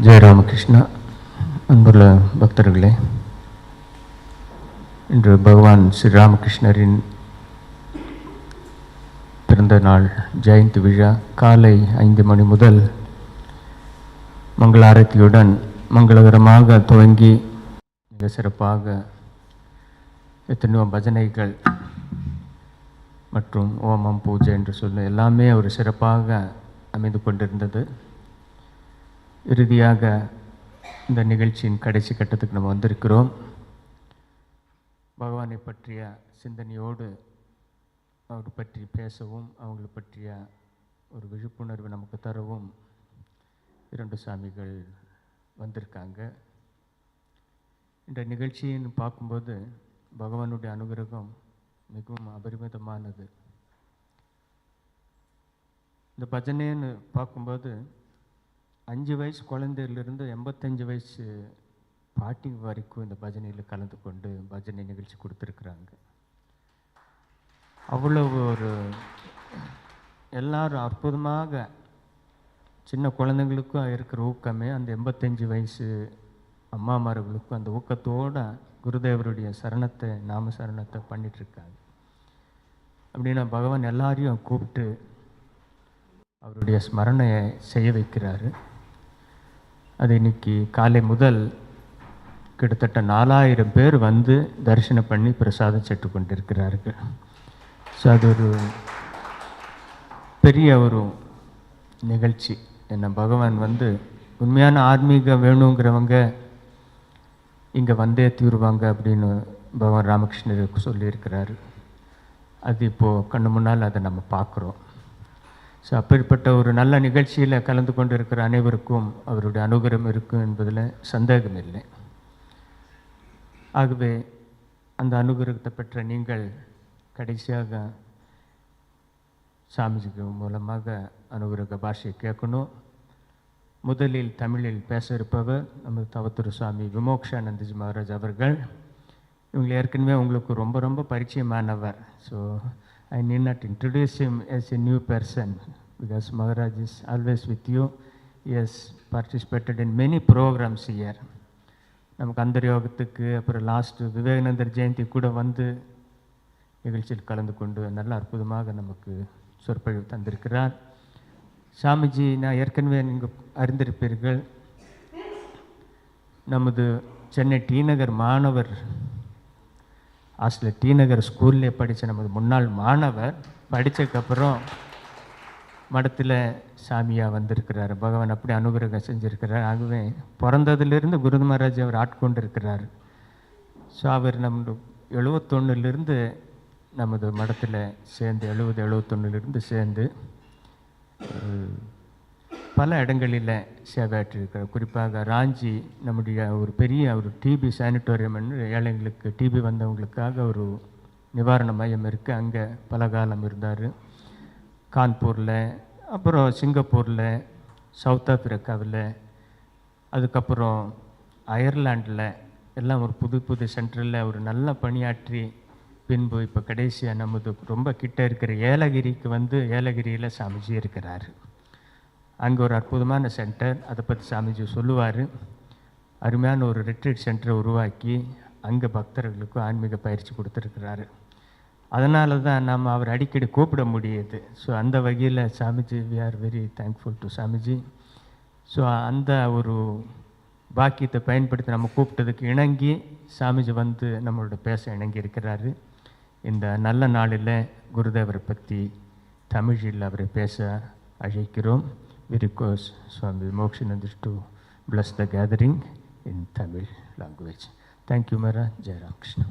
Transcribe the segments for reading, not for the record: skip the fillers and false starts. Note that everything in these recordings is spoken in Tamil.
ஜெய ராமகிருஷ்ணா. அன்புள்ள பக்தர்களே, இன்று பகவான் ஸ்ரீ ராமகிருஷ்ணரின் பிறந்த நாள் ஜெயந்தி விழா காலை 5 மணி முதல் மங்கள ஆரத்தியுடன் மங்களகரமாக துவங்கி மிக சிறப்பாக எத்தனையோ பஜனைகள் மற்றும் ஓமம் பூஜை என்று சொல்ல எல்லாமே ஒரு சிறப்பாக அமைந்து கொண்டிருந்தது. இறுதியாக இந்த நிகழ்ச்சியின் கடைசி கட்டத்துக்கு நம்ம வந்திருக்கிறோம். பகவானை பற்றிய சிந்தனையோடு அவர் பற்றி பேசவும் அவங்களை பற்றிய ஒரு விழிப்புணர்வு நமக்கு தரவும் 2 சாமிகள் வந்திருக்காங்க. இந்த நிகழ்ச்சின்னு பார்க்கும்போது பகவானுடைய அனுகிரகம் மிகவும் அபரிமிதமானது. இந்த பஜனைன்னு பார்க்கும்போது 5 வயசு குழந்தையிலிருந்து 85 வயசு பாட்டி வரைக்கும் இந்த பஜனையில் கலந்து கொண்டு பஜனை நிகழ்ச்சி கொடுத்துருக்குறாங்க. அவ்வளவு ஒரு எல்லாரும் அற்புதமாக சின்ன குழந்தைங்களுக்கும் இருக்கிற ஊக்கமே அந்த 85 வயசு அம்மாமார்களுக்கும் அந்த ஊக்கத்தோடு குருதேவருடைய சரணத்தை நாம சரணத்தை பண்ணிகிட்ருக்காங்க. அப்படின்னா பகவான் எல்லாரையும் கூப்பிட்டு அவருடைய ஸ்மரணையை செய்ய வைக்கிறாரு. அது இன்னைக்கு காலை முதல் கிட்டத்தட்ட 4000 பேர் வந்து தரிசனம் பண்ணி பிரசாதம் சென்று கொண்டிருக்கிறார்கள். ஸோ அது ஒரு பெரிய ஒரு நிகழ்ச்சி. என்ன பகவான் வந்து உண்மையான ஆன்மீகம் வேணுங்கிறவங்க இங்கே வந்தே தீருவாங்க அப்படின்னு பகவான் ராமகிருஷ்ணருக்கு சொல்லியிருக்கிறாரு. அது இப்போது கண்ணு முன்னால் அதை நம்ம பார்க்குறோம். ஸோ அப்படிப்பட்ட ஒரு நல்ல நிகழ்ச்சியில் கலந்து கொண்டு இருக்கிற அனைவருக்கும் அவருடைய அனுகிரகம் இருக்கும் என்பதில் சந்தேகம் இல்லை. ஆகவே அந்த அனுகிரகத்தை பெற்ற நீங்கள் கடைசியாக சாமிஜிக்கு மூலமாக அனுகிரக பாஷையை கேட்கணும். முதலில் தமிழில் பேச இருப்பவர் நமது தவத்திரு சுவாமி விமோக்ஷானந்தஜி மகாராஜ் அவர்கள். இவங்க ஏற்கனவே உங்களுக்கு ரொம்ப ரொம்ப பரிச்சயமானவர். So I need not introduce him as a new person because Maharaj is always with you. He has participated in many programs here. நமக்கு அந்த யோகத்துக்கு அப்புறம் லாஸ்ட்டு விவேகானந்தர் ஜெயந்தி கூட வந்து நிகழ்ச்சியில் கலந்து கொண்டு நல்ல அற்புதமாக நமக்கு சொற்பொழிவு தந்திருக்கிறார். சாமிஜி நான் ஏற்கனவே நீங்கள் அறிந்திருப்பீர்கள், நமது சென்னை டி நகர் மாணவர் ஹாஸ்டலில் டி நகர் ஸ்கூல்லே படித்த நமது முன்னாள் மாணவர் படித்ததுக்கப்புறம் மடத்தில் சாமியாக வந்திருக்கிறார். பகவான் அப்படி அனுகிரகம் செஞ்சுருக்கிறார். ஆகவே பிறந்ததுலேருந்து குரு மகாராஜ் அவர் ஆட்கொண்டு இருக்கிறார். ஸோ அவர் நம்ம 71லேருந்து நமது மடத்தில் சேர்ந்து 70-71லேருந்து சேர்ந்து பல இடங்களில் சேவையாற்றிருக்கிறார். குறிப்பாக ராஞ்சி நம்முடைய ஒரு பெரிய ஒரு டிபி சானிட்டோரியம் என்று ஏழைங்களுக்கு டிபி வந்தவங்களுக்காக ஒரு நிவாரண மையம் இருக்குது, அங்கே பல காலம் இருந்தார். கான்பூரில், அப்புறம் சிங்கப்பூரில், சவுத் ஆஃப்ரிக்காவில், அதுக்கப்புறம் அயர்லாண்டில் எல்லாம் ஒரு புது புது சென்டரில் ஒரு நல்ல பணியாற்றி பின்பு இப்போ கடைசியாக நமது ரொம்ப கிட்ட இருக்கிற ஏலகிரிக்கு வந்து ஏலகிரியில் சாமிஜி இருக்கிறார். அங்கே ஒரு அற்புதமான சென்டர், அதை பற்றி சாமிஜி சொல்லுவார். அருமையான ஒரு ரிட்ரீட் சென்டரை உருவாக்கி அங்கே பக்தர்களுக்கும் ஆன்மீக பயிற்சி கொடுத்துருக்கிறாரு. அதனால தான் நாம் அவர் அடிக்கடி கூப்பிட முடியுது. ஸோ அந்த வகையில் Swamiji we are very thankful to Swamiji. So அந்த ஒரு பாக்கியத்தை பயன்படுத்தி நம்ம கூப்பிட்டதுக்கு இணங்கி சாமிஜி வந்து நம்மளோட பேச இணங்கி இருக்கிறாரு. இந்த நல்ல நாளில் குருதேவரை பற்றி தமிழில் அவரை பேச அழைக்கிறோம். We request Swami Vimokshananda to bless the gathering in Tamil language. Thank you, Maharaj. Jai Ramakrishna.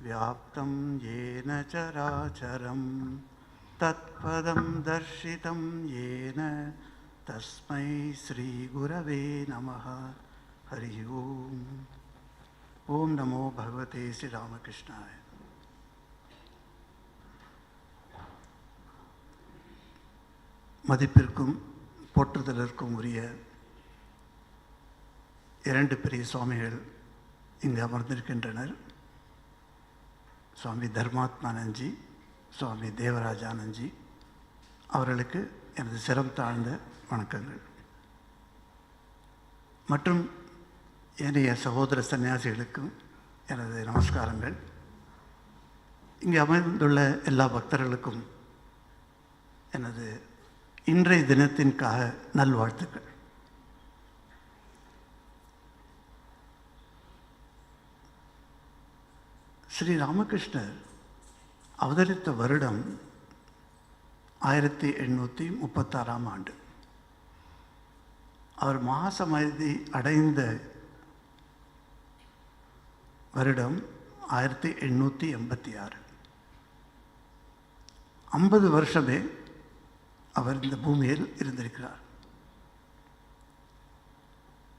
व्याप्तं येन चराचरं तत्पदं दर्शितं येन तस्मै श्रीगुरवे नमः. हरि ओम. ओम नमो भगवते श्री रामकृष्णाय. மதிப்பிற்கும் போற்றுதலிற்கும் உரிய 2 பெரிய சுவாமிகள் இங்கு அமர்ந்திருக்கின்றனர். சுவாமி தர்மாத்மானந்த்ஜி, சுவாமி தேவராஜானந்த்ஜி அவர்களுக்கு எனது சிரம் தாழ்ந்த வணக்கங்கள். மற்றும் ஏனைய சகோதர சன்னியாசிகளுக்கும் எனது நமஸ்காரங்கள். இங்கே அமர்ந்துள்ள எல்லா பக்தர்களுக்கும் எனது இன்றைய தினத்திற்காக நல்வாழ்த்துக்கள். ஸ்ரீ ராமகிருஷ்ணர் அவதரித்த வருடம் 1836ஆம் ஆண்டு. அவர் மகாசமாதி அடைந்த வருடம் 1886. 50 வருஷமே அவர் இந்த பூமியில் இருந்திருக்கிறார்.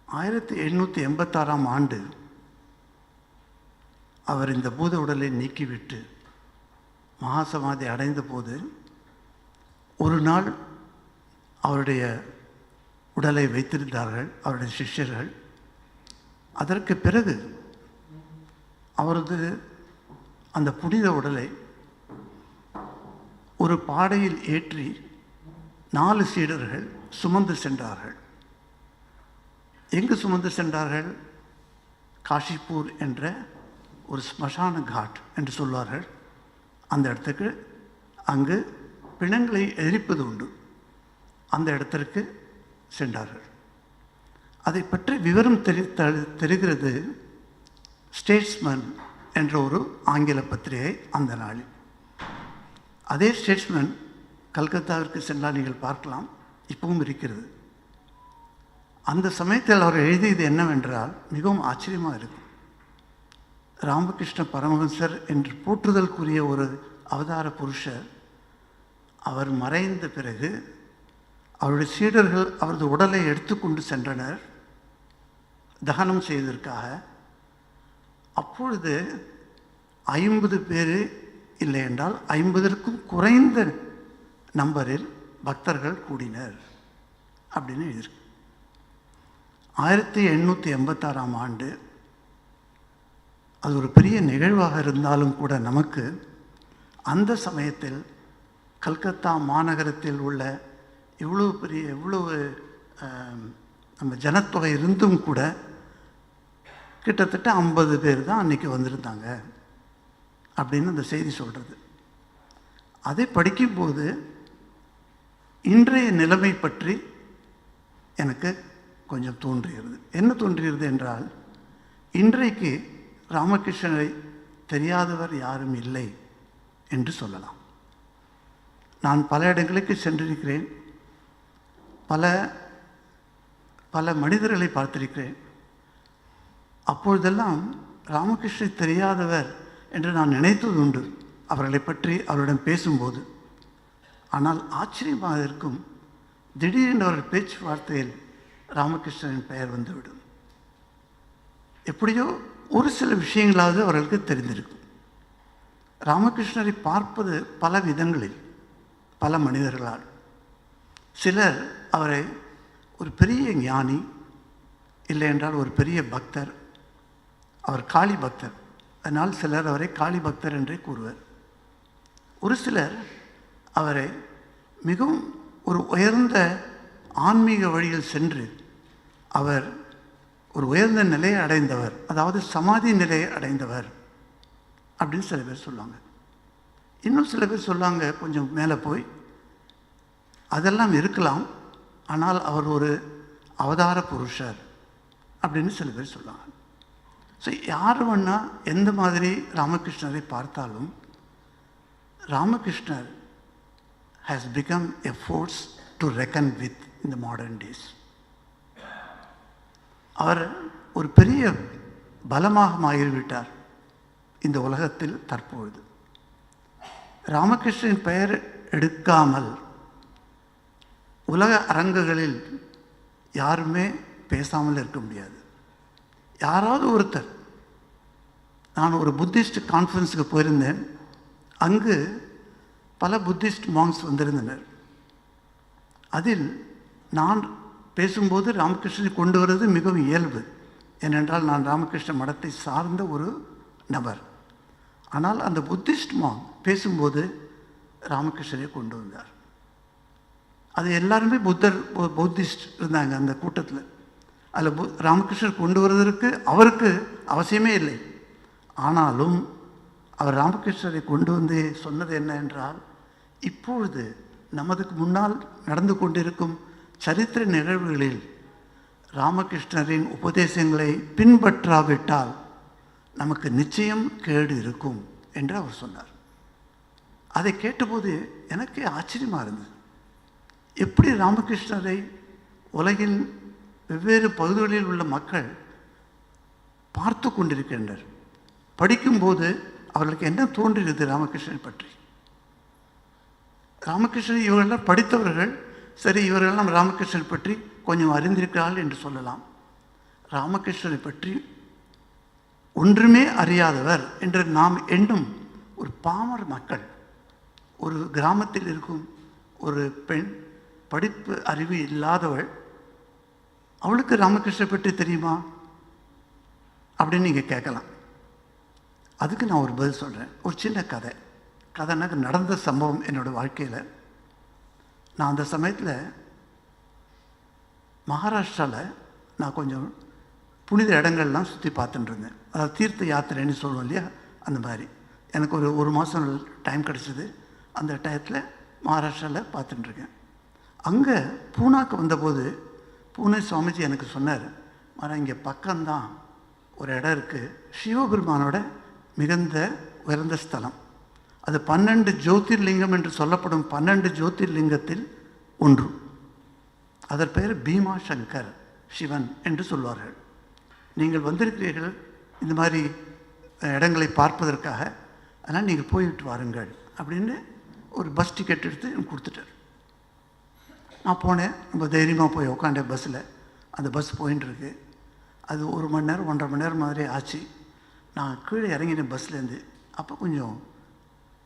1886ஆம் ஆண்டு அவர் இந்த பூத உடலை நீக்கிவிட்டு மகாசமாதி அடைந்த போது ஒரு நாள் அவருடைய உடலை வைத்திருந்தார்கள் அவருடைய சிஷ்யர்கள். அதற்கு பிறகு அவரது அந்த புனித உடலை ஒரு பாடையில் ஏற்றி 4 சீடர்கள் சுமந்து சென்றார்கள். எங்கு சுமந்து சென்றார்கள்? காஷிப்பூர் என்ற ஒரு ஸ்மசான காட் என்று சொல்வார்கள். அந்த இடத்துக்கு அங்கு பிணங்களை எரிப்பது உண்டு. அந்த இடத்திற்கு சென்றார்கள். அதை பற்றி விவரம் தெரிகிறது ஸ்டேட்ஸ்மேன் என்ற ஒரு ஆங்கில பத்திரிகை அந்த நாளில். அதே ஸ்டேட்ஸ்மேன் கல்கத்தாவிற்கு சென்றால் நீங்கள் பார்க்கலாம், இப்பவும் இருக்கிறது. அந்த சமயத்தில் அவர் எழுதியது என்னவென்றால் மிகவும் ஆச்சரியமாக இருக்கும். ராமகிருஷ்ண பரமஹம்சர் என்று போற்றுதலுக்குரிய ஒரு அவதார புருஷர் அவர் மறைந்த பிறகு அவருடைய சீடர்கள் அவரது உடலை எடுத்துக்கொண்டு சென்றனர் தகனம் செய்வதற்காக. அப்பொழுது 50 பேர் இல்லை என்றால் 50க்கும் குறைந்த நம்பரில் பக்தர்கள் கூடினர் அப்படின்னு எழுதியிருக்கு. 1886ஆம் ஆண்டு அது ஒரு பெரிய நிகழ்வாக இருந்தாலும் கூட நமக்கு அந்த சமயத்தில் கல்கத்தா மாநகரத்தில் உள்ள இவ்வளவு நம்ம ஜனத்தொகை இருந்தும் கூட கிட்டத்தட்ட 50 பேர் தான் அன்றைக்கி வந்திருந்தாங்க அப்படின்னு அந்த செய்தி சொல்கிறது. அதை படிக்கும்போது இன்றைய நிலைமை பற்றி எனக்கு கொஞ்சம் தோன்றுகிறது. என்ன தோன்றுகிறது என்றால், இன்றைக்கு ராமகிருஷ்ணரை தெரியாதவர் யாரும் இல்லை என்று சொல்லலாம். நான் பல இடங்களுக்கு சென்றிருக்கிறேன், பல மனிதர்களை பார்த்திருக்கிறேன். அப்பொழுதெல்லாம் ராமகிருஷ்ணர் தெரியாதவர் என்று நான் நினைத்தது உண்டு அவர்களை பற்றி அவரிடம் பேசும்போது. ஆனால் ஆச்சரியமாக இருக்கும், திடீரென்று அவர்கள் பேச்சுவார்த்தையில் ராமகிருஷ்ணரின் பெயர் வந்துவிடும். எப்படியோ ஒரு சில விஷயங்களாவது அவர்களுக்கு தெரிந்திருக்கும். ராமகிருஷ்ணரை பார்ப்பது பல விதங்களில், பல மனிதர்களால். சிலர் அவரை ஒரு பெரிய ஞானி, இல்லை என்றால் ஒரு பெரிய பக்தர், அவர் காளி பக்தர், அதனால் சிலர் அவரை காளி பக்தர் என்றே கூறுவர். ஒரு சிலர் அவரை மிகவும் ஒரு உயர்ந்த ஆன்மீக வழியில் சென்று அவர் ஒரு உயர்ந்த நிலையை அடைந்தவர், அதாவது சமாதி நிலையை அடைந்தவர் அப்படின்னு சில பேர் சொல்லுவாங்க. இன்னும் சில பேர் சொல்லுவாங்க கொஞ்சம் மேலே போய் அதெல்லாம் இருக்கலாம், ஆனால் அவர் ஒரு அவதார புருஷர் அப்படின்னு சில பேர் சொல்லுவாங்க. ஸோ யார் வேணா எந்த மாதிரி ராமகிருஷ்ணரை பார்த்தாலும் ராமகிருஷ்ணர் has become a force to reckon with in the modern days. அவர் ஒரு பெரிய பலமாக மாறிவிட்டார் இந்த உலகத்தில் தற்பொழுது. ராமகிருஷ்ணன் பெயர் எடுக்காமல் உலக அரங்குகளில் யாருமே பேசாமல் இருக்க முடியாது. யாராவது ஒருத்தர், நான் ஒரு புத்திஸ்ட் கான்ஃபரன்ஸுக்கு போயிருந்தேன், அங்கு பல புத்திஸ்ட் மாங்ஸ் வந்திருந்தனர். அதில் நான் பேசும்போது ராமகிருஷ்ணனை கொண்டு வருவது மிகவும் இயல்பு. ஏனென்றால் நான் ராமகிருஷ்ண மடத்தை சார்ந்த ஒரு நபர். ஆனால் அந்த புத்திஸ்ட் மாங் பேசும்போது ராமகிருஷ்ணரை கொண்டு வந்தார். அது எல்லாருமே புத்திஸ்ட் இருந்தாங்க அந்த கூட்டத்தில். அதில் ராமகிருஷ்ணர் கொண்டு வருவதற்கு அவருக்கு அவசியமே இல்லை. ஆனாலும் அவர் ராமகிருஷ்ணரை கொண்டு வந்து சொன்னது என்ன என்றால், இப்பொழுது நமதுக்கு முன்னால் நடந்து கொண்டிருக்கும் சரித்திர நிகழ்வுகளில் ராமகிருஷ்ணரின் உபதேசங்களை பின்பற்றாவிட்டால் நமக்கு நிச்சயம் கேடு இருக்கும் என்று அவர் சொன்னார். அதை கேட்டபோது எனக்கு ஆச்சரியமாக இருந்தது. எப்படி ராமகிருஷ்ணரை உலகில் வெவ்வேறு பகுதிகளில் உள்ள மக்கள் பார்த்து கொண்டிருக்கின்றனர். படிக்கும்போது அவர்களுக்கு என்ன தோன்றுகிறது ராமகிருஷ்ணனை பற்றி? ராமகிருஷ்ணன் இவர்களெல்லாம் படித்தவர்கள், சரி இவர்களெல்லாம் ராமகிருஷ்ணனை பற்றி கொஞ்சம் அறிந்திருக்கிறார்கள் என்று சொல்லலாம். ராமகிருஷ்ணனை பற்றி ஒன்றுமே அறியாதவர் என்று நாம் எண்ணும் ஒரு பாமர மக்கள், ஒரு கிராமத்தில் இருக்கும் ஒரு பெண், படிப்பு அறிவு இல்லாதவள், அவளுக்கு ராமகிருஷ்ணனை பற்றி தெரியுமா அப்படின்னு நீங்கள் கேட்கலாம். அதுக்கு நான் ஒரு பதில் சொல்கிறேன். ஒரு சின்ன கதைனாக்க நடந்த சம்பவம் என்னோடய வாழ்க்கையில். நான் அந்த சமயத்தில் மகாராஷ்டிராவில் நான் கொஞ்சம் புனித இடங்கள்லாம் சுற்றி பார்த்துட்டு இருந்தேன். அதாவது தீர்த்த யாத்திரைன்னு சொல்லுவோம் இல்லையா, அந்த மாதிரி. எனக்கு ஒரு மாதம் டைம் கிடச்சிது. அந்த டயத்தில் மகாராஷ்டிராவில் பார்த்துட்டுருக்கேன். அங்கே பூனாக்கு வந்தபோது பூனே சுவாமிஜி எனக்கு சொன்னார், ஆனால் இங்கே பக்கம்தான் ஒரு இடம் இருக்குது, சிவபெருமானோட மிகுந்த உயர்ந்த ஸ்தலம். அது 12 ஜோதிர்லிங்கம் என்று சொல்லப்படும் 12 ஜோதிர்லிங்கத்தில் ஒன்று. அதன் பெயர் பீமா சங்கர் சிவன் என்று சொல்வார்கள். நீங்கள் வந்திருக்கிறீர்கள் இந்த மாதிரி இடங்களை பார்ப்பதற்காக, அதனால் நீங்கள் போய்விட்டு வாருங்கள் அப்படின்னு ஒரு பஸ் டிக்கெட் எடுத்து எனக்கு கொடுத்துட்டார். நான் போனேன். ரொம்ப தைரியமாக போய் உட்காண்டேன் பஸ்ஸில். அந்த பஸ் போயின்னு இருக்கு. அது 1 மணி நேரம் 1.5 மணி நேரம் மாதிரி ஆச்சு. நான் கீழே இறங்கினேன் பஸ்லேருந்து. அப்போ கொஞ்சம்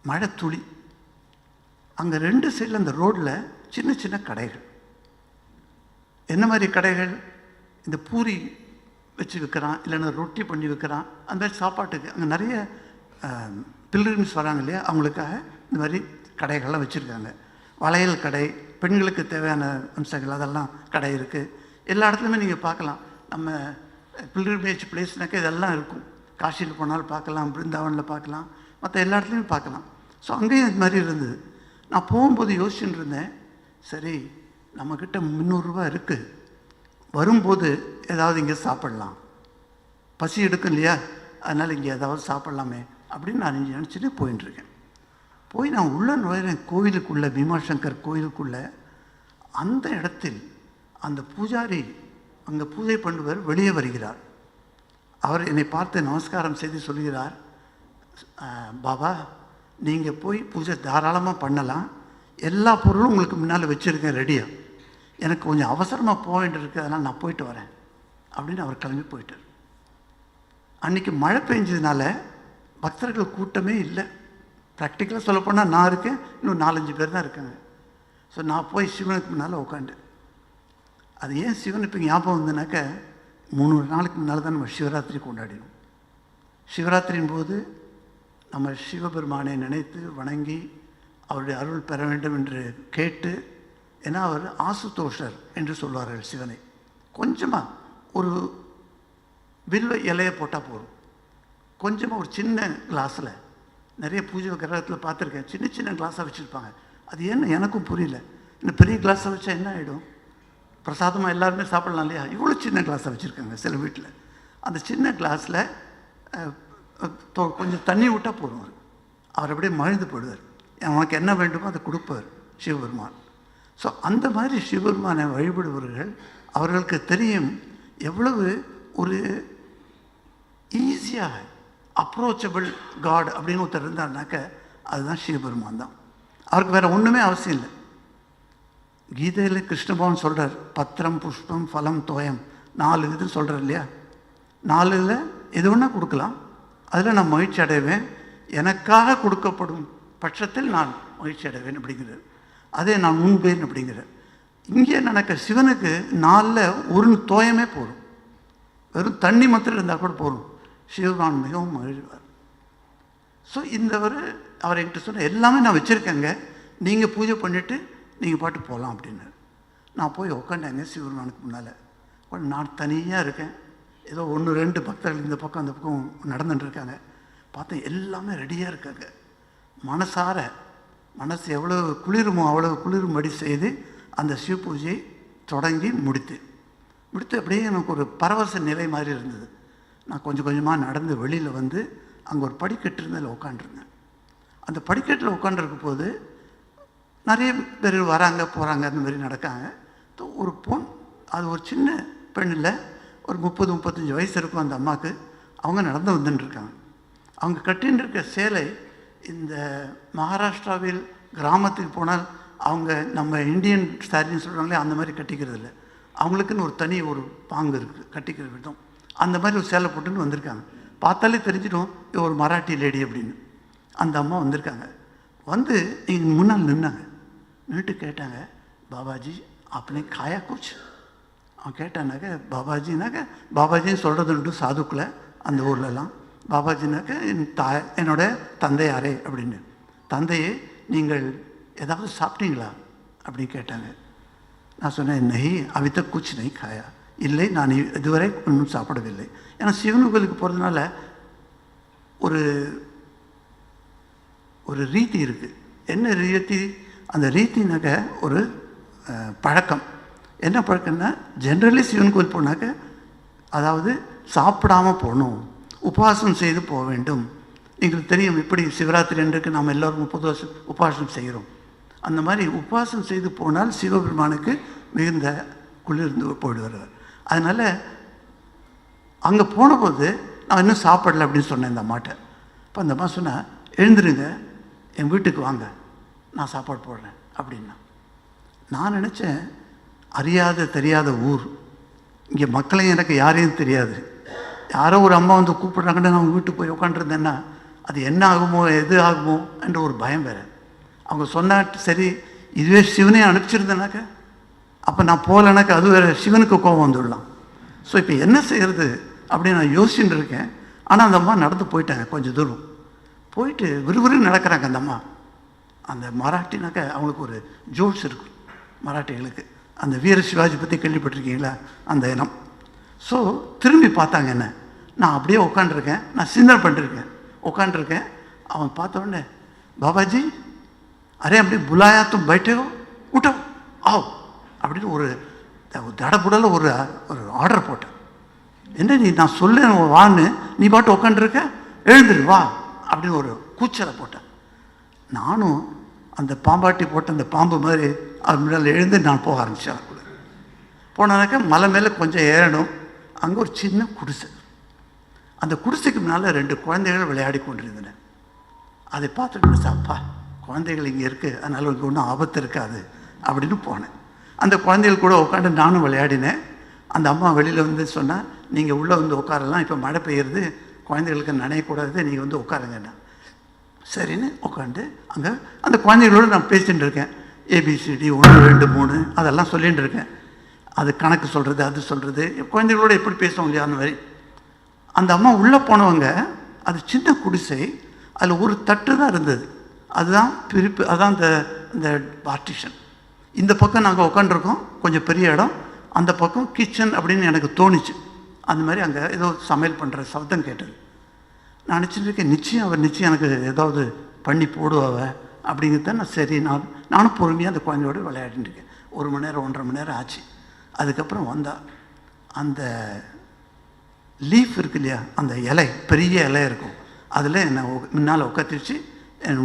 மழை துளி. அங்கே 2 சைடில் அந்த ரோட்டில் சின்ன சின்ன கடைகள். என்ன மாதிரி கடைகள்? இந்த பூரி வச்சு விற்கிறான், இல்லைன்னா ரொட்டி பண்ணி விற்கிறான், அந்த மாதிரி சாப்பாட்டுக்கு. அங்கே நிறைய பில்கிரிம்ஸ் வராங்க இல்லையா, அவங்களுக்காக இந்த மாதிரி கடைகள்லாம் வச்சுருக்காங்க. வளையல் கடை, பெண்களுக்கு தேவையான அம்சங்கள் அதெல்லாம் கடை இருக்குது. எல்லா இடத்துலையுமே நீங்கள் பார்க்கலாம். நம்ம பில்கிரிமேஜ் பிளேஸ்னாக்கா இதெல்லாம் இருக்கும். காசியில் போனாலும் பார்க்கலாம், பிருந்தாவனில் பார்க்கலாம், மற்ற எல்லா இடத்துலையும் பார்க்கலாம். ஸோ அங்கேயும் இது மாதிரி இருந்தது. நான் போகும்போது யோசிச்சுட்டு இருந்தேன், சரி நம்மக்கிட்ட 300 ரூபா இருக்குது, வரும்போது ஏதாவது இங்கே சாப்பிட்லாம், பசி எடுக்கும் இல்லையா, அதனால் இங்கே ஏதாவது சாப்பிட்லாமே அப்படின்னு நான் நினச்சிட்டு போயின்ட்டுருக்கேன். போய் நான் உள்ளே நுழைகிறேன் கோவிலுக்குள்ளே, பீமாசங்கர் கோவிலுக்குள்ளே. அந்த இடத்தில் அந்த பூஜாரி, அங்கே பூஜை பண்ணுவர் வெளியே வருகிறார். அவர் என்னை பார்த்து நமஸ்காரம் செய்து சொல்கிறார், பாபா நீங்கள் போய் பூஜை தாராளமாக பண்ணலாம், எல்லா பொருளும் உங்களுக்கு முன்னால் வச்சுருக்கேன் ரெடியாக, எனக்கு கொஞ்சம் அவசரமாக போக வேண்டியிருக்கு, அதனால் நான் போயிட்டு வரேன் அப்படின்னு அவர் கிளம்பி போயிட்டார். அன்றைக்கி மழை பெஞ்சதுனால பக்தர்கள் கூட்டமே இல்லை. ப்ராக்டிக்கலாக சொல்லப்போனால் நான் இருக்கேன், இன்னும் 4-5 பேர் தான் இருக்காங்க. ஸோ நான் போய் சிவனுக்கு முன்னால் உட்காந்து, அது ஏன் சிவன் இப்போ ஞாபகம் வந்ததுனாக்க, 3 நாளுக்கு முன்னால் தான் நம்ம சிவராத்திரி கொண்டாடினோம். சிவராத்திரியின் போது நம்ம சிவபெருமானை நினைத்து வணங்கி அவருடைய அருள் பெற வேண்டும் என்று கேட்டு, ஏன்னா அவர் ஆசுதோஷர் என்று சொல்வார்கள் சிவனை. கொஞ்சமாக ஒரு வில்வ இலையை போட்டால் போதும், கொஞ்சமாக ஒரு சின்ன கிளாஸில், நிறைய பூஜை கிரகத்தில் பார்த்துருக்கேன், சின்ன சின்ன கிளாஸாக வச்சுருப்பாங்க. அது ஏன்னு எனக்கும் புரியல. இன்னும் பெரிய கிளாஸை வச்சா என்ன ஆகிடும், பிரசாதமாக எல்லாருமே சாப்பிட்லாம் இல்லையா, இவ்வளோ சின்ன கிளாஸாக வச்சுருக்காங்க சில வீட்டில். அந்த சின்ன கிளாஸில் கொஞ்சம் தண்ணி விட்டால் போதும், அவர் அப்படியே மழுந்து போடுவார். அவனுக்கு என்ன வேண்டுமோ அதை கொடுப்பார் சிவபெருமான். ஸோ அந்த மாதிரி சிவபெருமானை வழிபடுபவர்கள், அவர்களுக்கு தெரியும் எவ்வளவு ஒரு ஈஸியாக அப்ரோச்சபிள் காட் அப்படின்னு ஒருத்தர் இருந்தாருனாக்க அதுதான் சிவபெருமான் தான். அவருக்கு வேறு ஒன்றுமே அவசியம் இல்லை. கீதையில் கிருஷ்ண பகவான் சொல்கிறார், பத்திரம் புஷ்பம் ஃபலம் தோயம், 4 இது சொல்கிறார் இல்லையா. 4ல் எது வேணால் கொடுக்கலாம், அதில் நான் மகிழ்ச்சி அடைவேன், எனக்காக கொடுக்கப்படும் பட்சத்தில் நான் மகிழ்ச்சி அடைவேன் அப்படிங்கிறார். அதே நான் முன்பேன் அப்படிங்கிறார். இங்கே நடக்க சிவனுக்கு நாளில் ஒரு தோயமே போதும், வெறும் தண்ணி மாத்திரம் இருந்தால் கூட போதும், சிவபெருமான் மிகவும் மகிழ்வார். ஸோ அவர் என்கிட்ட சொன்ன எல்லாமே நான் வச்சுருக்கேங்க, நீங்கள் பூஜை பண்ணிவிட்டு நீங்கள் பாட்டு போகலாம் அப்படின்னாரு. நான் போய் உட்காண்டேங்க சிவபெருமானுக்கு முன்னால். நான் தனியாக இருக்கேன், ஏதோ 1-2 பக்தர்கள் இந்த பக்கம் அந்த பக்கம் நடந்துட்டுருக்காங்க. பார்த்தேன் எல்லாமே ரெடியாக இருக்காங்க. மனசார மனசு எவ்வளோ குளிருமோ அவ்வளோ குளிரும்படி செய்து அந்த சிவ பூஜையை தொடங்கி முடித்து அப்படியே எனக்கு ஒரு பரவச நிலை மாதிரி இருந்தது. நான் கொஞ்சம் கொஞ்சமாக நடந்து வெளியில் வந்து அங்கே ஒரு படிக்கட்டு இருந்ததில் உட்காண்டிருந்தேன். அந்த படிக்கட்டில் உட்காண்டிருக்கும் போது நிறைய பேர் வராங்க போகிறாங்க, அந்த மாதிரி நடக்காங்க. ஒரு பொண், அது ஒரு சின்ன பெண் இல்லை, ஒரு 30-35 வயசு இருக்கும் அந்த அம்மாவுக்கு. அவங்க நடந்து வந்துட்டுருக்காங்க. அவங்க கட்டின்னு இருக்க சேலை இந்த மகாராஷ்டிராவில் கிராமத்துக்கு போனால் அவங்க நம்ம இந்தியன் சாரின்னு சொல்கிறாங்களே அந்த மாதிரி கட்டிக்கிறது இல்லை, அவங்களுக்குன்னு ஒரு தனி ஒரு பாங்கு இருக்குது கட்டிக்கிற விதம். அந்த மாதிரி ஒரு சேலை போட்டுன்னு வந்திருக்காங்க. பார்த்தாலே தெரிஞ்சிடும் இது ஒரு மராட்டி லேடி அப்படின்னு. அந்த அம்மா வந்திருக்காங்க. வந்து எங்கள் முன்னால் நின்னாங்க. நின்றுட்டு கேட்டாங்க, பாபாஜி அப்பனே காயா குச்? அவன் கேட்டானாக்க பாபாஜினாக்க, பாபாஜின்னு சொல்கிறது உண்டு சாதுக்களை அந்த ஊர்லலாம். பாபாஜினாக்க என்னோட தந்தையாரே அப்படின்னு. தந்தையே நீங்கள் ஏதாவது சாப்பிட்டீங்களா அப்படின்னு கேட்டாங்க. நான் சொன்னேன், நெய் அவித்த குச் நெய் காயா, இல்லை நான் இதுவரை ஒன்றும் சாப்பிடவில்லை. ஏன்னா சிவன் கோயிலுக்கு போகிறதுனால ஒரு ஒரு ரீதி இருக்குது. என்ன ரீதி? அந்த ரீதினாக்க ஒரு பழக்கம். என்ன பழக்கம்னா, ஜென்ரலி சிவன் கோயில் போனாக்க அதாவது சாப்பிடாமல் போகணும், உபவாசம் செய்து போக வேண்டும். எங்களுக்கு தெரியும் இப்படி சிவராத்திரி அன்றைக்கு நாம் எல்லோரும் 30 வருஷம் உபவாசம் செய்கிறோம். அந்த மாதிரி உபவாசம் செய்து போனால் சிவபெருமானுக்கு மிகுந்த குளிர்ந்து போயிடுவார். அதனால் அங்கே போனபோது நான் இன்னும் சாப்பிடலை அப்படின்னு சொன்னேன் இந்த அம்மாட்ட. இப்போ அந்த அம்மா சொன்னால், எழுந்துருங்க என் வீட்டுக்கு வாங்க நான் சாப்பாடு போடுறேன் அப்படின்னா. நான் நினச்சேன், அறியாத தெரியாத ஊர், இங்கே மக்களையும் எனக்கு யாரையும் தெரியாது, யாரோ ஒரு அம்மா வந்து கூப்பிட்றாங்கன்னு நான் வீட்டுக்கு போய் உட்காந்துருந்தேன்னா அது என்ன ஆகுமோ எது ஆகுமோ என்ற ஒரு பயம் வேறு. அவங்க சொன்னாட்டு சரி இதுவே சிவனே அனுப்பிச்சிருந்தேனாக்க அப்போ நான் போகலனாக்கா அது வேறு சிவனுக்கு கோபம் வந்துடலாம். ஸோ இப்போ என்ன செய்கிறது அப்படின்னு நான் யோசிச்சுட்டு இருக்கேன். ஆனால் அந்த அம்மா நடந்து போயிட்டாங்க. கொஞ்சம் தூரம் போயிட்டு விறுவிறுன்னு நடக்கிறாங்க அந்த அம்மா. அந்த மராட்டினாக்க அவங்களுக்கு ஒரு ஜோஷ் இருக்கும் மராட்டிகளுக்கு. அந்த வீர சிவாஜி பற்றி கேள்விப்பட்டிருக்கீங்களா, அந்த இனம். ஸோ திரும்பி பார்த்தாங்க என்ன. நான் அப்படியே உட்காண்டிருக்கேன், நான் சிந்தனை பண்ணிருக்கேன், உட்காண்டிருக்கேன். அவன் பார்த்த உடனே, பாபாஜி அரே அப்படி புலாயா தும் பைட்டே ஹோ உட்டோ ஆவ் அப்படின்னு ஒரு தடபுடல ஒரு ஆர்டர் போட்டேன். என்ன நீ நான் சொல்ல வான்னு நீ பாட்டு உட்காண்டிருக்க, எழுந்துரு வா அப்படின்னு ஒரு கூச்சலை போட்டேன். நானும் அந்த பாம்பாட்டி போட்ட அந்த பாம்பு மாதிரி அது முன்னால் எழுந்து நான் போக ஆரம்பித்தேன். அதுக்குள்ள போனாக்க மலை மேலே கொஞ்சம் ஏறணும். அங்கே ஒரு சின்ன குடிசை. அந்த குடிசைக்கு முன்னால் 2 குழந்தைகள் விளையாடி கொண்டிருந்தன. அதை பார்த்துட்டு, அப்பா குழந்தைகள் இங்கே இருக்குது, அதனால் இங்கே ஒன்றும் ஆபத்து இருக்காது அப்படின்னு போனேன். அந்த குழந்தைகள் கூட உட்காந்து நானும் விளையாடினேன். அந்த அம்மா வெளியில் வந்து சொன்னால், நீங்கள் உள்ளே வந்து உட்காரலாம், இப்போ மழை பெய்யுறது, குழந்தைகளுக்கு நனையக்கூடாது, நீங்கள் வந்து உட்காருங்கண்ணா. சரின்னு உட்காந்து அங்கே அந்த குழந்தைகளோடு நான் பேசிகிட்டு இருக்கேன். ABCD 1 2 3 அதெல்லாம் சொல்லிகிட்டு இருக்கேன். அது கணக்கு சொல்கிறது, அது சொல்கிறது, குழந்தைகளோடு எப்படி பேசுவோம் இல்லையா அந்த மாதிரி. அந்த அம்மா உள்ளே போனவங்க, அது சின்ன குடிசை, அதில் ஒரு தட்டு தான் இருந்தது, அதுதான் பிரிப்பு, அதுதான் இந்த பார்ட்டிஷன். இந்த பக்கம் நாங்கள் உட்காந்துருக்கோம், கொஞ்சம் பெரிய இடம், அந்த பக்கம் கிச்சன் அப்படின்னு எனக்கு தோணுச்சு. அந்த மாதிரி அங்கே ஏதோ சமையல் பண்ணுற சப்தம் கேட்டது. நான் நினச்சிட்டு இருக்கேன், நிச்சயம் அவர் நிச்சயம் எனக்கு ஏதாவது பண்ணி போடுவாவ அப்படிங்கிறத நான் சரி நானும் பொறுமையாக அந்த குழந்தையோடு விளையாடிட்டு இருக்கேன். 1 மணி நேரம் 1.5 மணி நேரம் ஆச்சு. அதுக்கப்புறம் வந்தால் அந்த லீஃப் இருக்கு இல்லையா, அந்த இலை பெரிய இலை இருக்கும், அதில் என்னை முன்னால் உட்காந்துச்சு, என்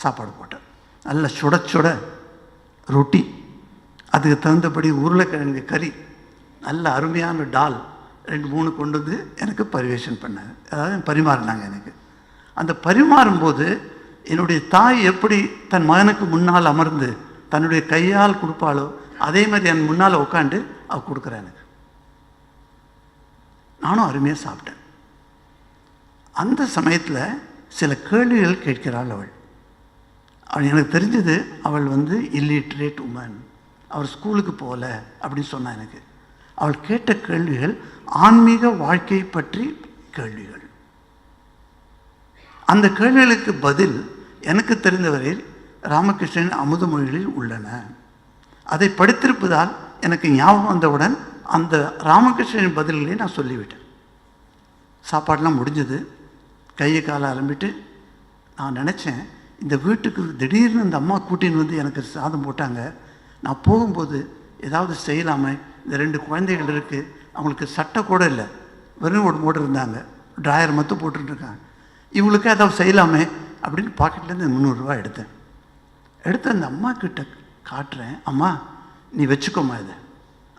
சாப்பாடு போட்டேன். நல்ல சுட சுட ரொட்டி, அதுக்கு தகுந்தபடி உருளைக்கிழங்கு கறி, நல்ல அருமையான டால் 2-3 கொண்டு வந்து எனக்கு பரிவேஷன் பண்ணாங்க, அதாவது பரிமாறினாங்க எனக்கு. அந்த பரிமாறும்போது என்னுடைய தாய் எப்படி தன் மகனுக்கு முன்னால் அமர்ந்து தன்னுடைய கையால் கொடுப்பாளோ அதே மாதிரி என் முன்னால் உட்காந்து அவள் கொடுக்குறேன் எனக்கு. நானும் அருமையாக சாப்பிட்டேன். அந்த சமயத்தில் சில கேள்விகள் கேட்கிறாள் அவள். எனக்கு தெரிஞ்சது அவள் வந்து இல்லிட்ரேட் உமன், அவர் ஸ்கூலுக்கு போகல அப்படின்னு சொன்னான் எனக்கு. அவள் கேட்ட கேள்விகள் ஆன்மீக வாழ்க்கையை பற்றி கேள்விகள். அந்த கேள்விகளுக்கு பதில் எனக்கு தெரிந்தவரையில் ராமகிருஷ்ணன் அமுத மொழிகளில் உள்ளன. அதை படித்திருப்பதால் எனக்கு ஞாபகம் வந்தவுடன் அந்த ராமகிருஷ்ணனின் பதில்களை நான் சொல்லிவிட்டேன். சாப்பாடெலாம் முடிஞ்சது, கையை காலை அலம்பிட்டு நான் நினச்சேன், இந்த வீட்டுக்கு திடீர்னு இந்த அம்மா கூட்டின்னு வந்து எனக்கு சாதம் போட்டாங்க, நான் போகும்போது ஏதாவது செய்யலாமே. இந்த 2 குழந்தைகள் இருக்குது, அவங்களுக்கு சட்டை கூட இல்லை, வெறும் ஒரு மோடு இருந்தாங்க, ட்ராயர் மட்டும் போட்டுருக்காங்க, இவங்களுக்கு ஏதாவது செய்யலாமே அப்படின்னு பாக்கெட்லேருந்து 300 ரூபா எடுத்து அந்த அம்மா கிட்ட காட்டுறேன். அம்மா நீ வச்சுக்கோமா இதை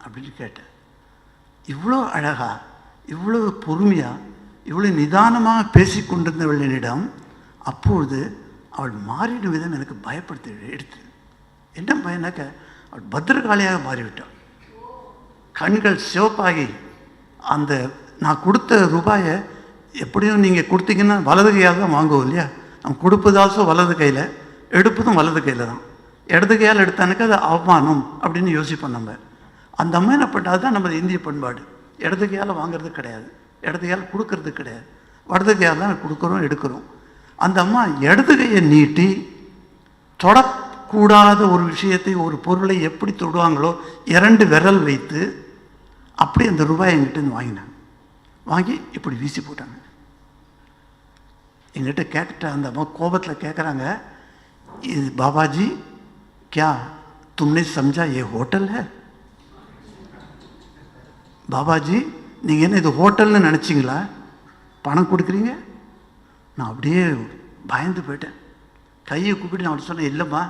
அப்படின்னு கேட்டேன். இவ்வளோ அழகாக, இவ்வளோ பொறுமையாக, இவ்வளோ நிதானமாக பேசி கொண்டிருந்தவளிடம் அப்பொழுது அவள் மாறின விதம் எனக்கு பயப்படுத்தி எடுத்து. என்ன பயனாக்க, அவள் பத்திரகாளியாக மாறிவிட்டாள். கண்கள் சிவப்பாகி, அந்த நான் கொடுத்த ரூபாயை எப்படியும் நீங்கள் கொடுத்தீங்கன்னா வலது கையாக தான் வாங்குவோம் இல்லையா, நம்ம கொடுப்பதாசோ வலது கையில், எடுப்பதும் வலது கையில் தான். இடது கையால் எடுத்தானுக்கு அது அவமானம் அப்படின்னு யோசிப்போம் நம்ம. அந்த அம்மா என்ன பண்ணால் தான் நம்ம இந்திய பண்பாடு. இடது கையால் வாங்கிறது கிடையாது, இடது கையால் கொடுக்கறது கிடையாது, வலது கையால் தான் கொடுக்குறோம் எடுக்கிறோம். அந்த அம்மா இடது கையை நீட்டி தொடக்கூடாத ஒரு விஷயத்தை, ஒரு பொருளை எப்படி தொடுவாங்களோ 2 விரல் வைத்து அப்படி அந்த ரூபாய் எங்கிட்ட வாங்கினாங்க. வாங்கி இப்படி வீசி போட்டாங்க. எங்கிட்ட கேட்ட அந்த அம்மா கோபத்தில் கேட்குறாங்க, இது பாபாஜி क्या तुमने समझा ये होटल है? பாபாஜி நீங்கள் என்ன இது ஹோட்டல்னு நினச்சிங்களா? பணம் கொடுக்குறீங்க? நான் அப்படியே பயந்து போயிட்டேன். கையை கூப்பிட்டு நான் சொன்னேன், இல்லைம்மா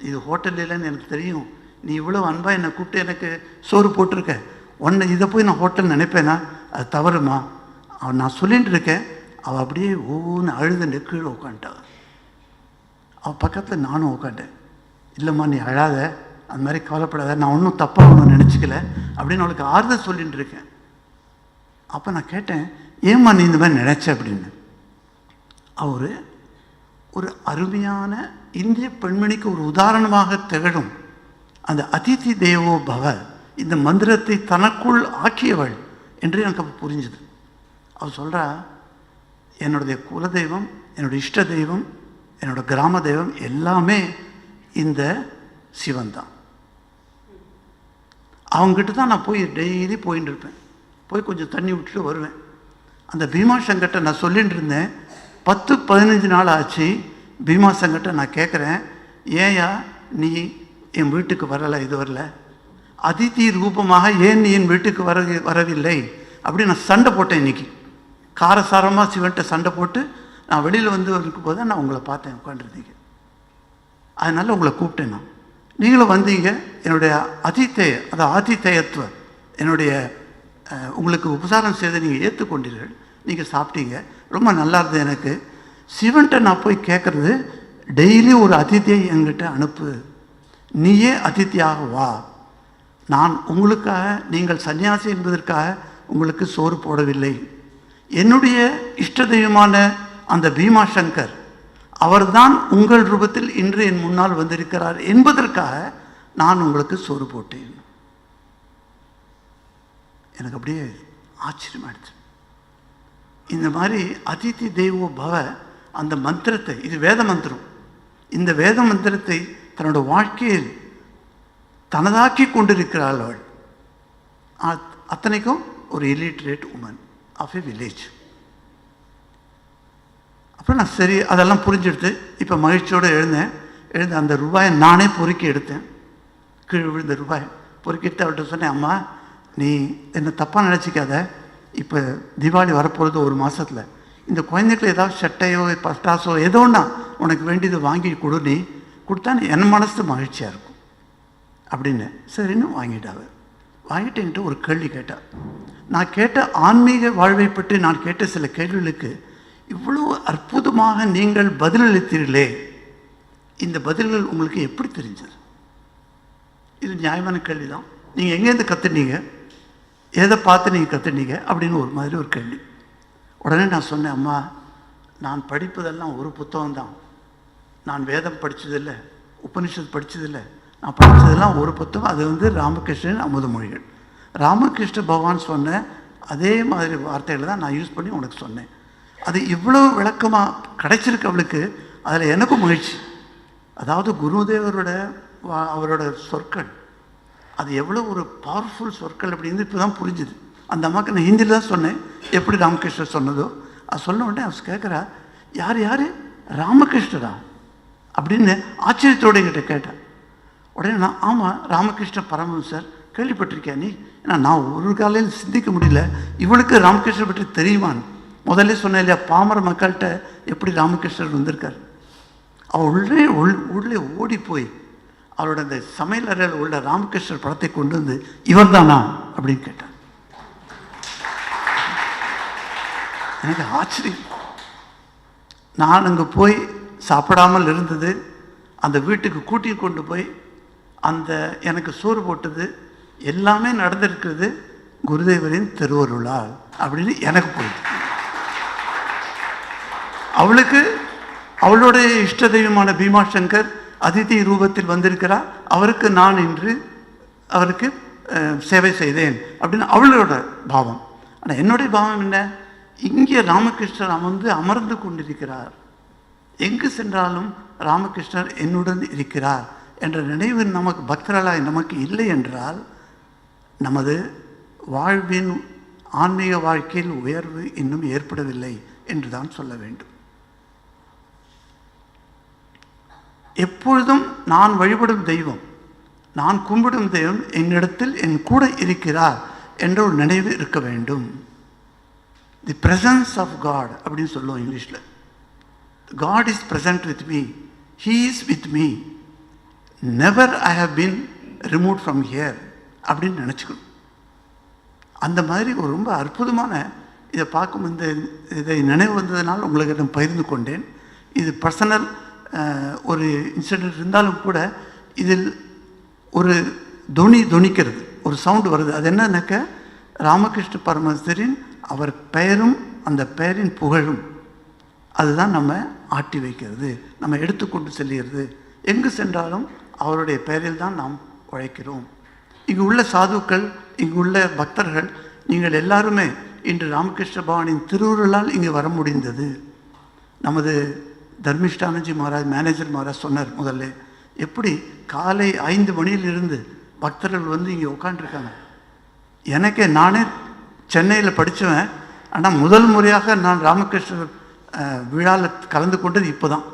இது ஹோட்டல் இல்லைன்னு எனக்கு தெரியும், நீ இவ்வளோ அன்பாக என்னை கூப்பிட்டு எனக்கு சோறு போட்டிருக்க, உன்னை இதை போய் நான் ஹோட்டல் நினைப்பேனா? அது தவறுமா. அவன் நான் சொல்லிகிட்டு இருக்கேன், அவள் அப்படியே ஒவ்வொன்று அழுது கீழே உட்காந்துட்டாள். அவள் பக்கத்தில் நானும் உட்காண்டேன். இல்லைம்மா நீ அழாத, அந்த மாதிரி கவலைப்படாத, நான் ஒன்றும் தப்பாக ஒன்றும் நினச்சிக்கல அப்படின்னு அவளுக்கு ஆறுதல் சொல்லிகிட்டு இருக்கேன். அப்போ நான் கேட்டேன், ஏம்மா நீ இந்த மாதிரி நினச்ச அப்படின்னு. அவர் ஒரு அருமையான இந்திய பெண்மணிக்கு ஒரு உதாரணமாக திகழும் அந்த அதிதி தேவோ பவ, இந்த மந்திரத்தை தனக்குள் ஆக்கியவள் என்று எனக்கு அப்போ புரிஞ்சுது. அவள் சொல்கிறா, என்னுடைய குலதெய்வம், என்னுடைய இஷ்ட தெய்வம், என்னோட கிராம தெய்வம் எல்லாமே இந்த சிவன் தான். அவங்ககிட்ட தான் நான் போய் டெய்லி போயின்னு இருப்பேன். போய் கொஞ்சம் தண்ணி விட்டுட்டு வருவேன். அந்த பீமாசங்கட்ட நான் சொல்லிகிட்டு இருந்தேன். 10-15 நாள் ஆச்சு. பீமாசங்கட்ட நான் கேட்குறேன், ஏயா நீ என் வீட்டுக்கு வரலை, இது வரல, அதிதி ரூபமாக ஏன் நீ என் வீட்டுக்கு வரவில்லை அப்படி நான் சண்டை போட்டேன். இன்றைக்கி காரசாரமாக சிவன்கிட்ட சண்டை போட்டு நான் வெளியில் வந்து இருக்கும் போது நான் உங்களை பார்த்தேன் உட்காந்துருந்தீங்க, அதனால் உங்களை கூப்பிட்டேன். நான் நீங்களும் வந்தீங்க, என்னுடைய ஆதித்தேயத்துவ என்னுடைய உங்களுக்கு உபசாரம் செய்து நீங்கள் ஏற்றுக்கொண்டீர்கள், நீங்கள் சாப்பிட்டீங்க, ரொம்ப நல்லா இருந்தது. எனக்கு சிவன்கிட்ட நான் போய் கேட்குறது, டெய்லி ஒரு அதித்தியை என்கிட்ட அனுப்பு, நீயே அதித்தியாக வா, நான் உங்களுக்காக, நீங்கள் சன்னியாசி என்பதற்காக உங்களுக்கு சோறு போடவில்லை, என்னுடைய இஷ்ட தெய்வமான அந்த பீமாசங்கர் அவர்தான் உங்கள் ரூபத்தில் இன்று என் முன்னால் வந்திருக்கிறார் என்பதற்காக நான் உங்களுக்கு சோறு போட்டேன். எனக்கு அப்படியே ஆச்சரியமாயிடுச்சு. இந்த மாதிரி அதிதி தேவோ பவ அந்த மந்திரத்தை, இது வேத மந்திரம், இந்த வேத மந்திரத்தை தன்னோட வாழ்க்கையில் தனதாக்கி கொண்டிருக்கிறாள் அவள். அத்தனைக்கும் ஒரு illiterate woman of a village. அப்புறம் நான் சரி அதெல்லாம் புரிஞ்செடுத்து இப்போ மகிழ்ச்சியோடு எழுந்து அந்த ரூபாயை நானே பொறுக்கி எடுத்தேன். கீழே விழுந்த ரூபாய் பொறுக்கி எடுத்து அவள்கிட்ட சொன்னேன், அம்மா நீ என்னை தப்பாக நினச்சிக்காத, இப்போ தீபாவளி வரப்போகிறது ஒரு மாதத்தில், இந்த குழந்தைகளுக்கு ஏதாவது சட்டையோ பட்டாசோ ஏதோ ஒன்றா உனக்கு வேண்டியது வாங்கி கொடு, நீ கொடுத்தா என் மனசு மகிழ்ச்சியாக இருக்கும் அப்படின்னு. சரின்னு வாங்கிட்டாங்க. வாங்கிட்டு என்கிட்ட ஒரு கேள்வி கேட்டாள். நான் கேட்ட ஆன்மீக வாழ்வை பற்றி நான் கேட்ட சில கேள்விகளுக்கு இவ்வளவு அற்புதமாக நீங்கள் பதிலளித்தீர்களே, இந்த பதில்கள் உங்களுக்கு எப்படி தெரிஞ்சது? இது நியாயமான கேள்வி தான். நீங்கள் எங்கேருந்து கற்றுனீங்க, எதை பார்த்து நீங்கள் கற்றுனீங்க அப்படின்னு ஒரு மாதிரி ஒரு கேள்வி. உடனே நான் சொன்னேன், அம்மா நான் படிப்பதெல்லாம் ஒரு புத்தகம் தான், நான் வேதம் படித்ததில்லை, உபனிஷத் படித்ததில்லை, நான் படித்ததெல்லாம் ஒரு புத்தகம், அது வந்து ராமகிருஷ்ணன் அமுத மொழிகள். ராமகிருஷ்ண பகவான் சொன்ன அதே மாதிரி வார்த்தைகளை தான் நான் யூஸ் பண்ணி உனக்கு சொன்னேன். அது இவ்வளோ விளக்கமாக கிடைச்சிருக்கு அவளுக்கு. அதில் எனக்கும் மகிழ்ச்சி. அதாவது குருதேவரோட அவரோட சொற்கள் அது எவ்வளோ ஒரு பவர்ஃபுல் சொற்கள் அப்படின்னு இப்போ தான் புரிஞ்சுது. அந்த அம்மாவுக்கு நான் ஹிந்தியில் தான் சொன்னேன், எப்படி ராமகிருஷ்ணர் சொன்னதோ. அது சொன்ன உடனே அவ கேட்குறா, யார் ராமகிருஷ்ணரா அப்படின்னு ஆச்சரியத்தோடு என்கிட்ட கேட்டேன். உடனே நான், ஆமாம் ராமகிருஷ்ண பரமஹம்சர் கேள்விப்பட்டிருக்கேன் நீ? ஏன்னா நான் ஒரு காலையில் சிந்திக்க முடியல, இவளுக்கு ராமகிருஷ்ணர் பற்றி தெரியுமான்னு. முதல்ல சொன்னேன் இல்லையா, பாமர மக்கள்கிட்ட எப்படி ராமகிருஷ்ணர் வந்திருக்கார். அவள் உள்ளே ஓடி போய் அவரோட அந்த சமையல் அறையில் உள்ள ராமகிருஷ்ணர் படத்தை கொண்டு வந்து, இவர் தானா அப்படின்னு கேட்டார். எனக்கு ஆச்சரியம். நான் அங்கே போய் சாப்பிடாமல் இருந்தது, அந்த வீட்டுக்கு கூட்டி கொண்டு போய் அந்த எனக்கு சோறு போட்டது எல்லாமே நடந்திருக்கிறது குருதேவரின் திருவருளால் அப்படின்னு எனக்கு போயிடுது. அவளுக்கு அவளுடைய இஷ்ட தெய்வமான பீமாசங்கர் அதிதி ரூபத்தில் வந்திருக்கிறார். அவருக்கு நான் இன்று அவருக்கு சேவை செய்தேன் அப்படின்னு அவளோட பாவம். ஆனால் என்னுடைய பாவம் என்ன, இங்கே ராமகிருஷ்ணர் அமர்ந்து கொண்டிருக்கிறார், எங்கு சென்றாலும் ராமகிருஷ்ணர் என்னுடன் இருக்கிறார் என்ற நினைவு நமக்கு பக்தர்களாய் நமக்கு இல்லை என்றால் நமது வாழ்வின் ஆன்மீக வாழ்க்கையில் உயர்வு இன்னும் ஏற்படவில்லை என்று தான் சொல்ல வேண்டும். எப்பொழுதும் நான் வழிபடும் தெய்வம், நான் கும்பிடும் தெய்வம் என்னிடத்தில் என் கூட இருக்கிறார் என்ற ஒரு நினைவு இருக்க வேண்டும். தி பிரசன்ஸ் ஆஃப் காட் அப்படின்னு சொல்லுவோம் இங்கிலீஷில். God is present with me, He is with me, never I have been removed from here அப்படின்னு நினச்சிக்கணும். அந்த மாதிரி ஒரு ரொம்ப அற்புதமான இதை பார்க்கும் இதை நினைவு வந்ததுனால உங்களுக்கு நான் பகிர்ந்து கொண்டேன். இது பர்சனல் ஒரு இன்சிடென்ட் இருந்தாலும் கூட இதில் ஒரு தொனிக்கிறது, ஒரு சவுண்டு வருது. அது என்னன்னாக்க ராமகிருஷ்ண பரமஹம்சரின் அவர் பெயரும் அந்த பெயரின் புகழும் அதுதான் நம்ம ஆட்டி வைக்கிறது, நம்ம எடுத்துக்கொண்டு செல்கிறது. எங்கு சென்றாலும் அவருடைய பெயரில் தான் நாம் உழைக்கிறோம். இங்கு உள்ள சாதுக்கள், இங்கு உள்ள பக்தர்கள், நீங்கள் எல்லாருமே இன்று ராமகிருஷ்ண பகவானின் திருவுருளால் இங்கு வர முடிந்தது. நமது தர்மிஷ்டானஜி மகாராஜ், மேனேஜர் மகாராஜ் சொன்னார் முதல்ல, எப்படி காலை 5 மணியிலிருந்து பக்தர்கள் வந்து இங்கே உட்காந்துருக்காங்க. எனக்கே நானே சென்னையில் படித்தவன், ஆனால் முதல் முறையாக நான் ராமகிருஷ்ணர் விழாவில் கலந்து கொண்டது இப்போ தான்.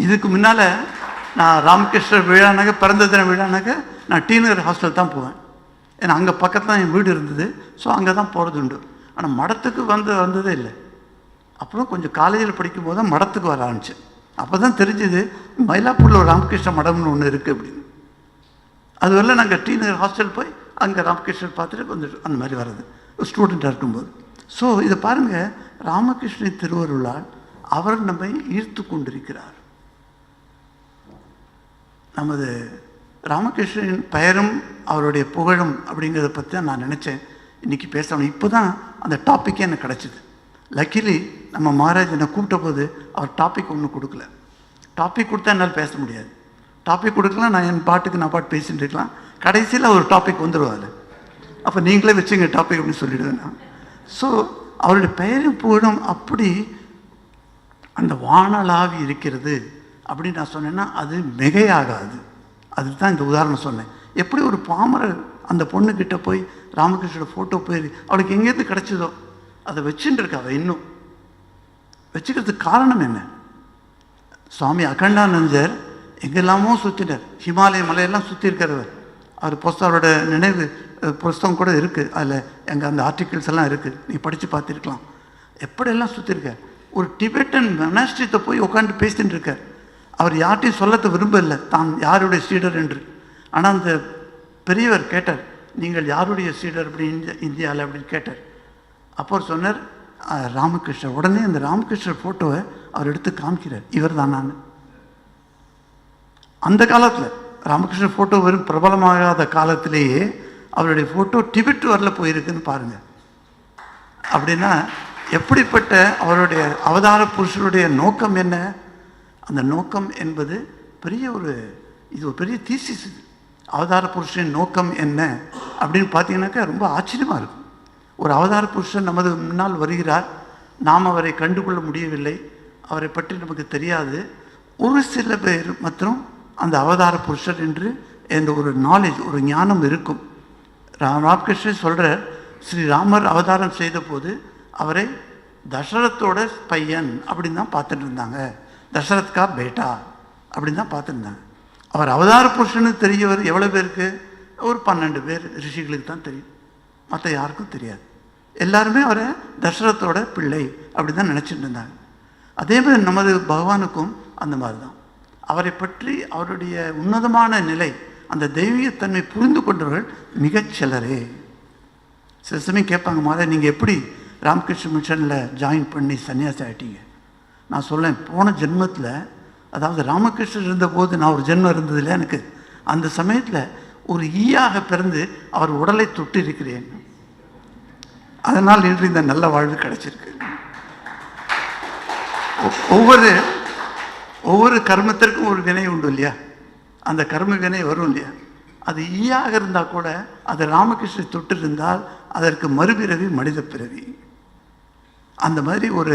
இதுக்கு முன்னால் நான் ராமகிருஷ்ணர் விழானாக்க, பிறந்த தின விழானாக்க நான் டீநகர் ஹாஸ்டல் தான் போவேன். ஏன்னா அங்கே பக்கத்தில் தான் என் வீடு இருந்தது. ஸோ அங்கே தான் போகிறது உண்டு. ஆனால் மடத்துக்கு வந்ததே இல்லை. அப்புறம் கொஞ்சம் காலேஜில் படிக்கும்போது தான் மடத்துக்கு வர ஆரம்பிச்சேன். அப்போ தான் தெரிஞ்சுது மயிலாப்பூரில் ஒரு ராமகிருஷ்ண மடம்னு ஒன்று இருக்குது அப்படின்னு. அதுவரை நாங்கள் டீநகர் ஹாஸ்டல் போய் அங்கே ராமகிருஷ்ணர் பார்த்துட்டு வந்துட்டு அந்த மாதிரி வர்றது ஸ்டூடெண்ட்டாக இருக்கும்போது. ஸோ இதை பாருங்கள், ராமகிருஷ்ணன் திருவருளால் அவர் நம்மை ஈர்த்து கொண்டிருக்கிறார். நமது ராமகிருஷ்ணன் பெயரும் அவருடைய புகழும் அப்படிங்கிறத பற்றி தான் நான் நினச்சேன் இன்றைக்கி பேசணும். இப்போ தான் அந்த டாப்பிக்கே எனக்கு கிடச்சிது. லக்கிலி நம்ம மகாராஜ் என்னை கூப்பிட்ட போது அவர் டாபிக் ஒன்றும் கொடுக்கல. டாபிக் கொடுத்தா என்னால் பேச முடியாது. டாபிக் கொடுக்கலாம், நான் என் பாட்டுக்கு நான் பாட்டு பேசிகிட்டு இருக்கலாம். கடைசியில் ஒரு டாபிக் வந்துடுவார். அப்போ நீங்களே வச்சுங்க டாபிக் அப்படின்னு சொல்லிவிடுவேன் நான். ஸோ அவருடைய பெயரும் புகழும் அப்படி அந்த வானளாவி இருக்கிறது அப்படின்னு நான் சொன்னேன்னா அது மிகையாகாது. அதுக்கு தான் இந்த உதாரணம் சொன்னேன். எப்படி ஒரு பாமரர் அந்த பொண்ணுக்கிட்ட போய் ராமகிருஷ்ணோட ஃபோட்டோ போய் அவளுக்கு எங்கேருந்து கிடச்சிதோ அதை வச்சுட்டு இருக்கா. அவள் இன்னும் வச்சுக்கிறதுக்கு காரணம் என்ன? சுவாமி அகண்டானந்தர் எங்கெல்லாமோ சுற்றினார், ஹிமாலய மலையெல்லாம் சுற்றி இருக்கிறவர். அவர் அவரோட நினைவு புஸ்தகம் கூட இருக்குது, அதில் எங்கள் அந்த ஆர்டிகிள்ஸ் எல்லாம் இருக்குது, நீ படித்து பார்த்துருக்கலாம். எப்படியெல்லாம் சுற்றிருக்கார். ஒரு டிபெட்டன் மொனாஸ்ட்ரியை போய் உட்காந்து பேசிட்டு இருக்கார். அவர் யார்ட்டையும் சொல்லத்தை விரும்பலை தான் யாருடைய சீடர் என்று. ஆனால் அந்த பெரியவர் கேட்டார், நீங்கள் யாருடைய சீடர் அப்படி இந்தியாவில் அப்படின்னு கேட்டார். அப்போ சொன்னார் ராமகிருஷ்ணர். உடனே அந்த ராமகிருஷ்ணர் ஃபோட்டோவை அவர் எடுத்து காமிக்கிறார், இவர் தான் நான். அந்த காலத்தில் ராமகிருஷ்ணர் ஃபோட்டோ வெறும் பிரபலமாகாத காலத்திலேயே அவருடைய ஃபோட்டோ டிபெட் வரல போயிருக்குன்னு பாருங்கள். அப்படின்னா எப்படிப்பட்ட அவருடைய அவதார புருஷருடைய நோக்கம் என்ன? அந்த நோக்கம் என்பது பெரிய ஒரு இது ஒரு பெரிய தீசிஸ். இது அவதார புருஷனின் நோக்கம் என்ன அப்படின்னு பார்த்தீங்கன்னாக்கா ரொம்ப ஆச்சரியமாக இருக்கும். ஒரு அவதார புருஷன் நமது முன்னால் வருகிறார், நாம் அவரை கண்டுகொள்ள முடியவில்லை, அவரை பற்றி நமக்கு தெரியாது. ஒரு சில பேர் மற்றும் அந்த அவதார புருஷர் என்று என்ற ஒரு நாலேஜ், ஒரு ஞானம் இருக்கும். ராமகிருஷ்ணன் சொல்கிறார், ஸ்ரீராமர் அவதாரம் செய்த போது அவரை தசரத்தோட பையன் அப்படின்னு தான் பார்த்துட்டு இருந்தாங்க, தசரத்கா பேட்டா அப்படின்னு தான் பார்த்துருந்தாங்க. அவர் அவதார புருஷன்னு தெரியவர் எவ்வளோ பேருக்கு? ஒரு 12 பேர் ரிஷிகளுக்கு தான் தெரியும், மற்ற யாருக்கும் தெரியாது. எல்லாருமே அவரை தசரத்தோட பிள்ளை அப்படி தான் நினச்சிட்டு இருந்தாங்க. அதே மாதிரி நமது பகவானுக்கும் அந்த மாதிரி தான். அவரை பற்றி அவருடைய உன்னதமான நிலை, அந்த தெய்வீகத்தன்மை புரிந்து கொண்டவர்கள் மிகச்சிலரே. சில சமயம் கேட்பாங்க, மாதிரி நீங்கள் எப்படி ராமகிருஷ்ண மிஷனில் ஜாயின் பண்ணி சன்னியாசி ஆகிட்டீங்க? நான் சொல்லேன், போன ஜென்மத்தில், அதாவது ராமகிருஷ்ணர் இருந்தபோது நான் ஒரு ஜென்மம் இருந்ததில்லை எனக்கு. அந்த சமயத்தில் ஒரு ஈயாக பிறந்து அவர் உடலை தொட்டு இருக்கிறேன். அதனால் இன்று இந்த நல்ல வாழ்வு கிடைச்சிருக்கு. ஒவ்வொரு கர்மத்திற்கும் ஒரு வினை உண்டு இல்லையா? அந்த கர்ம வினை வரும் இல்லையா? அது ஈயாக இருந்தால் கூட அது ராமகிருஷ்ணரை தொட்டு இருந்தால் அதற்கு மறுபிறவி மனித பிறவி. அந்த மாதிரி ஒரு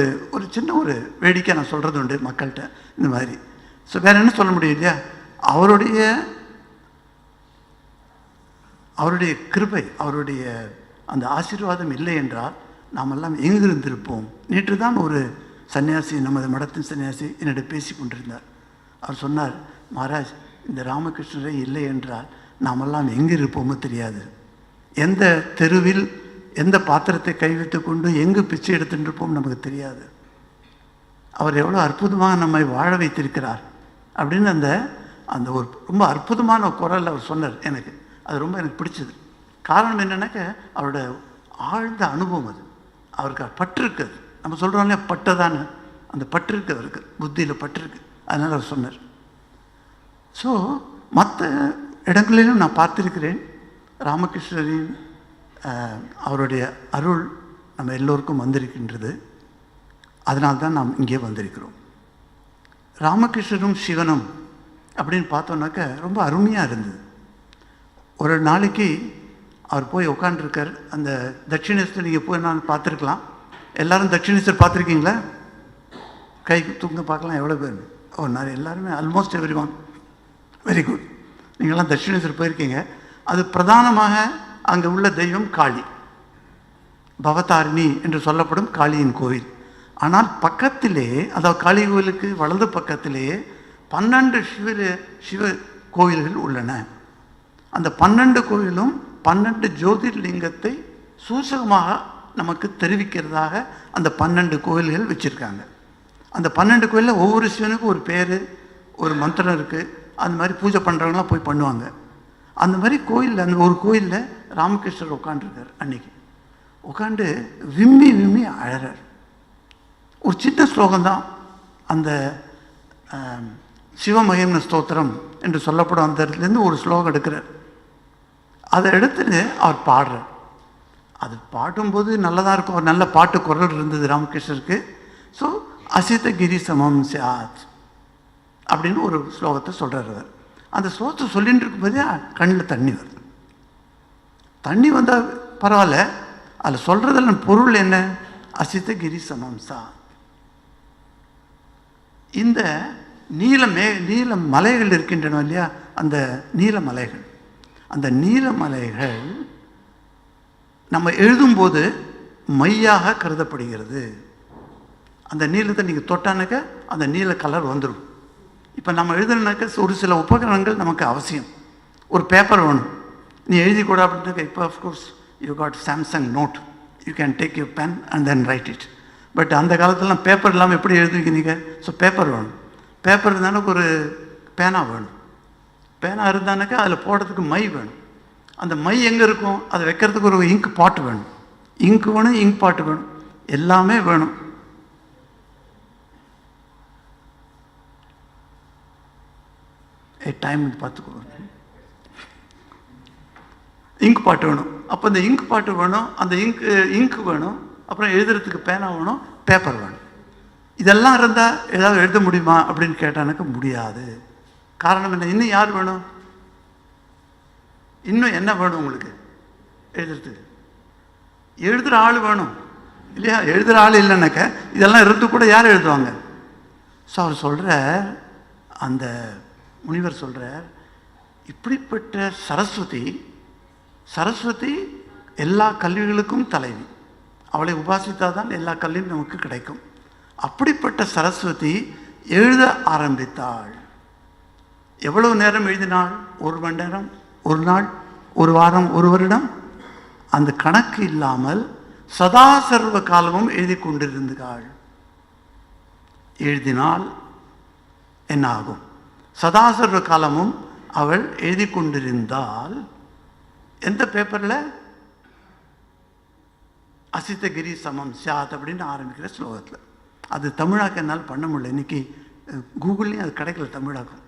சின்ன ஒரு வேடிக்கை நான் சொல்கிறது உண்டு மக்கள்கிட்ட இந்த மாதிரி. ஸோ வேறு என்ன சொல்ல முடியும் இல்லையா? அவருடைய கிருபை, அவருடைய அந்த ஆசீர்வாதம் இல்லை என்றால் நாமெல்லாம் எங்கிருந்திருப்போம். நேற்று தான் ஒரு சன்னியாசி, நமது மடத்தின் சன்னியாசி என்னிடம் பேசி கொண்டிருந்தார். அவர் சொன்னார், மகாராஜ், இந்த ராமகிருஷ்ணரே இல்லை என்றால் நாமெல்லாம் எங்கே இருப்போமோ தெரியாது. எந்த தெருவில் எந்த பாத்திரத்தை கைவிட்டு கொண்டு எங்கு பிச்சை எடுத்துட்டு இருப்போம் நமக்கு தெரியாது. அவர் எவ்வளோ அற்புதமாக நம்மை வாழ வைத்திருக்கிறார் அப்படின்னு அந்த ஒரு ரொம்ப அற்புதமான குரல் அவர் சொன்னார். அது ரொம்ப எனக்கு பிடிச்சது. காரணம் என்னன்னாக்க அவரோட ஆழ்ந்த அனுபவம். அது அவருக்கு பற்றிருக்கு. அது நம்ம சொல்கிறோம் இல்லையா, பட்டதான அந்த பற்றிருக்கு, அவருக்கு புத்தியில் பற்றிருக்கு. அதனால் அவர் சொன்னார். ஸோ மற்ற இடங்களிலும் நான் பார்த்திருக்கிறேன் ராமகிருஷ்ணரின் அவருடைய அருள் நம்ம எல்லோருக்கும் வந்திருக்கின்றது. அதனால்தான் நாம் இங்கே வந்திருக்கிறோம். ராமகிருஷ்ணரும் சிவனும் அப்படின்னு பார்த்தோன்னாக்க ரொம்ப அருமையாக இருந்தது. ஒரு நாளைக்கு அவர் போய் உட்காண்டிருக்கார். அந்த தட்சிணேஸ்வரர் நீங்கள் போய் நான் பார்த்துருக்கலாம். எல்லோரும் தட்சிணேஸ்வரர் பார்த்துருக்கீங்களா? கை தூங்க பார்க்கலாம். எவ்வளோ பேர்? நிறைய, எல்லாருமே, almost every one. Very good. நீங்கள்லாம் தட்சிணேஸ்வரர் போயிருக்கீங்க. அது பிரதானமாக அங்கே உள்ள தெய்வம் காளி, பவதாரிணி என்று சொல்லப்படும் காளியின் கோவில். ஆனால் பக்கத்திலே, அதாவது காளி கோவிலுக்கு வலது பக்கத்திலே 12 சிவ கோவில்கள் உள்ளன. அந்த 12 கோவிலும் 12 ஜோதிர்லிங்கத்தை சூசகமாக நமக்கு தெரிவிக்கிறதாக அந்த 12 கோவில்கள் வச்சுருக்காங்க. அந்த 12 கோயிலில் ஒவ்வொரு சிவனுக்கும் ஒரு பேர், ஒரு மந்திரம் இருக்குது. அந்த மாதிரி பூஜை பண்ணுறவங்களாம் போய் பண்ணுவாங்க. அந்த மாதிரி கோயிலில், அந்த ஒரு கோயிலில் ராமகிருஷ்ணர் உட்காண்டிருக்கார். அன்னைக்கு உட்காந்து விம்மி விம்மி அழறார். ஒரு சின்ன ஸ்லோகம்தான், அந்த சிவமகிம்ன ஸ்தோத்திரம் என்று சொல்லப்படும் அந்த இடத்துலேருந்து ஒரு ஸ்லோகம் எடுக்கிறார். அதை எடுத்துட்டு அவர் பாடுறார். அது பாடும்போது நல்லதாக இருக்கும். ஒரு நல்ல பாட்டு குரல் இருந்தது ராமகிருஷ்ணருக்கு. ஸோ அசித கிரி சமம் சாத் அப்படின்னு ஒரு ஸ்லோகத்தை சொல்கிறார் அவர். அந்த ஸ்லோகத்தை சொல்லிட்டு இருக்கும்போதே கண்ணில் தண்ணி வருது. தண்ணி வந்தால் பரவாயில்ல, அதில் சொல்கிறதில் பொருள் என்ன? அசித கிரி சமம் சாத். இந்த நீல மலைகள் இருக்கின்றன இல்லையா, அந்த நீலமலைகள், அந்த நீலமலைகள் நம்ம எழுதும்போது மையாக கருதப்படுகிறது. அந்த நீளத்தை நீங்கள் தொட்டானாக்க அந்த நீல கலர் வந்துடும். இப்போ நம்ம எழுதுனாக்க ஒரு சில உபகரணங்கள் நமக்கு அவசியம். ஒரு பேப்பர் வேணும், நீ எழுதி கூட அப்படின்னாக்க, இப்போ of course you got Samsung note, you can take your pen and then write it. But அந்த காலத்துலலாம் பேப்பர் இல்லாமல் எப்படி எழுதுவீங்க நீங்கள்? ஸோ பேப்பர் வேணும். பேப்பர் இருந்தாலும் ஒரு பேனா வேணும். பேனா இருந்தானாக்கா அதில் போடுறதுக்கு மை வேணும். அந்த மை எங்கே இருக்கும்? அதை வைக்கிறதுக்கு ஒரு இங்க் பாட்டு வேணும். இங்க் வேணும், இங்க் பாட்டு வேணும், எல்லாமே வேணும். டைம் பார்த்துக்கோ. இங்க் பாட்டு வேணும். அப்போ இந்த இங்க் பாட்டு வேணும், அந்த இங்க் வேணும், அப்புறம் எழுதுறதுக்கு பேனா வேணும், பேப்பர் வேணும். இதெல்லாம் இருந்தால் ஏதாவது எழுத முடியுமா அப்படின்னு கேட்டானாக்க முடியாது. காரணம் என்ன? இன்னும் யார் வேணும்? இன்னும் என்ன வேணும் உங்களுக்கு எழுதுறதுக்கு? எழுதுகிற ஆள் வேணும் இல்லையா? எழுதுகிற ஆள் இல்லைன்னாக்க இதெல்லாம் இருந்து கூட யார் எழுதுவாங்க? ஸோ அவர் சொல்கிறார், அந்த முனிவர் சொல்கிறார், இப்படிப்பட்ட சரஸ்வதி எல்லா கல்விகளுக்கும் தலைவி. அவளை உபாசித்தால் தான் எல்லா கல்வியும் நமக்கு கிடைக்கும். அப்படிப்பட்ட சரஸ்வதி எழுத ஆரம்பித்தாள். எவ்வளவு நேரம் எழுதினாள்? 1 மணி நேரம், 1 நாள், 1 வாரம், 1 வருடம், அந்த கணக்கு இல்லாமல் சதா சர்வ காலமும் எழுதி கொண்டிருந்தாள். எழுதினால் என்ன ஆகும்? சதா சர்வ காலமும் அவள் எழுதி கொண்டிருந்தால் எந்த பேப்பரில்? அசித்தகிரி சமம் சாத் அப்படின்னு ஆரம்பிக்கிற ஸ்லோகத்தில். அது தமிழாக்க என்னால் பண்ண முடியல. இன்றைக்கி கூகுள்லேயும் அது கிடைக்கல தமிழாக்கம்.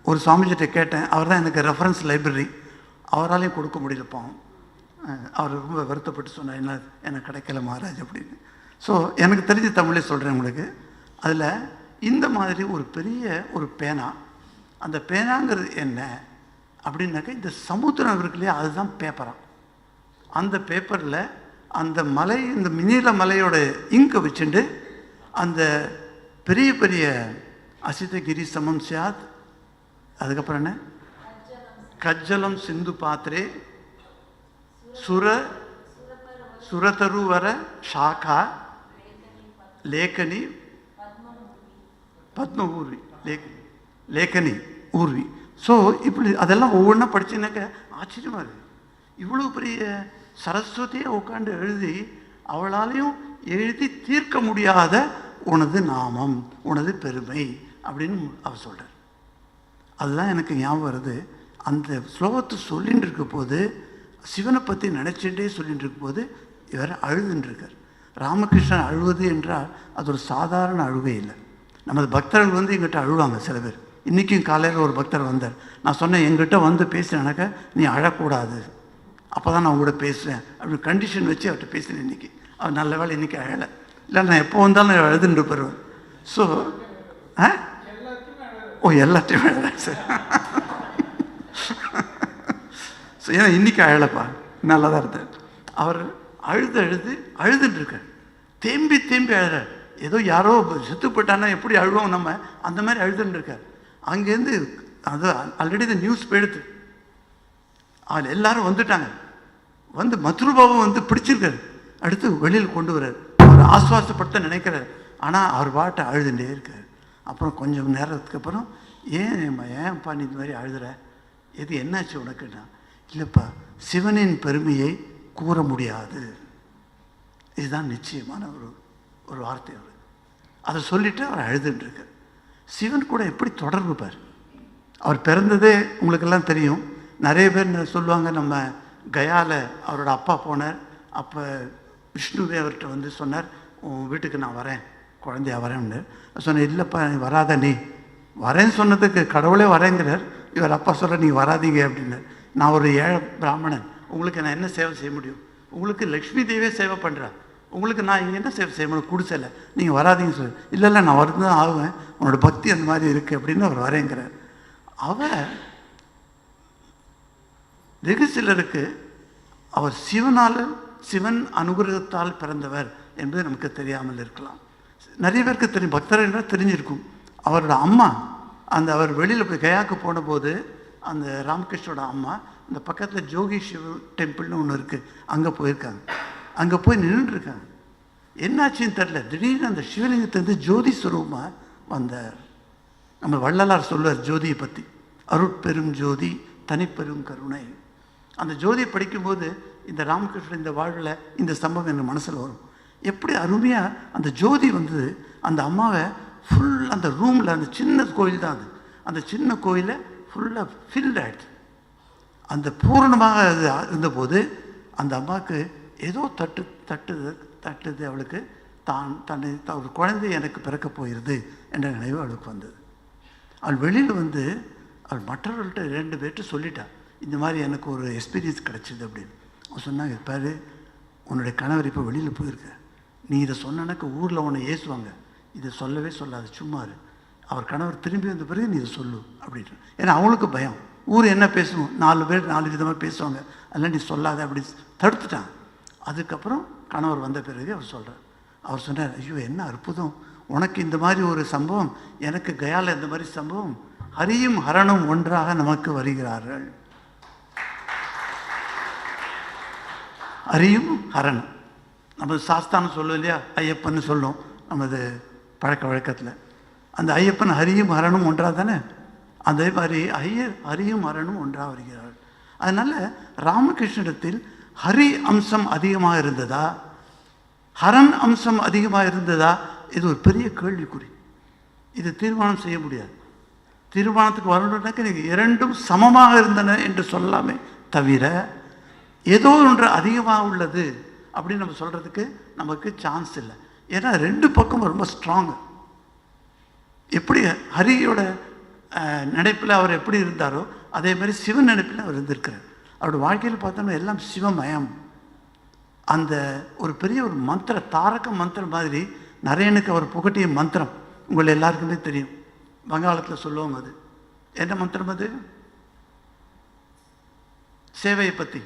ஒரு சுவாமிஜிட்ட கேட்டேன், அவர் தான் எனக்கு ரெஃபரன்ஸ் லைப்ரரி. அவராலையும் கொடுக்க முடியல பாவம். அவர் ரொம்ப வருத்தப்பட்டு சொன்னார், எனக்கு கிடைக்கல மகாராஜ் அப்படின்னு. ஸோ எனக்கு தெரிஞ்ச தமிழே சொல்கிறேன் உங்களுக்கு. அதில் இந்த மாதிரி ஒரு பெரிய ஒரு பேனா, அந்த பேனாங்கிறது என்ன அப்படின்னாக்கா இந்த சமுத்திரம் இருக்குல்லையே, அதுதான் பேப்பரா. அந்த பேப்பரில் அந்த மலை, இந்த மினில மலையோட இங்கை வச்சுட்டு அந்த பெரிய பெரிய அசிதகிரி சமம் சாத், அதுக்கப்புறம் என்ன, கஜ்ஜலம் சிந்து பாத்திரே சுரதருவர ஷாக்கா லேக்கனி பத்ம ஊர்வி லேக்கனி ஊர்வி. ஸோ இப்படி அதெல்லாம் ஒவ்வொன்றா படிச்சுனாக்க ஆச்சரியமாக இருக்குது. இவ்வளோ பெரிய சரஸ்வதியை உட்காந்து எழுதி அவளாலையும் எழுதி தீர்க்க முடியாத உனது நாமம், உனது பெருமை அப்படின்னு அவர் சொல்கிறார். அதுதான் எனக்கு ஞாபகம் வருது. அந்த ஸ்லோகத்தை சொல்லின்னு இருக்க போது, சிவனை பற்றி நினச்சிட்டே சொல்லிட்டு இருக்கும் போது இவர் அழுதுன்ட்ருக்கார். ராமகிருஷ்ணன் அழுவது என்றால் அது ஒரு சாதாரண அழுவே இல்லை. நமது பக்தர்கள் வந்து எங்கிட்ட அழுவாங்க சில பேர். இன்றைக்கும் காலையில் ஒரு பக்தர் வந்தார். நான் சொன்னேன், எங்கிட்ட வந்து பேசுகிறேனாக்கா நீ அழக்கூடாது, அப்போ தான் நான் உங்கள்கிட்ட பேசுவேன் அப்படின்னு கண்டிஷன் வச்சு அவர்கிட்ட பேசினேன். இன்றைக்கி அவர் நல்ல வேலை இன்றைக்கி அழலை. இல்லை நான் எப்போ வந்தாலும் எழுதுன்னு பெறுவேன். ஸோ எல்லாத்தையும் அழலை சார். ஸோ ஏன்னா இன்றைக்கி அழலைப்பா, நல்லா தான் இருந்தார். அவர் அழுதுன்ட்ருக்கார், தேம்பி அழுறார். ஏதோ யாரோ செத்துப்பட்டானா எப்படி அழுவோம் நம்ம, அந்த மாதிரி அழுதுன்ட்ருக்கார். அங்கேருந்து அது ஆல்ரெடி இந்த நியூஸ் போயிடுது. அதில் எல்லாரும் வந்துட்டாங்க. வந்து மத்ருபாவும் வந்து பிடிச்சிருக்காரு. அடுத்து வெளியில் கொண்டு வர்றார். அவர் ஆஸ்வாசப்படுத்த நினைக்கிறார். ஆனால் அவர் பாட்டை அழுதுகிட்டே இருக்கார். அப்புறம் கொஞ்சம் நேரத்துக்கு அப்புறம், ஏன்ப்பா நீ இந்த மாதிரி அழுதுற, எது என்னாச்சு உனக்குன்னா, இல்லைப்பா சிவனின் பெருமையை கூற முடியாது, இதுதான் நிச்சயமான ஒரு வார்த்தை. அவர் அதை சொல்லிவிட்டு அவர் அழுதுன்ட்ருக்கார். சிவன் கூட எப்படி தொடர்பு பார். அவர் பிறந்ததே உங்களுக்கெல்லாம் தெரியும். நிறைய பேர் சொல்லுவாங்க, நம்ம கயாவில் அவரோட அப்பா போனார். அப்போ விஷ்ணுவே அவர்கிட்ட வந்து சொன்னார், உன் வீட்டுக்கு நான் வரேன், குழந்தையா வரேன்னு சொன்னேன். இல்லைப்பா நீ வராத, நீ வரேன்னு சொன்னதுக்கு கடவுளே வரேங்கிறார். இவர் அப்பா சொல்கிற நீ வராதீங்க அப்படின்னார். நான் ஒரு ஏழை பிராமணன், உங்களுக்கு நான் என்ன சேவை செய்ய முடியும்? உங்களுக்கு லக்ஷ்மி தேவியே சேவை பண்ணுறா, உங்களுக்கு நான் இங்கே என்ன சேவை செய்ய முடியும்? குடிசையில் நீங்கள் வராதிங்கன்னு சொல்லி, இல்லை நான் வந்து தான் ஆகுவேன், உன்னோட பக்தி அந்த மாதிரி இருக்குது அப்படின்னு அவர் வரேங்கிறார். அவர் வெகு சிலருக்கு அவர் சிவன் அனுகிரகத்தால் பிறந்தவர் என்பது நமக்கு தெரியாமல் இருக்கலாம். நிறைய பேருக்கு தெரியும், பக்தர்கள் தெரிஞ்சிருக்கும். அவரோட அம்மா அவர் வெளியில் போய் கயாவுக்கு போன போது அந்த ராமகிருஷ்ணோட அம்மா இந்த பக்கத்தில் ஜோகி சிவ டெம்பிள்னு ஒன்று இருக்குது, அங்கே போயிருக்காங்க. அங்கே போய் நின்றுருக்காங்க. என்னாச்சுன்னு தெரில, திடீர்னு அந்த சிவலிங்கத்திலேருந்து ஜோதி ஸ்வரூபமாக வந்தார். நம்ம வள்ளலார் சொல்லுவார் ஜோதியை பற்றி, அருட்பெரும் ஜோதி தனிப்பெரும் கருணை. அந்த ஜோதியை படிக்கும்போது இந்த ராமகிருஷ்ணன் இந்த வாழ்வில் இந்த சம்பவம் எனக்கு மனசில் வரும். எப்படி அருமையாக அந்த ஜோதி வந்தது. அந்த அம்மாவை ஃபுல் அந்த ரூமில், அந்த சின்ன கோயில் தான் அது, அந்த சின்ன கோயிலை ஃபுல்லாக ஃபில்ட் ஆகிடுது. அந்த பூரணமாக அது இருந்தபோது அந்த அம்மாவுக்கு ஏதோ தட்டுது அவளுக்கு, தன்னை ஒரு குழந்தை எனக்கு பிறக்க போயிடுது என்ற நினைவு அவளுக்கு வந்தது. அவள் வெளியில் வந்து அவள் மற்றவர்கள்ட்ட 2 பேர்கிட்ட சொல்லிட்டாள், இந்த மாதிரி எனக்கு ஒரு எக்ஸ்பீரியன்ஸ் கிடச்சிது அப்படின்னு. அவன் சொன்னாங்க, பாரு உன்னுடைய கணவர் இப்போ வெளியில் போயிருக்க, நீ இதை சொன்னனாக்க ஊரில் உன்னை ஏசுவாங்க, இதை சொல்லவே சொல்லாது, சும்மாரு. அவர் கணவர் திரும்பி வந்த பிறகு நீ இதை சொல்லு அப்படின்ட்டு. ஏன்னா அவங்களுக்கு பயம், ஊர் என்ன பேசணும், 4 பேர் 4 விதமாக பேசுவாங்க, அதெல்லாம் நீ சொல்லாத அப்படி தடுத்துட்டாங்க. அதுக்கப்புறம் கணவர் வந்த பிறகு அவர் சொல்கிறார். அவர் சொன்னார், ஐயோ என்ன அற்புதம், உனக்கு இந்த மாதிரி ஒரு சம்பவம், எனக்கு கயாவில் இந்த மாதிரி சம்பவம், ஹரியும் ஹரனும் ஒன்றாக நமக்கு வருகிறார்கள். ஹரியும் ஹரனும் நம்ம சாஸ்தானம் சொல்லுவோம் இல்லையா, ஐயப்பன்னு சொல்லும் நமது பழக்க வழக்கத்தில். அந்த ஐயப்பன் ஹரியும் ஹரனும் ஒன்றாக தானே, அதே மாதிரி ஹரியும் ஹரனும் ஒன்றாக வருகிறார்கள். அதனால் ராமகிருஷ்ணத்தில் ஹரி அம்சம் அதிகமாக இருந்ததா, ஹரன் அம்சம் அதிகமாக இருந்ததா, இது ஒரு பெரிய கேள்விக்குறி. இது தீர்மானம் செய்ய முடியாது. தீர்மானத்துக்கு வரணுன்னாக்க நீங்கள் இரண்டும் சமமாக இருந்தன என்று சொல்லலாமே தவிர ஏதோ ஒன்று அதிகமாக உள்ளது அப்படின்னு நம்ம சொல்கிறதுக்கு நமக்கு சான்ஸ் இல்லை. ஏன்னா 2 பக்கம் ரொம்ப ஸ்ட்ராங்கு. எப்படி ஹரியோட நினைப்பில் அவர் எப்படி இருந்தாரோ அதே மாதிரி சிவன் நினைப்பில் அவர் இருந்திருக்கிறார். அவருடைய வாழ்க்கையில் பார்த்தோம்னா எல்லாம் சிவமயம். அந்த ஒரு பெரிய ஒரு மந்திர தாரக மந்திரம் மாதிரி நரேனுக்கு அவர் புகட்டிய மந்திரம் உங்கள் எல்லாருக்குமே தெரியும். வங்காளத்தில் சொல்லுவாங்க, அது என்ன மந்திரம்? அது சேவையை பற்றி.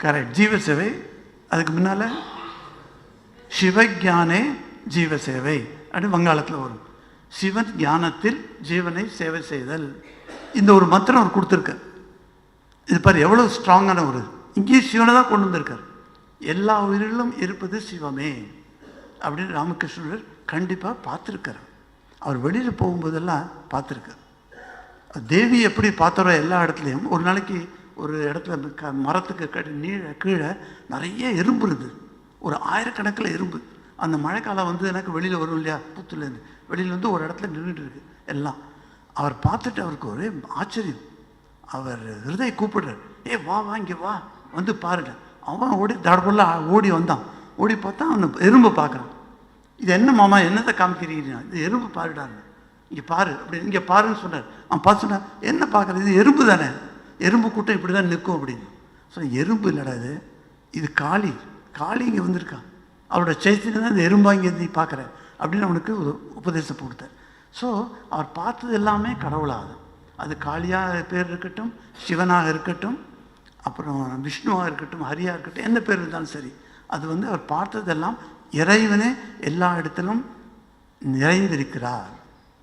கரெக்ட், ஜீவ சேவை. அதுக்கு முன்னால் சிவஞானே ஜீவ சேவை அப்படின்னு வங்காளத்தில் வரும். சிவன் ஞானத்தில் ஜீவனை சேவை செய்தல். இந்த ஒரு மந்திரம் அவர் கொடுத்துருக்கார். இது பாரு எவ்வளோ ஸ்ட்ராங்கான ஒரு, இங்கேயும் சிவனை தான் கொண்டு வந்திருக்கார். எல்லா உயிரிலும் இருப்பது சிவமே அப்படின்னு ராமகிருஷ்ணர் கண்டிப்பாக பார்த்துருக்கார். அவர் வெளியில் போகும்போதெல்லாம் பார்த்துருக்கார். தேவி எப்படி பார்த்தாரோ எல்லா இடத்துலையும். ஒரு நாளைக்கு ஒரு இடத்துல மரத்துக்கு கீழே நிறைய எறும்பு இருந்தது, ஒரு 1000கணக்கில் எறும்பு. அந்த மழைக்காலம் வந்து எனக்கு வெளியில் வரும் இல்லையா, புத்துலேருந்து வெளியில் வந்து ஒரு இடத்துல நின்றுட்டு இருக்கு எல்லாம். அவர் பார்த்துட்டு அவருக்கு ஒரே ஆச்சரியம். அவர் ஹிருதய கூப்பிடுறார், ஏ வா வா இங்கே வா வந்து பாருங்க. அவன் ஓடி தடப்பொல்ல ஓடி வந்தான். ஓடி பார்த்தா அவன் எறும்பை பார்க்குறான். இது என்ன மாமா, என்னத்தை காமிக்கிறீங்க, இது எறும்பு பாருடாங்க, இங்கே பாரு அப்படின்னு. இங்கே பாருன்னு சொன்னார். அவன் பார்த்து சொன்னார், என்ன பார்க்குறது, இது எறும்பு தானே, எறும்பு கூட்டம் இப்படி தான் நிற்கும் அப்படின்னு. ஸோ எறும்பு இல்லைடா இது காளி, காளி இங்கே வந்திருக்கான், அவரோட சைத்தன்யம் தான் இந்த எறும்பா இங்கே நீ பார்க்குற அப்படின்னு அவனுக்கு ஒரு உபதேசம் கொடுத்தார். ஸோ அவர் பார்த்தது எல்லாமே கடவுளாகும். அது காளியாக பேர் இருக்கட்டும், சிவனாக இருக்கட்டும், அப்புறம் விஷ்ணுவாக இருக்கட்டும், ஹரியாக இருக்கட்டும், எந்த பேர் இருந்தாலும் சரி, அது வந்து அவர் பார்த்ததெல்லாம் இறைவனே எல்லா இடத்திலும் நிறைந்திருக்கிறார்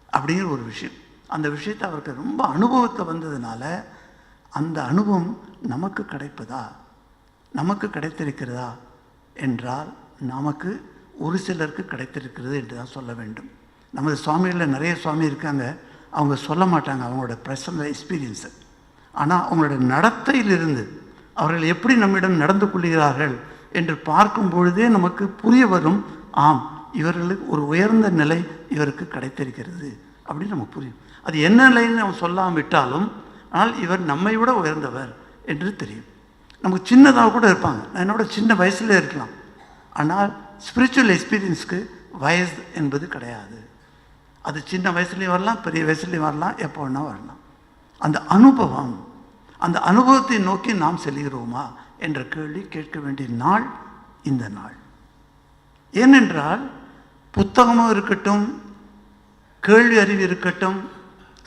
அப்படிங்கிற ஒரு விஷயம். அந்த விஷயத்தை அவருக்கு ரொம்ப அனுபவத்தை வந்ததுனால அந்த அனுபவம் நமக்கு கிடைப்பதா, நமக்கு கிடைத்திருக்கிறதா என்றால் நமக்கு ஒரு சிலருக்கு கிடைத்திருக்கிறது என்று தான் சொல்ல வேண்டும். நமது சுவாமிகளில் நிறைய சுவாமி இருக்காங்க, அவங்க சொல்ல மாட்டாங்க அவங்களோட பர்சனல் எக்ஸ்பீரியன்ஸை. ஆனால் அவங்களோட நடத்தையிலிருந்து அவர்கள் எப்படி நம்மிடம் நடந்து கொள்கிறார்கள் என்று பார்க்கும் பொழுதே நமக்கு புரிய வரும், ஆம் இவர்களுக்கு ஒரு உயர்ந்த நிலை இவருக்கு கிடைத்திருக்கிறது அப்படின்னு நமக்கு புரியும். அது என்ன நிலைன்னு நம்ம சொல்லாமல் விட்டாலும் ஆனால் இவர் நம்மை விட உயர்ந்தவர் என்று தெரியும். நமக்கு சின்னதாக கூட இருப்பாங்க, என்னோட சின்ன வயசுல இருக்கலாம். ஆனால் ஸ்பிரிச்சுவல் எக்ஸ்பீரியன்ஸ்க்கு வயசு என்பது கிடையாது. அது சின்ன வயசுலேயும் வரலாம், பெரிய வயசுலேயும் வரலாம், எப்போ வேணா வரலாம். அந்த அனுபவம், அந்த அனுபவத்தை நோக்கி நாம் செல்கிறோமா என்ற கேள்வி கேட்க வேண்டிய நாள் இந்த நாள். ஏனென்றால் புத்தகமும் இருக்கட்டும், கேள்வி அறிவு இருக்கட்டும்,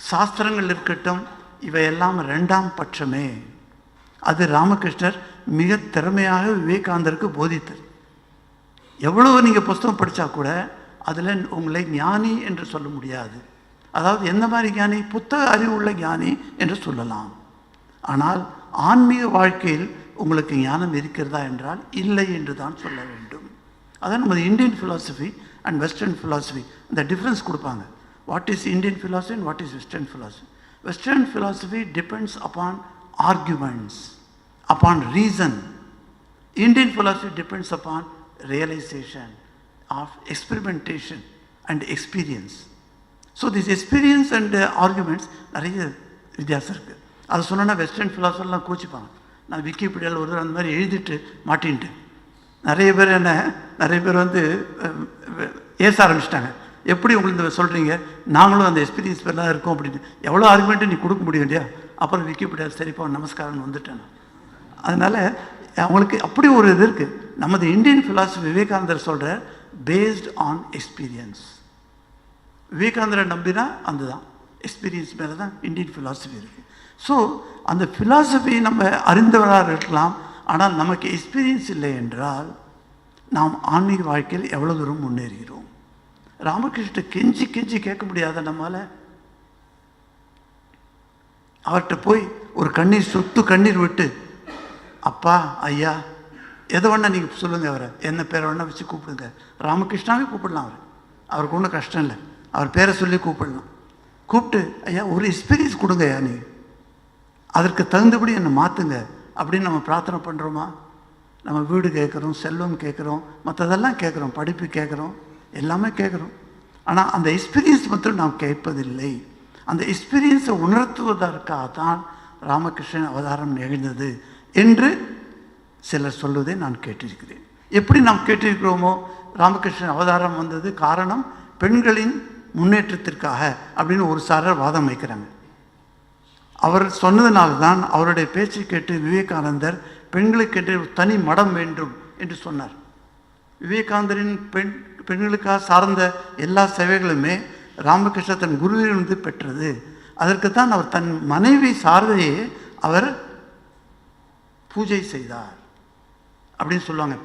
சாஸ்திரங்கள் இருக்கட்டும், இவையெல்லாம் 2ஆம் பட்சமே. அது ராமகிருஷ்ணர் மிக திறமையாக விவேகானந்தருக்கு போதித்தார். எவ்வளவு நீங்கள் புஸ்தகம் படித்தா கூட அதில் உங்களை ஞானி என்று சொல்ல முடியாது. அதாவது எந்த மாதிரி ஞானி, புத்தக அறிவு உள்ள ஞானி என்று சொல்லலாம். ஆனால் ஆன்மீக வாழ்க்கையில் உங்களுக்கு ஞானம் இருக்கிறதா என்றால் இல்லை என்று தான் சொல்ல வேண்டும். அதான் நமது Indian philosophy and western philosophy அந்த டிஃப்ரென்ஸ் கொடுப்பாங்க. What is Indian philosophy and what is western philosophy? Western philosophy depends upon arguments, upon reason. Indian philosophy depends upon realization of experimentation and experience. So this experience and arguments நிறைய வித்தியாசம் இருக்குது. அதை சொன்னோன்னா வெஸ்டர்ன் ஃபிலாசபிலாம் கோச்சிப்பாங்க. நான் விக்கிபீடியாவில் ஒரு அந்த மாதிரி எழுதிட்டு மாட்டின்ட்டேன். நிறைய பேர் வந்து ஏச ஆரம்பிச்சிட்டாங்க. எப்படி உங்களுக்கு சொல்கிறீங்க, நாங்களும் அந்த எக்ஸ்பீரியன்ஸ் பேர்லாம் இருக்கோம் அப்படின்னு. எவ்வளோ ஆர்குமெண்ட்டு நீ கொடுக்க முடியும் இல்லையா? அப்புறம் விக்கிபீடியா சரிப்பா நமஸ்காரம்னு வந்துட்டேன். அதனால் அவங்களுக்கு அப்படி ஒரு இது இருக்குது. நமது இந்தியன் ஃபிலாசபி விவேகானந்தர் சொல்கிற பேஸ்ட் ஆன் எக்ஸ்பீரியன்ஸ். விவேகானந்தரை நம்பினா அந்த தான் எக்ஸ்பீரியன்ஸ் மேலே தான் இந்தியன் ஃபிலாசபி இருக்குது. ஸோ அந்த ஃபிலாசபி நம்ம அறிந்தவராக இருக்கலாம், ஆனால் நமக்கு எக்ஸ்பீரியன்ஸ் இல்லை என்றால் நாம் ஆன்மீக வாழ்க்கையில் எவ்வளோ தூரம் முன்னேறுகிறோம்? ராமகிருஷ்ண கெஞ்சி கெஞ்சி கேட்க முடியாத நம்மால். அவர்கிட்ட போய் ஒரு கண்ணீர் சொத்து கண்ணீர் விட்டு, அப்பா ஐயா எதை வேணா நீங்கள் சொல்லுங்கள், அவரை என்ன பேரை வேணா வச்சு கூப்பிடுங்க, ராமகிருஷ்ணாவே கூப்பிடலாம், அவருக்கு ஒன்றும் கஷ்டம் இல்லை, அவர் பேரை சொல்லி கூப்பிடலாம். கூப்பிட்டு ஐயா ஒரு எக்ஸ்பீரியன்ஸ் கொடுங்க ஐயா, நீங்கள் அதற்கு தகுந்தபடி என்னை மாற்றுங்க அப்படின்னு நம்ம பிரார்த்தனை பண்ணுறோமா? நம்ம வீடு கேட்குறோம், செல்வம் கேட்குறோம், மற்றதெல்லாம் கேட்குறோம், படிப்பு கேட்குறோம், எல்லாமே கேட்குறோம். ஆனால் அந்த எக்ஸ்பீரியன்ஸ் மட்டும் நாம் கேட்பதில்லை. அந்த எக்ஸ்பீரியன்ஸை உணர்த்துவதற்காக தான் ராமகிருஷ்ணன் அவதாரம் நிகழ்ந்தது என்று சிலர் சொல்வதை நான் கேட்டிருக்கிறேன். எப்படி நாம் கேட்டிருக்கிறோமோ, ராமகிருஷ்ணன் அவதாரம் வந்தது காரணம் பெண்களின் முன்னேற்றத்திற்காக அப்படின்னு ஒரு சாரர் வாதம் வைக்கிறாங்க. அவர் சொன்னதுனால்தான் அவருடைய பேச்சை கேட்டு விவேகானந்தர் பெண்களுக்கென்று ஒரு தனி மடம் வேண்டும் என்று சொன்னார். விவேகானந்தரின் பெண்களுக்காக சார்ந்த எல்லா சேவைகளுமே ராமகிருஷ்ண தன் குருவிலிருந்து பெற்றது. அதற்குத்தான் அவர் தன் மனைவி சாரதையே அவர் பூஜை செய்தார் அப்படின்னு சொல்லுவாங்க.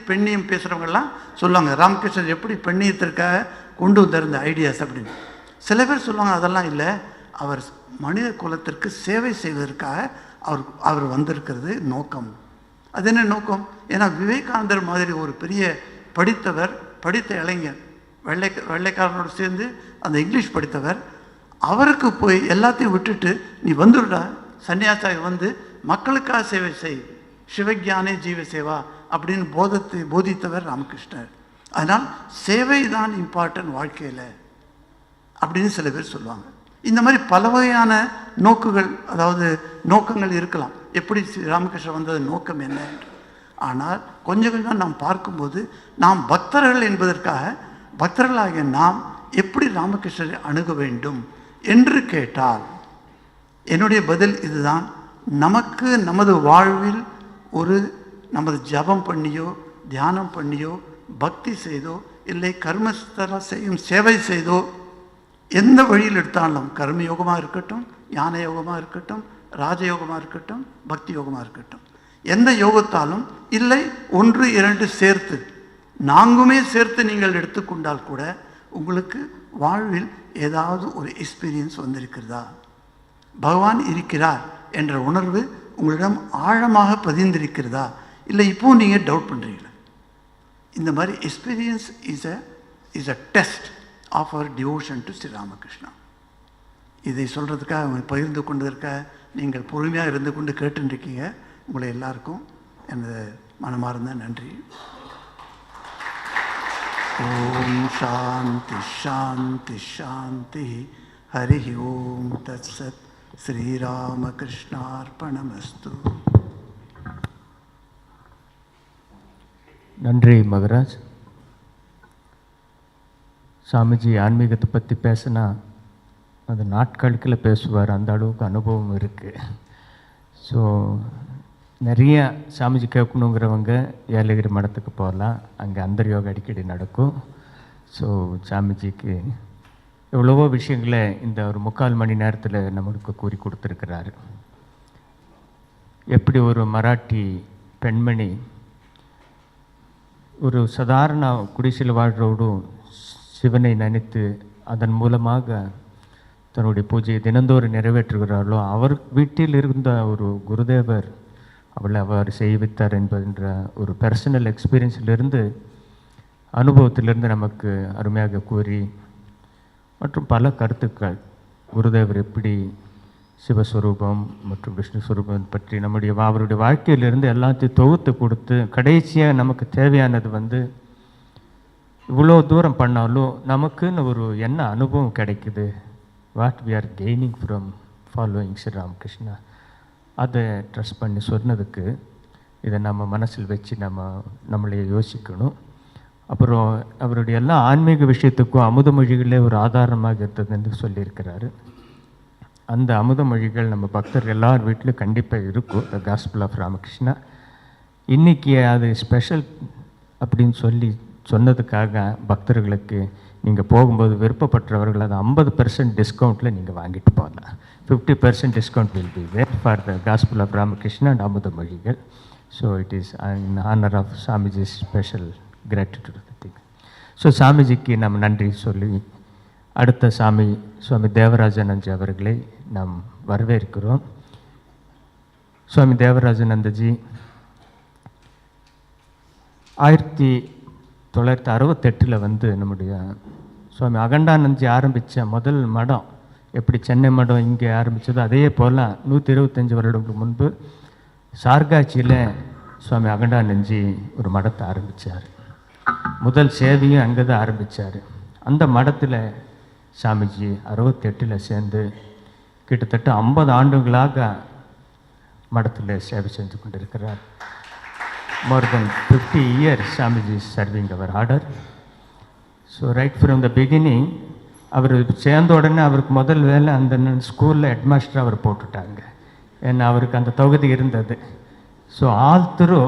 பெண்ணியம் பேசுகிறவங்கெல்லாம் சொல்லுவாங்க, ராமகிருஷ்ணர் எப்படி பெண்ணியத்திற்காக கொண்டு வந்திருந்த ஐடியாஸ் அப்படின்னு. சில பேர் சொல்லுவாங்க அதெல்லாம் இல்லை, அவர் மனித குலத்திற்கு சேவை செய்வதற்காக அவர் வந்திருக்கிறது நோக்கம். அது என்ன நோக்கம்? ஏன்னா விவேகானந்தர் மாதிரி ஒரு பெரிய படித்த இளைஞர், வெள்ளைக்காரனோடு சேர்ந்து அந்த இங்கிலீஷ் படித்தவர், அவருக்கு போய் எல்லாத்தையும் விட்டுட்டு நீ வந்துடுடா சன்னியாசாக வந்து மக்களுக்காக சேவை செய், சிவஞானே ஜீவ சேவா அப்படின்னு போதித்தவர் ராமகிருஷ்ணர். அதனால் சேவை தான் இம்பார்ட்டன்ட் வாழ்க்கையில் அப்படின்னு சில பேர் சொல்லுவாங்க. இந்த மாதிரி பல வகையான நோக்கங்கள் இருக்கலாம். எப்படி ராமகிருஷ்ணர் வந்தது நோக்கம் என்ன என்று. ஆனால் கொஞ்சம் கொஞ்சம் நாம் பார்க்கும்போது நாம் பக்தர்கள் என்பதற்காக பக்தர்களாகிய நாம் எப்படி ராமகிருஷ்ணரை அணுக வேண்டும் என்று கேட்டால் என்னுடைய பதில் இதுதான். நமக்கு நமது வாழ்வில் நமது ஜபம் பண்ணியோ தியானம் பண்ணியோ பக்தி செய்தோ இல்லை கர்மஸ்தல செய்யும் சேவை செய்தோ எந்த வழியில் எடுத்தாலும் கர்மயோகமாக இருக்கட்டும், ஞான யோகமாக இருக்கட்டும், ராஜயோகமாக இருக்கட்டும், பக்தி யோகமாக இருக்கட்டும், எந்த யோகத்தாலும் இல்லை 1, 2 சேர்த்து 4மே சேர்த்து நீங்கள் எடுத்துக்கொண்டால் கூட உங்களுக்கு வாழ்வில் ஏதாவது ஒரு எக்ஸ்பீரியன்ஸ் வந்திருக்கிறதா, பகவான் இருக்கிறார் என்ற உணர்வு உங்களிடம் ஆழமாக பதிந்திருக்கிறதா, இல்லை இப்போது நீங்கள் டவுட் பண்ணுறீங்களா? இந்த மாதிரி experience is a test of our devotion to Sri Ramakrishna. இதை சொல்கிறதுக்காக அவங்க பகிர்ந்து கொண்டதற்காக நீங்கள் பொறுமையாக இருந்து கொண்டு கேட்டுருக்கீங்க. உங்களை எல்லாருக்கும் எனது மனமார்ந்த நன்றி. ஓம் சாந்தி சாந்தி சாந்தி. ஹரி ஓம் தத் சத். ஸ்ரீராமகிருஷ்ணார்ப்பணமஸ்து. நன்றி மகராஜ். சாமிஜி ஆன்மீகத்தை பற்றி பேசினா அது நாட்கணக்கில் பேசுவார், அந்த அளவுக்கு அனுபவம் இருக்குது. ஸோ நிறைய சாமிஜி கேட்கணுங்கிறவங்க ஏலகிரி மடத்துக்கு போகலாம், அங்கே அந்தர்யோகம் அடிக்கடி நடக்கும். ஸோ சாமிஜிக்கு எவ்வளவோ விஷயங்களை இந்த ஒரு 3/4 மணி நேரத்தில் நம்மளுக்கு கூறி கொடுத்துருக்கிறாரு. எப்படி ஒரு மராட்டி பெண்மணி ஒரு சாதாரண குடிசையில் வாழ்கிறவரும் சிவனை நினைத்து அதன் மூலமாக தன்னுடைய பூஜையை தினந்தோறும் நிறைவேற்றுகிறார்களோ, அவர் வீட்டில் இருந்த ஒரு குருதேவர் அவளை அவர் செய்வித்தார் என்கின்ற ஒரு பர்சனல் எக்ஸ்பீரியன்ஸிலிருந்து அனுபவத்திலிருந்து நமக்கு அருமையாக கூறி மற்றும் பல கருத்துக்கள் குருதேவர் எப்படி சிவஸ்வரூபம் மற்றும் விஷ்ணு ஸ்வரூபம் பற்றி அவருடைய வாழ்க்கையிலிருந்து எல்லாத்தையும் தொகுத்து கொடுத்து கடைசியாக நமக்கு தேவையானது இவ்வளோ தூரம் பண்ணாலும் நமக்குன்னு ஒரு என்ன அனுபவம் கிடைக்குது, what we are gaining from following Sri Ramakrishna, அதை ட்ரஸ்ட் பண்ணி சொன்னதுக்கு இதை நம்ம மனசில் வச்சு நம்மளையே யோசிக்கணும். அப்புறம் அவருடைய எல்லா ஆன்மீக விஷயத்துக்கும் அமுத மொழிகளே ஒரு ஆதாரமாக இருந்ததுன்னு சொல்லியிருக்கிறாரு. அந்த அமுத மொழிகள் நம்ம பக்தர் எல்லார் வீட்டிலும் கண்டிப்பாக இருக்கும். த காஸ்பிள் ஆஃப் ராமகிருஷ்ணா இன்றைக்கி அது ஸ்பெஷல் அப்படின்னு சொன்னதுக்காக பக்தர்களுக்கு நீங்கள் போகும்போது விருப்பப்பட்டவர்கள் அது 50% டிஸ்கவுண்ட்டில் நீங்கள் வாங்கிட்டு போகலாம். 50% discount will be there for the gospel of Ramakrishna and அமுத மொழிகள். So it is in honour of Swamiji special gratitude thing. ஸோ சாமிஜிக்கு நம்ம நன்றி சொல்லி அடுத்த சுவாமி தேவராஜானந்த் அவர்களை நாம் வரவேற்கிறோம். சுவாமி தேவராஜானந்தஜி 1968 வந்து நம்முடைய சுவாமி அகண்டானந்த்ஜி ஆரம்பித்த முதல் மடம் எப்படி சென்னை மடம் இங்கே ஆரம்பித்ததோ அதே போல் 125 வருடங்களுக்கு முன்பு சார்காட்சியில் சுவாமி அகண்டானந்த்ஜி ஒரு மடத்தை ஆரம்பித்தார். முதல் சேவையும் அங்கே தான் ஆரம்பித்தார். அந்த மடத்தில் சாமிஜி 68 சேர்ந்து கிட்டத்தட்ட 50 ஆண்டுகளாக மடத்தில் சேவை செஞ்சு கொண்டிருக்கிறார். More than 50 years Swamiji is serving our order. So right from the beginning, அவர் சேர்ந்த உடனே அவருக்கு முதல் வேலை அந்த ஸ்கூலில் ஹெட்மாஸ்டர் அவர் போட்டுட்டாங்க. ஏன்னா அவருக்கு அந்த தொகுதி இருந்தது. ஸோ ஆல் த்ரூ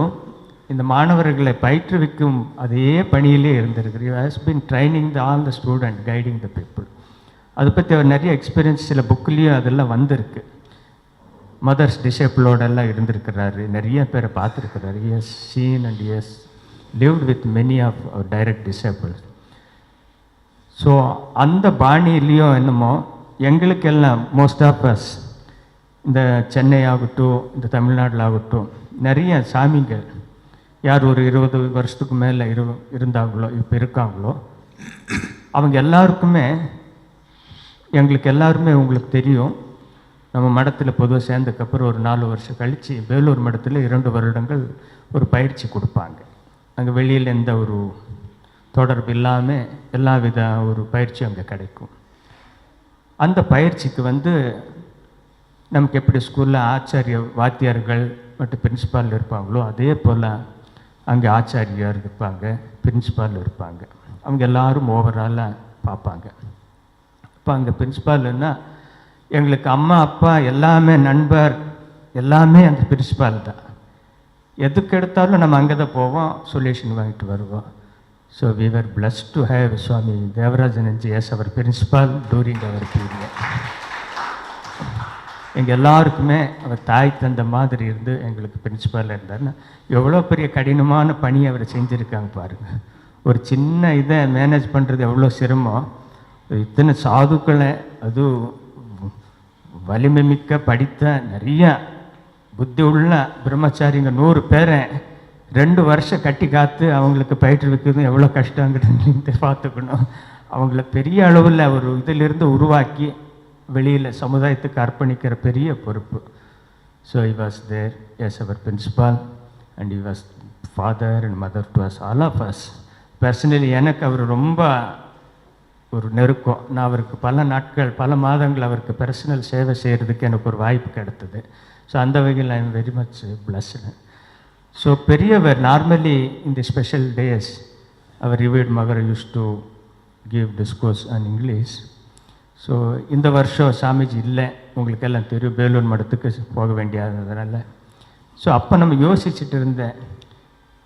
இந்த மாணவர்களை பயிற்றுவிக்கும் அதே பணியிலே இருந்திருக்கிறார். You has been training all the student, guiding the people. அதை பற்றி அவர் நிறைய எக்ஸ்பீரியன்ஸ் சில புக்லேயும் அதெல்லாம் வந்திருக்கு. மதர்ஸ் டிசேபிளோடெல்லாம் இருந்திருக்கிறாரு, நிறைய பேரை பார்த்துருக்கிறாரு. He's seen and he's lived with many of our direct disciples. So அந்த பாணியிலையும் என்னமோ எங்களுக்கெல்லாம் மோஸ்ட் ஆஃப் அஸ் இந்த சென்னை ஆகட்டும், இந்த தமிழ்நாட்டில் ஆகட்டும், நிறைய சாமிகள் யார் ஒரு 20 வருஷத்துக்கு மேலே இருந்தாங்களோ இப்போ இருக்காங்களோ அவங்க எல்லாருக்குமே எங்களுக்கு எல்லாருமே உங்களுக்கு தெரியும். நம்ம மடத்தில் பொதுவாக சேர்ந்ததுக்கப்புறம் ஒரு 4 வருஷம் கழித்து பேலூர் மடத்தில் 2 வருடங்கள் ஒரு பயிற்சி கொடுப்பாங்க. அங்கே வெளியில் எந்த ஒரு தொடர்பு இல்லாமல் எல்லா வித ஒரு பயிற்சி அங்கே கிடைக்கும். அந்த பயிற்சிக்கு வந்து நமக்கு எப்படி ஸ்கூலில் ஆச்சாரிய வாத்தியார்கள் மற்றும் பிரின்சிபால் இருப்பாங்களோ அதே போல் அங்கே ஆச்சாரியார் இருப்பாங்க, பிரின்சிபால் இருப்பாங்க. அவங்க எல்லோரும் ஓவராலாக பார்ப்பாங்க. இப்போ அங்கே பிரின்சிபால்னா எங்களுக்கு அம்மா அப்பா எல்லாமே நண்பர் எல்லாமே அந்த பிரின்சிபால் தான். எதுக்கு எடுத்தாலும் நம்ம அங்கே தான் போவோம், சொல்யூஷன் வாங்கிட்டு வருவோம். So we were blessed to have Swami Devarajanandji as our principal during our period. எங்கள் எல்லாருக்குமே அவர் தாய் தந்த மாதிரி இருந்து எங்களுக்கு பிரின்சிபாலாக இருந்தார்னா எவ்வளோ பெரிய கடினமான பணியை அவர் செஞ்சுருக்காங்க பாருங்கள். ஒரு சின்ன இதை மேனேஜ் பண்ணுறது எவ்வளோ சிரமம். இத்தனை சாதுக்களை அதுவும் வலிமை மிக்க படித்த நிறைய புத்தி உள்ள பிரம்மச்சாரிங்க 100 பேரை 2 வருஷம் கட்டி காத்து அவங்களுக்கு பயிற்றுவிக்கிறது எவ்வளோ கஷ்டங்கிறது பார்த்துக்கணும். அவங்கள பெரிய அளவில் ஒரு இதிலிருந்து உருவாக்கி வெளியில் சமுதாயத்துக்கு அர்ப்பணிக்கிற பெரிய பொறுப்பு. So he was there as our principal and he was father and mother to us all of us. Personally எனக்கு அவர் ரொம்ப ஒரு நெருக்கம். நான் அவருக்கு பல நாட்கள் பல மாதங்கள் அவருக்கு பர்சனல் சேவை செய்கிறதுக்கு எனக்கு ஒரு வாய்ப்பு கிடைத்தது. ஸோ அந்த வகையில் I am very much blessed. So பெரியவர் நார்மலி இந்த special days our revert Magar use to give discourse on English. So இந்த வருஷம் சாமிஜி இல்லை, உங்களுக்கு எல்லாம் தெரியும், பேலூர் மடத்துக்கு போக வேண்டியதுனால. ஸோ அப்போ நம்ம யோசிச்சுட்டு இருந்தேன்,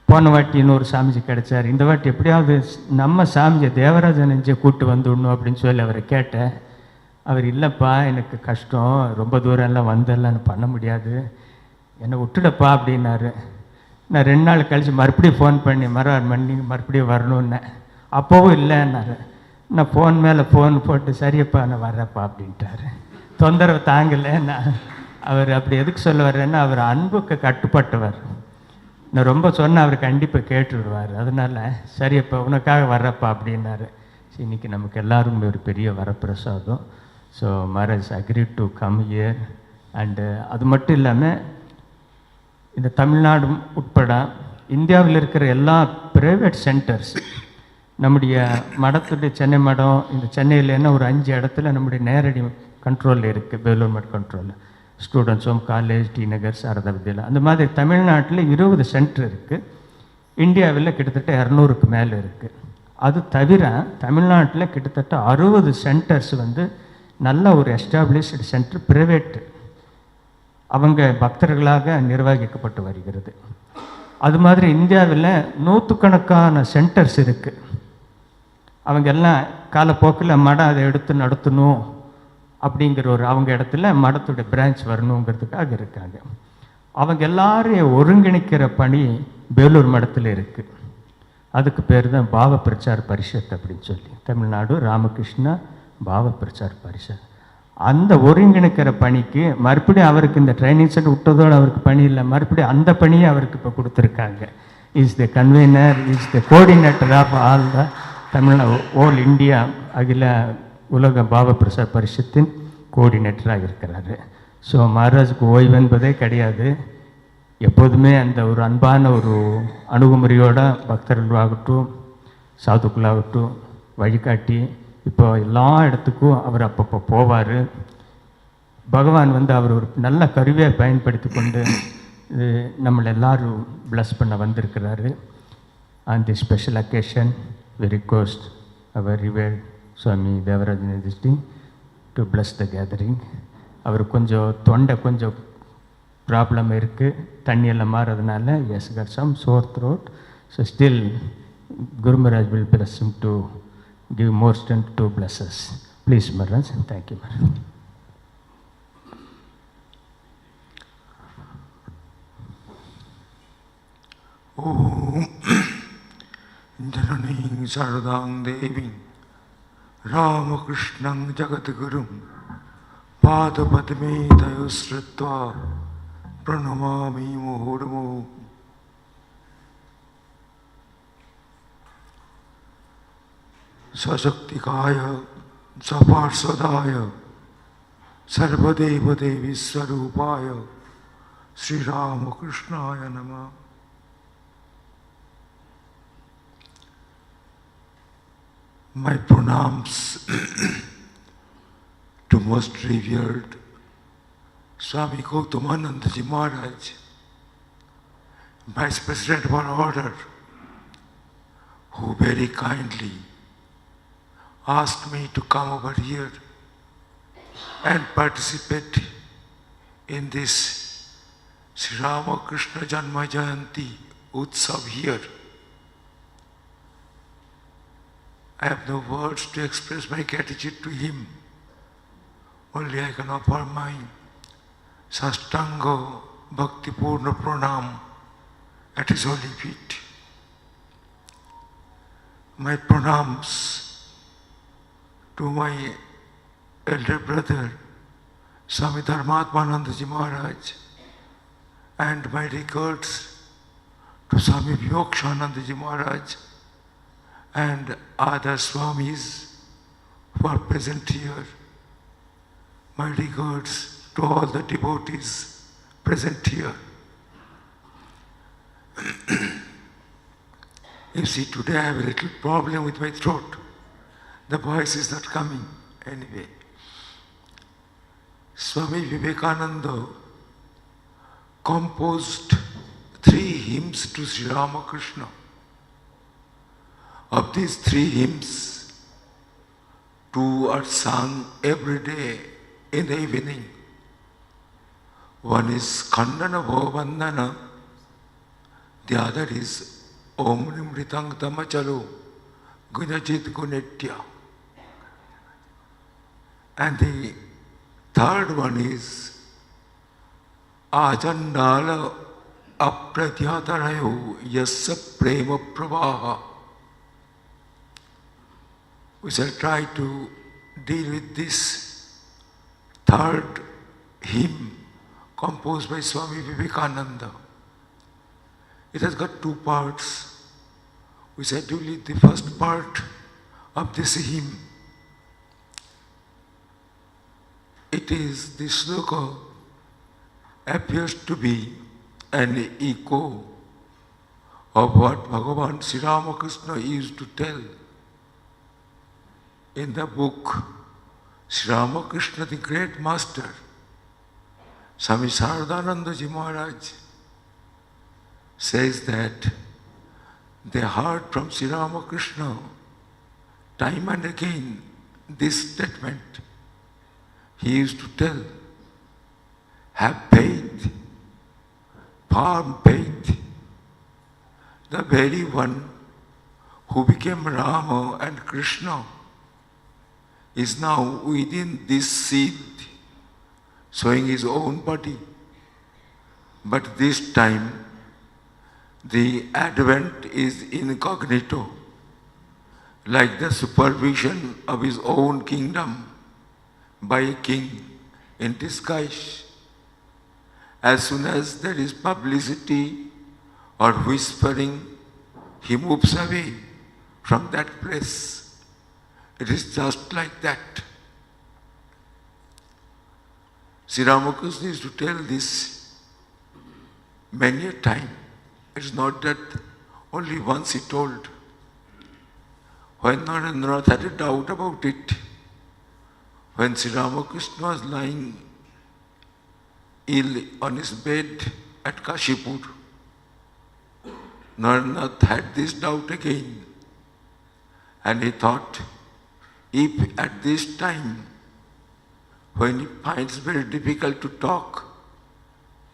போன வாட்டி இன்னொரு சாமிஜி கிடைச்சார், இந்த வாட்டி எப்படியாவது நம்ம சாமிஜி தேவராஜானந்தியை கூப்பிட்டு வந்துடணும் அப்படின்னு சொல்லி அவரை கேட்டேன். அவர் இல்லைப்பா எனக்கு கஷ்டம், ரொம்ப தூரம் எல்லாம் வந்தெல்லாம் பண்ண முடியாது, என்னை விட்டுடப்பா அப்படின்னாரு. நான் 2 நாள் கழித்து மறுபடியும் ஃபோன் பண்ணி மறுபடியும் வரணுன்னேன். அப்போவும் இல்லைன்னாரு. நான் ஃபோன் மேலே ஃபோன் போட்டு சரியப்பா நான் வர்றப்பா அப்படின்ட்டாரு. தொந்தரவு தாங்கலை. நான் அவர் அப்படி எதுக்கு சொல்ல வர்றேன்னா அவர் அன்புக்கு கட்டுப்பட்டவர். நான் ரொம்ப சொன்னால் அவர் கண்டிப்பாக கேட்டுவிடுவார். அதனால் சரியப்பா உனக்காக வர்றப்பா அப்படின்னாரு. இன்றைக்கி நமக்கு எல்லாருமே ஒரு பெரிய வரப்பிரசாதம். So Maharaj agree to come here. And அது மட்டும் இல்லாமல் இந்த தமிழ்நாடு உட்பட இந்தியாவில் இருக்கிற எல்லா ப்ரைவேட் சென்டர்ஸ் நம்முடைய மடத்துடைய சென்னை மடம் இந்த சென்னையில் என்ன ஒரு 5 இடத்துல நம்முடைய நேரடி கண்ட்ரோலில் இருக்குது, பேலூர் மட் கண்ட்ரோலில். ஸ்டூடெண்ட்ஸ் ஹோம், காலேஜ், டி நகர், சாரதா வித்யாலயா, அந்த மாதிரி தமிழ்நாட்டில் 20 சென்டர் இருக்குது. இந்தியாவில் கிட்டத்தட்ட 200க்கு மேலே இருக்குது. அது தவிர தமிழ்நாட்டில் கிட்டத்தட்ட 60 சென்டர்ஸ் வந்து நல்ல ஒரு எஸ்டாப்ளிஷ்டு சென்டர், ப்ரைவேட்டு, அவங்க பக்தர்களாக நிர்வகிக்கப்பட்டு வருகிறது. அது மாதிரி இந்தியாவில் 100கணக்கான சென்டர்ஸ் இருக்குது. அவங்க எல்லாம் காலப்போக்கில் மடம் அதை எடுத்து நடத்தணும் அப்படிங்கிற ஒரு அவங்க இடத்துல மடத்துடைய பிரான்ச் வரணுங்கிறதுக்காக இருக்காங்க. அவங்க எல்லாரையும் ஒருங்கிணைக்கிற பணி பேலூர் மடத்தில் இருக்குது. அதுக்கு பேர் தான் பாவ பிரச்சார பரிஷத் அப்படின்னு சொல்லி, தமிழ்நாடு ராமகிருஷ்ணா பாவ பிரச்சார பரிஷத். அந்த ஒருங்கிணைக்கிற பணிக்கு மறுபடியும் அவருக்கு இந்த ட்ரைனிங் சென்டர் விட்டதோடு அவருக்கு பணி இல்லை, மறுபடியும் அந்த பணியை அவருக்கு இப்போ கொடுத்துருக்காங்க. Is the convener, is the coordinator of all the Tamil Nadu all India அகில உலக பாவ பிரசார பரிஷத்தின் கோஆர்டினேட்டராக இருக்கிறாரு. ஸோ மகாராஜுக்கு ஓய்வு என்பதே கிடையாது. எப்போதுமே அந்த ஒரு அன்பான ஒரு அணுகுமுறையோட பக்தர்களாகட்டும் சாதுக்களாகட்டும் வழிகாட்டி இப்போ எல்லா இடத்துக்கும் அவர் அப்பப்போ போவார். பகவான் அவர் ஒரு நல்ல கருவியை பயன்படுத்தி கொண்டு நம்மளை எல்லாரும் பிளஸ் பண்ண வந்திருக்கிறாரு. On the special occasion we request our revered Swami Devarajananda to bless the gathering. அவர் கொஞ்சம் தொண்டை கொஞ்சம் ப்ராப்ளம் இருக்குது, தண்ணியெல்லாம் மாறதுனால S got some sore throat. So still Guru Maharaj will bless him to give more strength to bless us. Please Maharaj, thank you Maharaj. Om Janani Sarada Devi Ramakrishna Jagadgurum Padapadme Tayusritva Pranamami Muhurmu. Sashaktikaya Saparsvadaya Sarvadeva Devi Swarupaya Sri Ramakrishna-aya Namah. My pranams to most revered Swami Gautamānanda Ji Maharaj, Vice President of our order, who very kindly asked me to come over here and participate in this Sri Ramakrishna Janma Jayanti Utsav here. I have no words to express my gratitude to him. Only I can offer my Sastanga Bhakti Purna Pranam at his holy feet. My pranams to my elder brother, Swami Dharmatmananda Ji Maharaj, and my regards to Swami Vimokshananda Ji Maharaj and other Swamis who are present here. My regards to all the devotees present here. You see, today I have a little problem with my throat. The voice is not coming anyway. Swami Vivekananda composed 3 hymns to Sri Ramakrishna. Of these 3 hymns, 2 are sung every day in the evening. One is Khandana Bhavandana, the other is Om Nimritang Tamachalo Gunajit Gunetya. And the third one is Ajandala Apradhyatarayo Yassa Prema Pravaha. We shall try to deal with this third hymn composed by Swami Vivekananda. It has got 2 parts. We shall deal with the first part of this hymn. It is, the sloka appears to be an echo of what Bhagavan Sri Ramakrishna used to tell in the book Sri Ramakrishna, the great master, Swami Sarada Ji Maharaj says that they heard from Sri Ramakrishna time and again this statement. He used to tell, have faith, firm faith. The very one who became Rama and Krishna is now within this seed, showing his own body. But this time, the advent is incognito, like the supervision of his own kingdom by a king in disguise. As soon as there is publicity or whispering, he moves away from that place. It is just like that. Sri Ramakrishna used to tell this many a time. It is not that only once he told. When Narendranath had a doubt about it, when Sri Ramakrishna was lying ill on his bed at Kashipur, Narendranath had this doubt again. And he thought, if at this time, when he finds it very difficult to talk,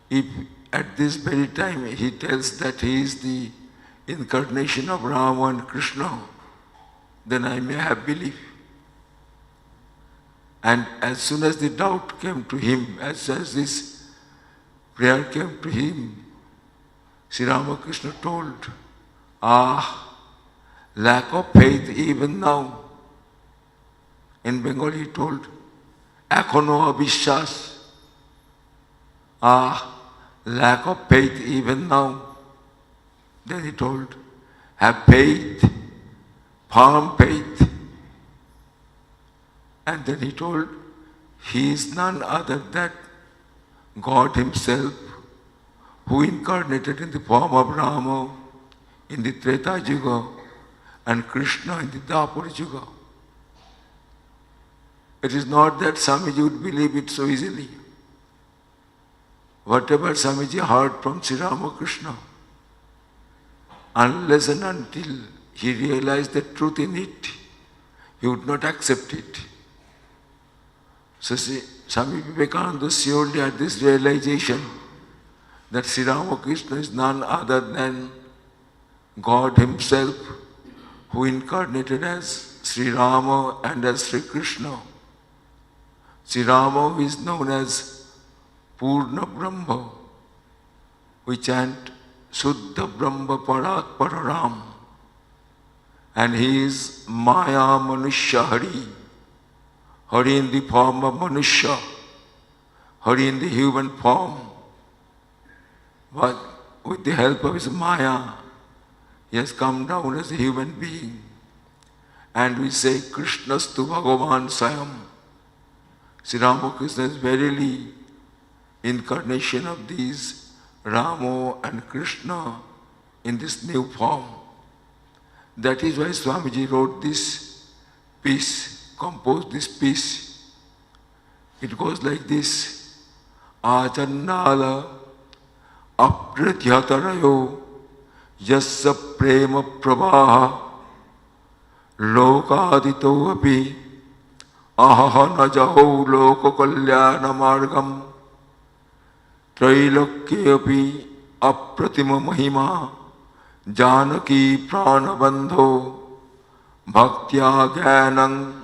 if at this very time he tells that he is the incarnation of Rama and Krishna, then I may have belief. And as soon as the doubt came to him, as soon as this prayer came to him, Sri Ramakrishna told, lack of faith even now. In Bengal he told, Ekhono abhishas. Lack of faith even now. Then he told, have faith, firm faith. And then he told, he is none other than God himself, who incarnated in the form of Rama in the Treta Yuga and Krishna in the Dwapara Yuga. It is not that Swamiji would believe it so easily. Whatever Swamiji heard from Sri Ramakrishna, unless and until he realized the truth in it, he would not accept it. So Swami Vivekananda surely had this realization that Sri Ramakrishna is none other than God himself, who incarnated as Sri Rama and as Sri Krishna. Sri Rama is known as Purna Brahma. We chant Suddha Brahma Parat Pararam. And he is Maya Manushya Hari. Hari in the form of Manusya. Hari in the human form. But with the help of his Maya, he has come down as a human being. And we say Krishnastu Bhagavan Swayam. Sri Ramakrishna is verily incarnation of these Rama and Krishna in this new form. That is why Swamiji wrote this piece, composed this piece. It goes like this. Achandala aprathyatarayo yassa prema pravaha lokadito api ahaha najaho loko kalyana margam trailokya api apratima mahima janaki pranabandho bhaktya jnanam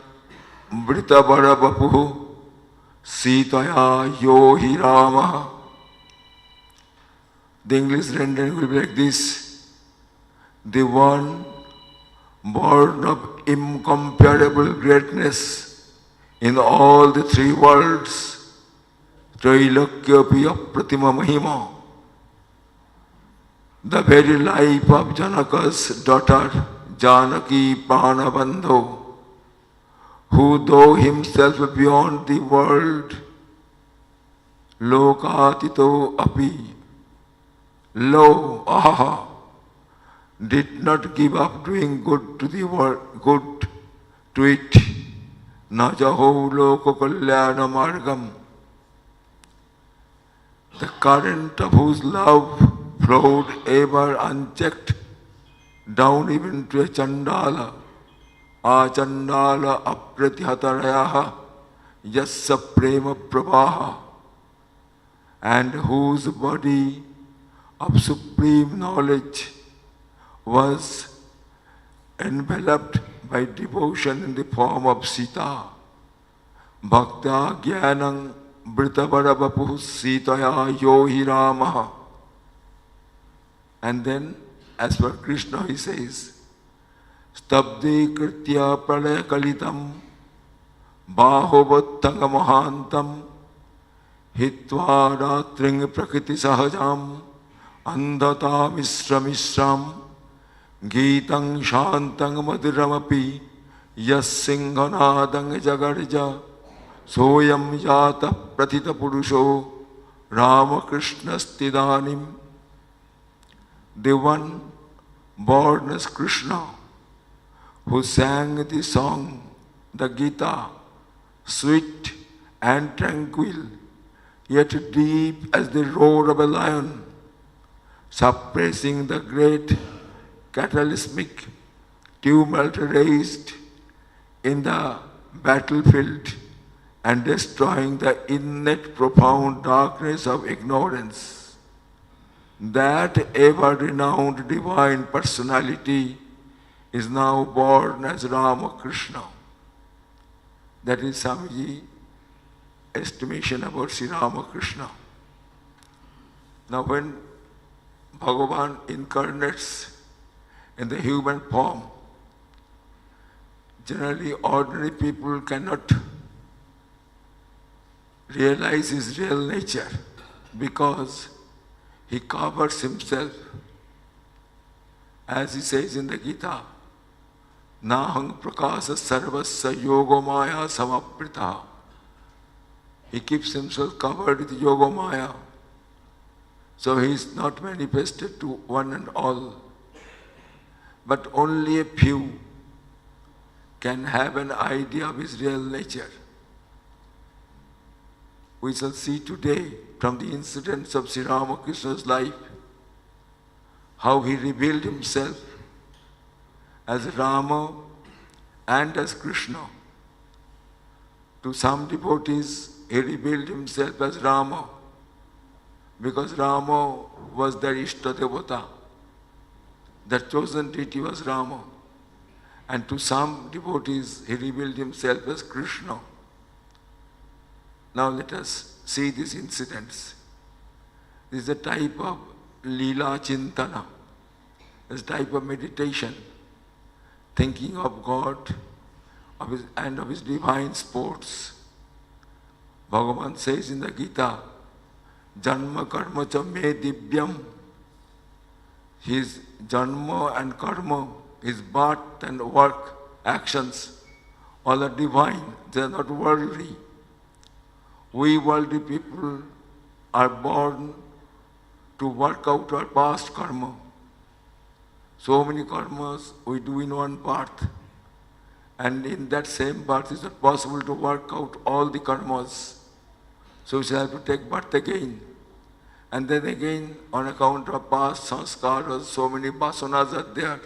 vritabara bapu sitaya yohi rama. The English rendering will be like this. The one born of incomparable greatness in all the three worlds, Trailokyapi Apratima Mahima, the very life of Janaka's daughter, Janaki Pranabandho, who though himself beyond the world, Lokatito Api, lo, aha, did not give up doing good to the world, good to it. Najaho loko kalyana margam. The current of whose love flowed ever unchecked down even to a Chandala. Achandala aprathyatarayaha yassa prema pravaha. And whose body of supreme knowledge was enveloped by devotion in the form of Sita, Bhakta Jnanam Bhritavarabapu Sitaya Yohi Ramaha. And then, as per Krishna, he says, Stabdi Kritya Pralaya Kalitam Bahovattanga Mahantam Hitva Ratring Prakriti Sahajam Andhata Misram Geetang Shantang Madhuramapi Yas Singhanadang Jagarja Soyam Yata Pratita Purusho Ramakrishna Stidanim. The one born as Krishna, who sang the song, the Gita, sweet and tranquil, yet deep as the roar of a lion, suppressing the great cataclysmic tumult raised in the battlefield and destroying the innate profound darkness of ignorance. That ever-renowned divine personality is now born as Ramakrishna. That is Swamiji's estimation about Sri Ramakrishna. Now when Bhagavan incarnates in the human form, generally ordinary people cannot realize his real nature because he covers himself, as he says in the Gita, Nahang prakasa sarvasya yogomaya samaprita. He keeps himself covered with yogomaya, so he is not manifested to one and all. But only a few can have an idea of his real nature. We shall see today from the incidents of Sri Ramakrishna's life how he revealed himself as Rama and as Krishna. To some devotees, he revealed himself as Rama because Rama was their Ishta Devata. Their chosen deity was Rama. And to some devotees, he revealed himself as Krishna. Now let us see these incidents. This is a type of Leela Chintana, this type of meditation, thinking of God and of his divine sports. Bhagavan says in the Gita, Janma karma cha me divyam. His janma and karma, his birth and work, actions, all are divine, they are not worldly. We worldly people are born to work out our past karma. So many karmas we do in one birth, and in that same birth it's not possible to work out all the karmas. So we shall have to take birth again. And then again, on account of past sanskaras, so many vasanas are there.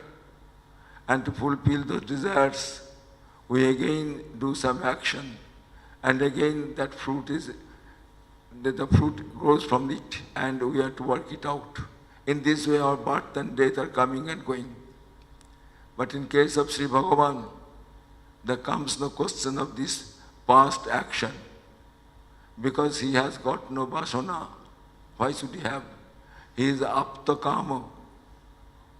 And to fulfill those desires, we again do some action. And again, that fruit is, the fruit grows from it, and we have to work it out. In this way, our birth and death are coming and going. But in case of Sri Bhagavan, there comes no question of this past action, because he has got no vasana. Why should he have? He is apta kama.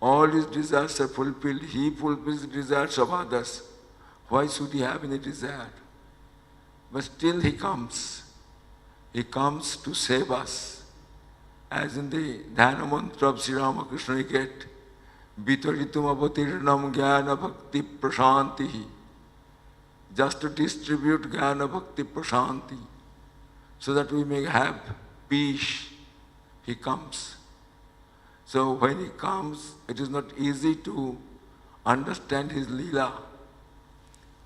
All his desires are fulfilled. He fulfills the desires of others. Why should he have any desire? But still he comes. He comes to save us. As in the Dhyana mantra of Sri Ramakrishna, we get Vitaritum avatirnam jnana bhakti prashanti. Just to distribute jnana bhakti prashanti, so that we may have peace. He comes. So when he comes, it is not easy to understand his Leela.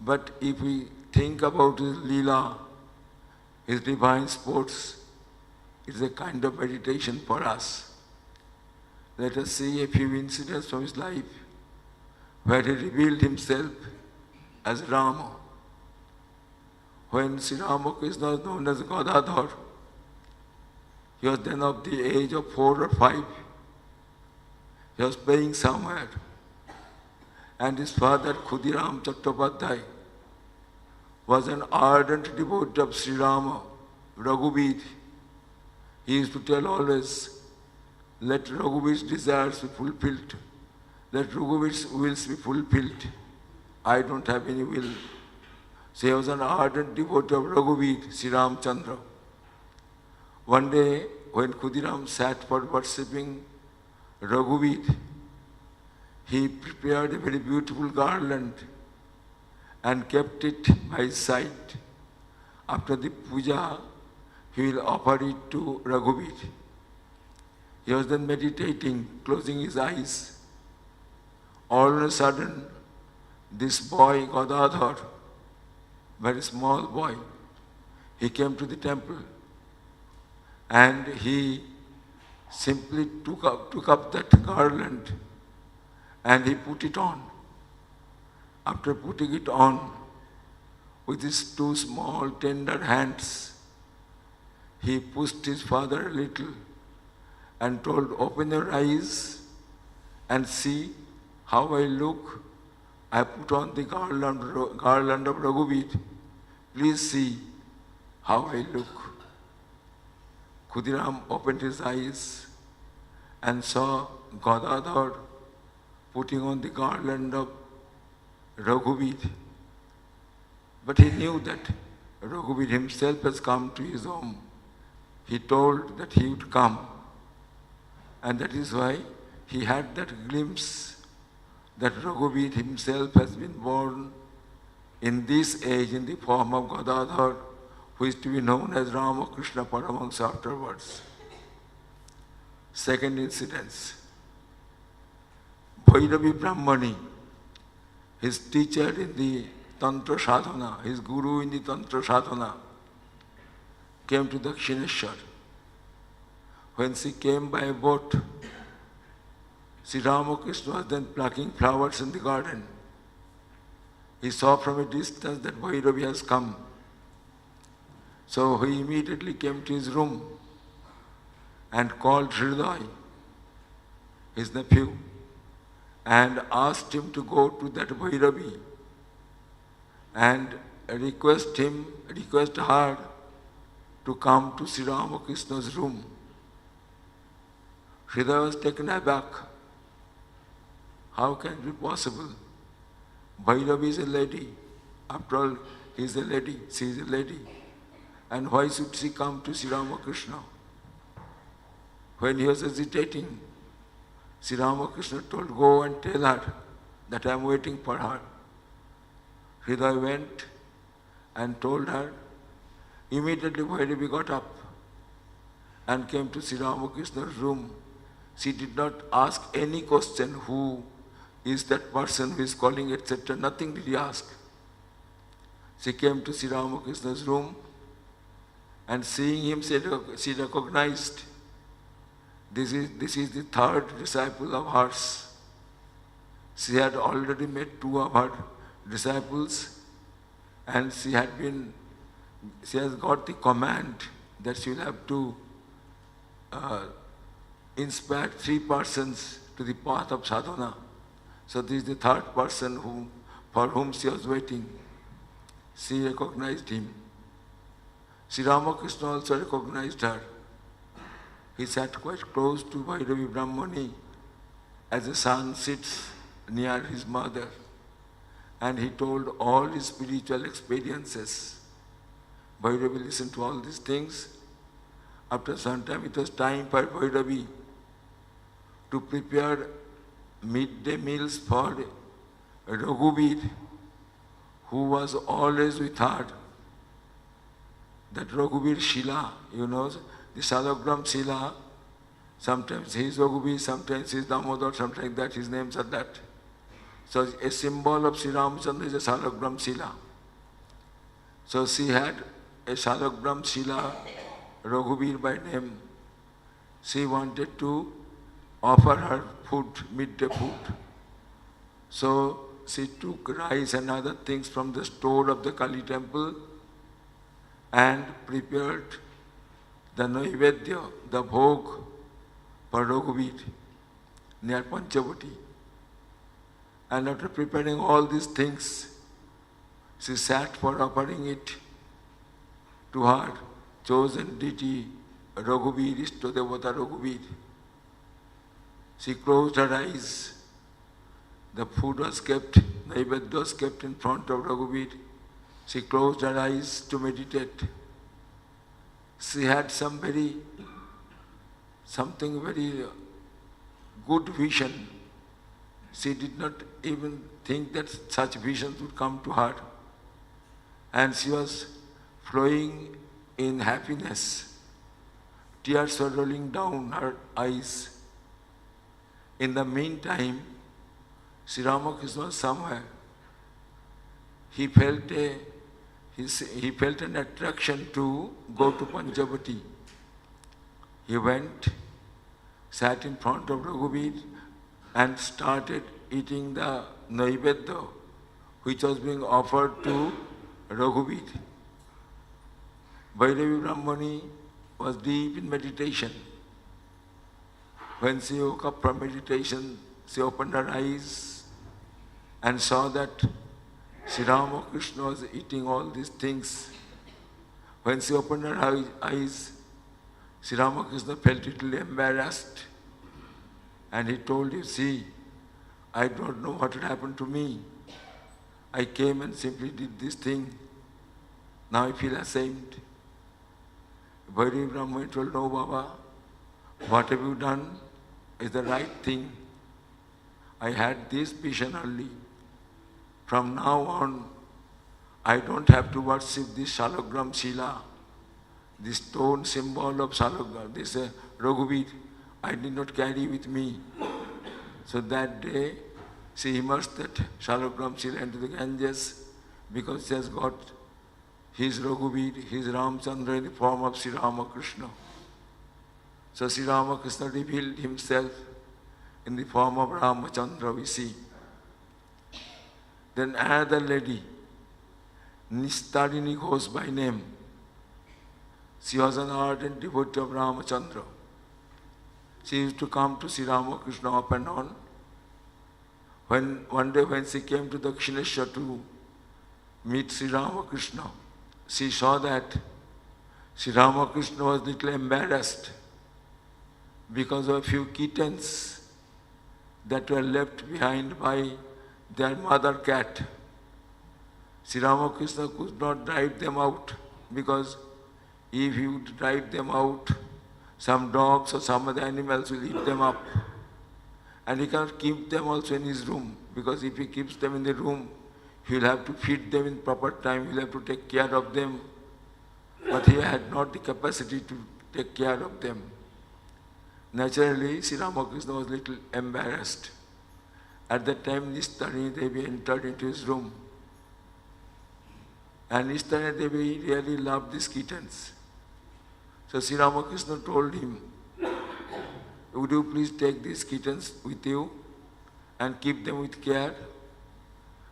But if we think about his Leela, his divine sports, it is a kind of meditation for us. Let us see a few incidents from his life where he revealed himself as Rama. When Sri Ramakrishna was known as Gadadhar, he was then of the age of 4 or 5. He was playing somewhere. And his father, Khudiram Chattopadhyay, was an ardent devotee of Sri Rama, Raghubir. He used to tell always, let Raghubir's desires be fulfilled. Let Raghubir's wills be fulfilled. I don't have any will. So he was an ardent devotee of Raghubir, Sri Ramchandra. One day, when Khudiram sat for worshipping Raghubir, he prepared a very beautiful garland and kept it by his side. After the puja, he will offer it to Raghubir. He was then meditating, closing his eyes. All of a sudden, this boy, Gadadhar, very small boy, he came to the temple and he simply took up that garland and he put it on. After putting it on, with his two small tender hands, he pushed his father a little and told, open your eyes and see how I look. I put on the garland of Raghubir. Please see how I look. Khudiram opened his eyes and saw Gadadhar putting on the garland of Raghubir. But he knew that Raghubir himself has come to his home. He told that he would come. And that is why he had that glimpse that Raghubir himself has been born in this age in the form of Gadadhar, who is to be known as Ramakrishna Paramahansa afterwards. Second incident. Bhairavi Brahmani, his teacher in the Tantra Sadhana, his guru in the Tantra Sadhana, came to Dakshineshwar. When she came by boat, Sri Ramakrishna was then plucking flowers in the garden. He saw from a distance that Bhairavi has come. So he immediately came to his room and called Hriday, his nephew, and asked him to go to that Bhairavi and request her to come to Sri Ramakrishna's room. Hriday was taken aback. How can it be possible? Bhairavi is a lady. After all, he is a lady, she is a lady. And why should she come to Sri Ramakrishna? When he was hesitating, Sri Ramakrishna told, go and tell her that I am waiting for her. Hriday went and told her. Immediately Bhairavi got up and came to Sri Ramakrishna's room. She did not ask any question, who is that person who is calling, etc. Nothing did he ask. She came to Sri Ramakrishna's room and seeing him, she recognized this is the third disciple of hers. She had already met two of her disciples and she has got the command that she will have to inspire 3 persons to the path of sadhana. So this is the third person for whom she was waiting. She recognized him. Sri Ramakrishna also recognized her. He sat quite close to Bhairavi Brahmani as a son sits near his mother. And he told all his spiritual experiences. Bhairavi listened to all these things. After some time, it was time for Bhairavi to prepare midday meals for Raghubir, who was always with her. That Raghubir Shila, the Salagram Shila, sometimes he is Raghubir, sometimes he is Damodar, something like that, his names are that. So a symbol of Sri Ramachandra is a Salagram Shila. So she had a Salagram Shila, Raghubir by name. She wanted to offer her food, midday food. So she took rice and other things from the store of the Kali temple and prepared the Naivedya, the Bhog for Raghubir near Panchavati. And after preparing all these things, She sat for offering it to her chosen deity, Raghubir, Ishtodevata Raghubir. She closed her eyes. The food was kept, Naivedya was kept in front of Raghubir. She closed her eyes to meditate. She had something very good vision. She did not even think that such visions would come to her. And she was flowing in happiness. Tears were rolling down her eyes. In the meantime, Sri Ramakrishna was somewhere. He felt an attraction to go to Panchavati. He went, sat in front of Raghubir and started eating the Naivedya which was being offered to Raghubir. Bhairavi Brahmani was deep in meditation. When she woke up from meditation, she opened her eyes and saw that Sri Ramakrishna was eating all these things. When she opened her eyes, Sri Ramakrishna felt a little embarrassed. And he told you, see, I don't know what had happened to me. I came and simply did this thing. Now I feel ashamed. Bhairavi Brahmani told, no, Baba, what have you done is the right thing. I had this vision early. From now on, I don't have to worship this Shalagram Shila, this stone symbol of Shalagram, this Raghubir, I did not carry with me. So that day, she immersed that Shalagram Shila into the Ganges because she has got his Raghubir, his Ramchandra in the form of Sri Ramakrishna. So Sri Ramakrishna revealed himself in the form of Ramachandra, we see. Then another lady, Nistarini goes by name. She was an ardent devotee of Ramachandra. She used to come to Sri Ramakrishna up and on. One day when she came to Dakshineshwar to meet Sri Ramakrishna, she saw that Sri Ramakrishna was a little embarrassed because of a few kittens that were left behind by their mother cat. Sri Ramakrishna could not drive them out because if he would drive them out, some dogs or some other animals will eat them up. And he cannot keep them also in his room because if he keeps them in the room, he will have to feed them in proper time, he will have to take care of them. But he had not the capacity to take care of them. Naturally, Sri Ramakrishna was a little embarrassed. At that time, Nistarani Devi entered into his room. And Nistarani Devi really loved these kittens. So Sri Ramakrishna told him, would you please take these kittens with you and keep them with care?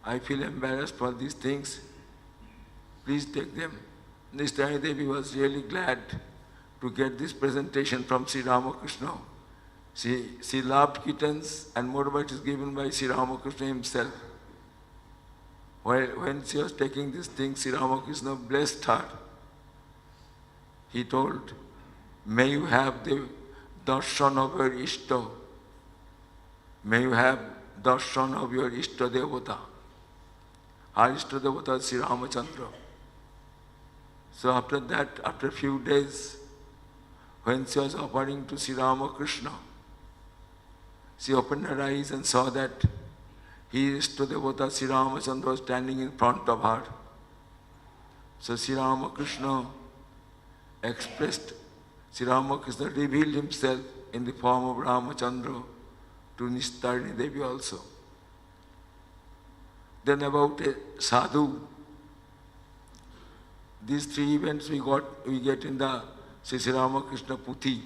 I feel embarrassed for these things. Please take them. Nistarani Devi was really glad to get this presentation from Sri Ramakrishna. She loved kittens, and moreover it is given by Sri Ramakrishna himself. When she was taking this thing, Sri Ramakrishna blessed her. He told, may you have the darshan of your Ishta. May you have darshan of your Ishta Devata. Our Ishta Devata is Sri Ramachandra. So after that, after a few days, when she was offering to Sri Ramakrishna, she opened her eyes and saw that his Ishta Devata Sri Ramachandra was standing in front of her. So Sri Ramakrishna expressed, Sri Ramakrishna revealed himself in the form of Ramachandra to Nistarani Devi also. Then about a sadhu, these three events we get in the Sri Ramakrishna Puthi.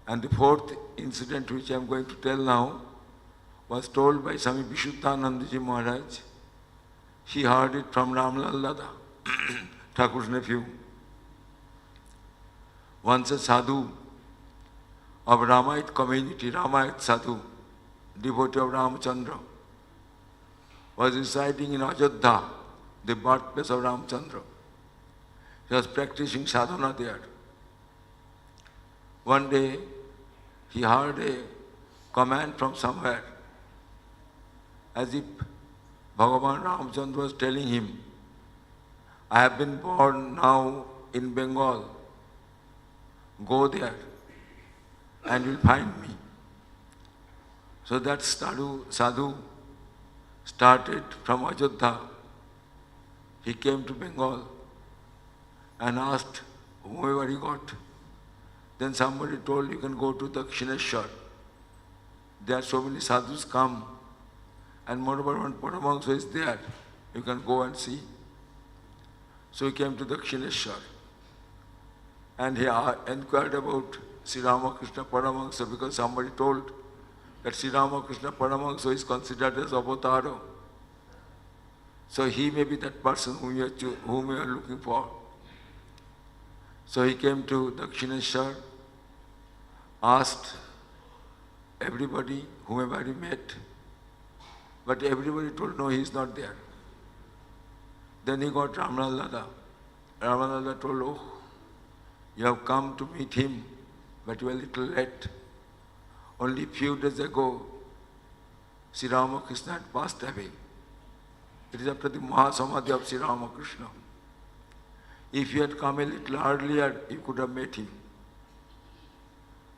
And the fourth incident which I am going to tell now was told by Swami Vishuddhanandaji Maharaj. He heard it from Ramlal Dada, Thakur's nephew. Once a sadhu of Ramayat community, Ramayat sadhu, devotee of Ramachandra, was residing in Ajodhya the birthplace of Ramchandra. He was practicing sadhana there. One day, he heard a command from somewhere, as if Bhagavan Ramchandra was telling him, I have been born now in Bengal. Go there and you'll find me. So that sadhu started from Ajodhya. He came to Bengal and asked whoever he got. Then somebody told, you can go to Dakshineshwar. There are so many sadhus come, and moreover one Paramahansa is there. You can go and see. So he came to Dakshineshwar and he inquired about Sri Ramakrishna Paramahansa, because somebody told that Sri Ramakrishna Paramahansa is considered as avatara. So he may be that person whom you are looking for. So he came to Dakshineshwar, asked everybody, whomever he met, but everybody told no, he is not there. Then he got Ramananda. Ramananda told, oh, you have come to meet him, but you are a little late. Only few days ago, Sri Ramakrishna had passed away. It is after the Mahasamadhi of Sri Ramakrishna. If you had come a little earlier, you could have met him.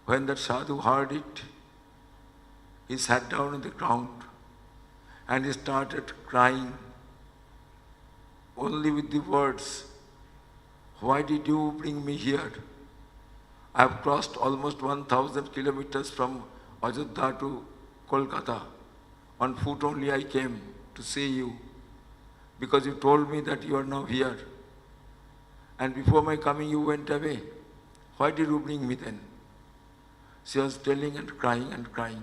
When that sadhu heard it, he sat down on the ground and he started crying only with the words, why did you bring me here? I have crossed almost 1,000 kilometers from Ajodhya to Kolkata. On foot only I came to see you, because you told me that you are now here. And before my coming you went away. Why did you bring me then? She was telling and crying and crying.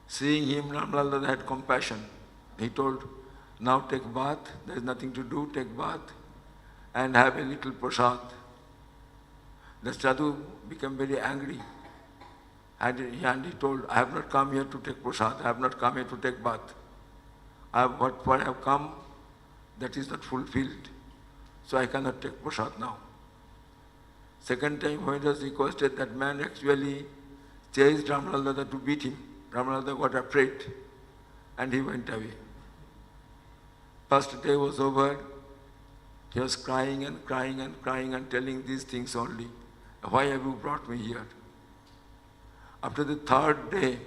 Seeing him, Ramananda had compassion. He told, now take bath, there is nothing to do, take bath and have a little prasad. The sadhu became very angry. And he told, I have not come here to take prasad, I have not come here to take bath. What I have come, that is not fulfilled. So I cannot take prasad now. Second time when it was requested, that man actually chased Ramananda to beat him. Ramananda got afraid and he went away. First day was over. He was crying and crying and crying and telling these things only. Why have you brought me here? After the third day,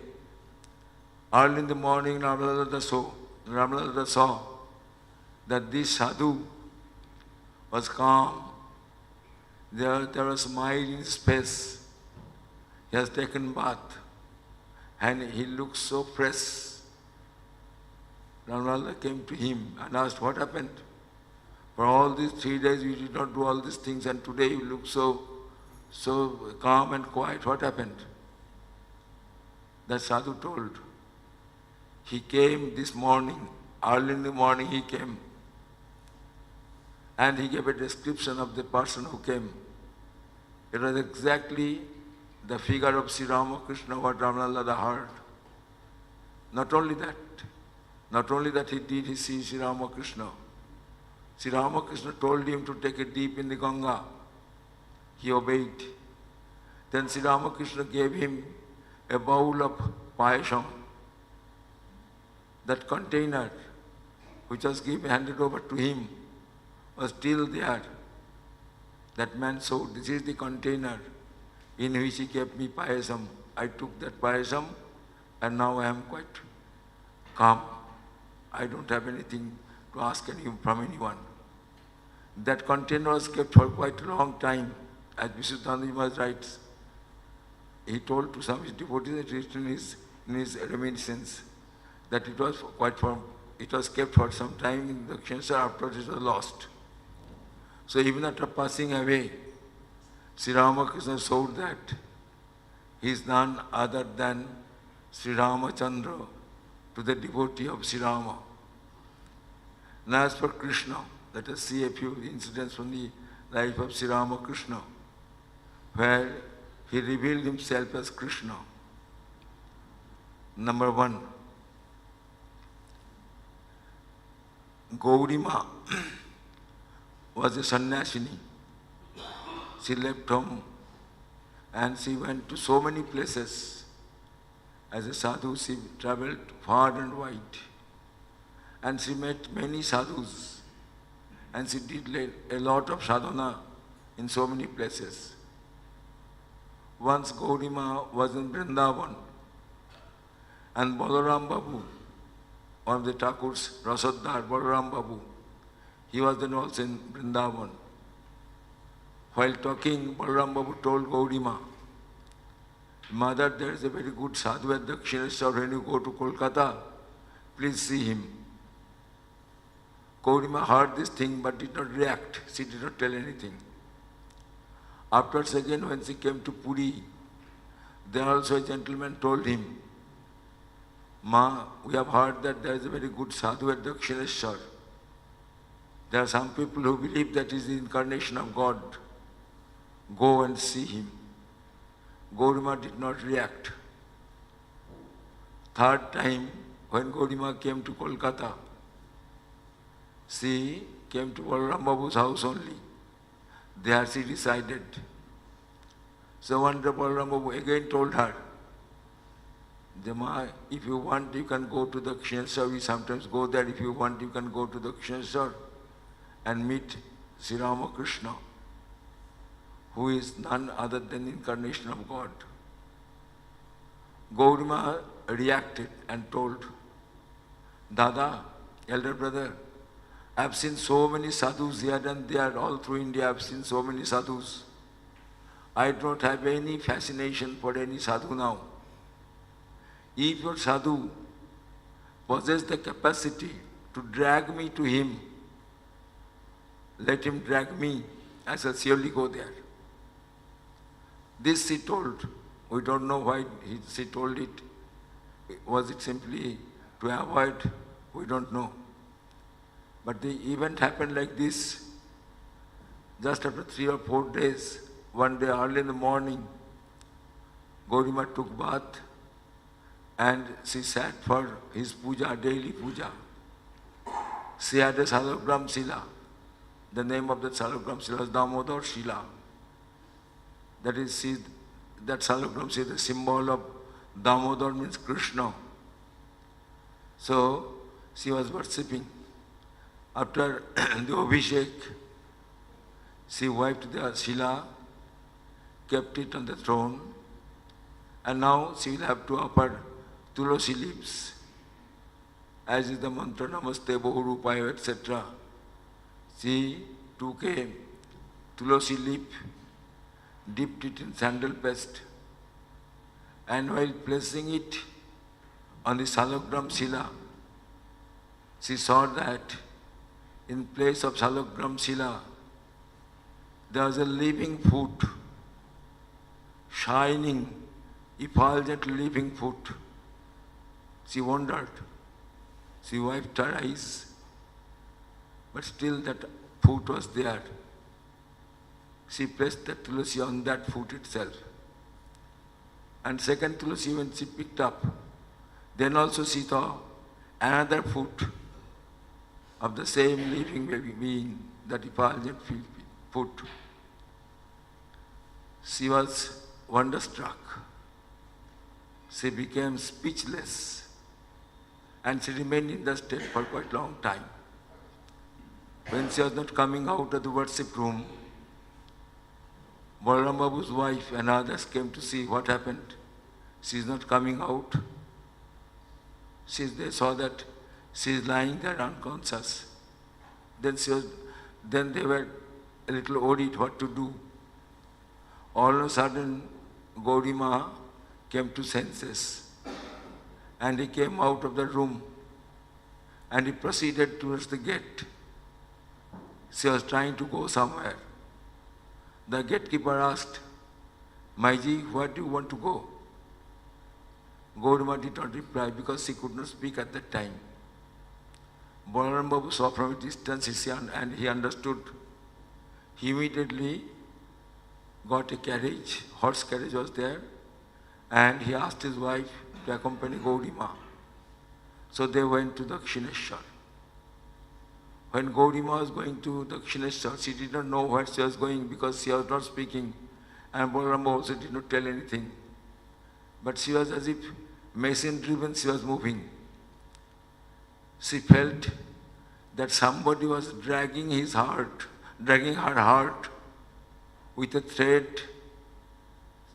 early in the morning, Ramananda saw that this sadhu was calm. There was a smile in his face. He has taken bath and he looks so fresh. Ramananda came to him and asked, what happened? For all these 3 days you did not do all these things and today you look so calm and quiet. What happened? That sadhu told, he came this morning, early in the morning he came. And he gave a description of the person who came. It was exactly the figure of Sri Ramakrishna, what Ramananda heard. Not only that he did see Sri Ramakrishna. Sri Ramakrishna told him to take a dip in the Ganga. He obeyed. Then Sri Ramakrishna gave him a bowl of payasam. That container, which was handed over to him, was still there. That man said, this is the container in which he gave me payasam. I took that payasam and now I am quite calm. I don't have anything to ask from anyone. That container was kept for quite a long time, as Visuddhananda writes. He told to some of his devotees in his reminiscence that it was kept for some time in the Dakshineshwar, after it was lost. So even after passing away, Sri Ramakrishna showed that he is none other than Sri Ramachandra to the devotee of Sri Rama. Now as for Krishna, let us see a few incidents from the life of Sri Ramakrishna, where he revealed himself as Krishna. Number one, Gaurima was a sannyasini. She left home and she went to so many places. As a sadhu, she traveled far and wide. And she met many sadhus. And she did a lot of sadhana in so many places. Once Gaurima was in Vrindavan, and Balaram Babu, one of the Thakurs, Rasadar Balaram Babu, he was then also in Vrindavan. While talking, Balaram Babu told Gaurima, Mother, there is a very good sadhu at Dakshineshwar. When you go to Kolkata, please see him. Gaurima heard this thing but did not react. She did not tell anything. Afterwards again, when she came to Puri, there also a gentleman told him, Ma, we have heard that there is a very good sadhu at Dakshineshwar. There are some people who believe that he is the incarnation of God. Go and see him. Gaurima did not react. Third time, when Gaurima came to Kolkata, she came to Balaram Babu's house only. There she decided. So one day Balaram Babu again told her, Jama, if you want, you can go to Dakshineshwar. We sometimes go there. If you want, you can go to Dakshineshwar and meet Sri Ramakrishna, who is none other than the incarnation of God. Gaurima reacted and told, Dada, elder brother, I have seen so many sadhus here and there, all through India I have seen so many sadhus. I don't have any fascination for any sadhu now. If your sadhu possesses the capacity to drag me to him, let him drag me, I shall surely go there. This she told. We don't know why she told it. Was it simply to avoid? We don't know. But the event happened like this. Just after 3 or 4 days, one day early in the morning, Gaurima took bath and she sat for his puja, daily puja. She had a Salagram Shila. The name of that Salagram Shila was Damodar Shila. That is, that Salagram Shila, the symbol of Damodar means Krishna. So she was worshipping. After the Abhishek, she wiped the Shila, kept it on the throne, and now she will have to offer Tulasi leaves, as is the mantra Namaste Bahurupaya, etc. She took a Tulasi leaf, dipped it in sandal paste, and while placing it on the Salagram Shila, she saw that in place of Salagram Shila, there was a living foot, shining, effulgent living foot. She wondered. She wiped her eyes, but still that foot was there. She placed the tulasi on that foot itself. And second tulasi when she picked up, then also she saw another foot of the same living being, that effulgent foot. She was wonderstruck. She became speechless and she remained in that state for quite a long time. When she was not coming out of the worship room, Balaram Babu's wife and others came to see what happened. She is not coming out. They saw that she is lying there unconscious. Then they were a little worried what to do. All of a sudden, Gaurima came to senses and he came out of the room and he proceeded towards the gate. She was trying to go somewhere. The gatekeeper asked, Maiji, where do you want to go? Gaurima did not reply because she could not speak at that time. Balaram Babu saw from a distance and he understood. He immediately got a carriage, horse carriage was there, and he asked his wife to accompany Gaurima. So they went to Dakshineshwar. When Gaurima was going to Dakshineshwar, she did not know where she was going because she was not speaking, and Balarama also did not tell anything. But she was as if machine-driven, she was moving. She felt that somebody was dragging her heart with a thread,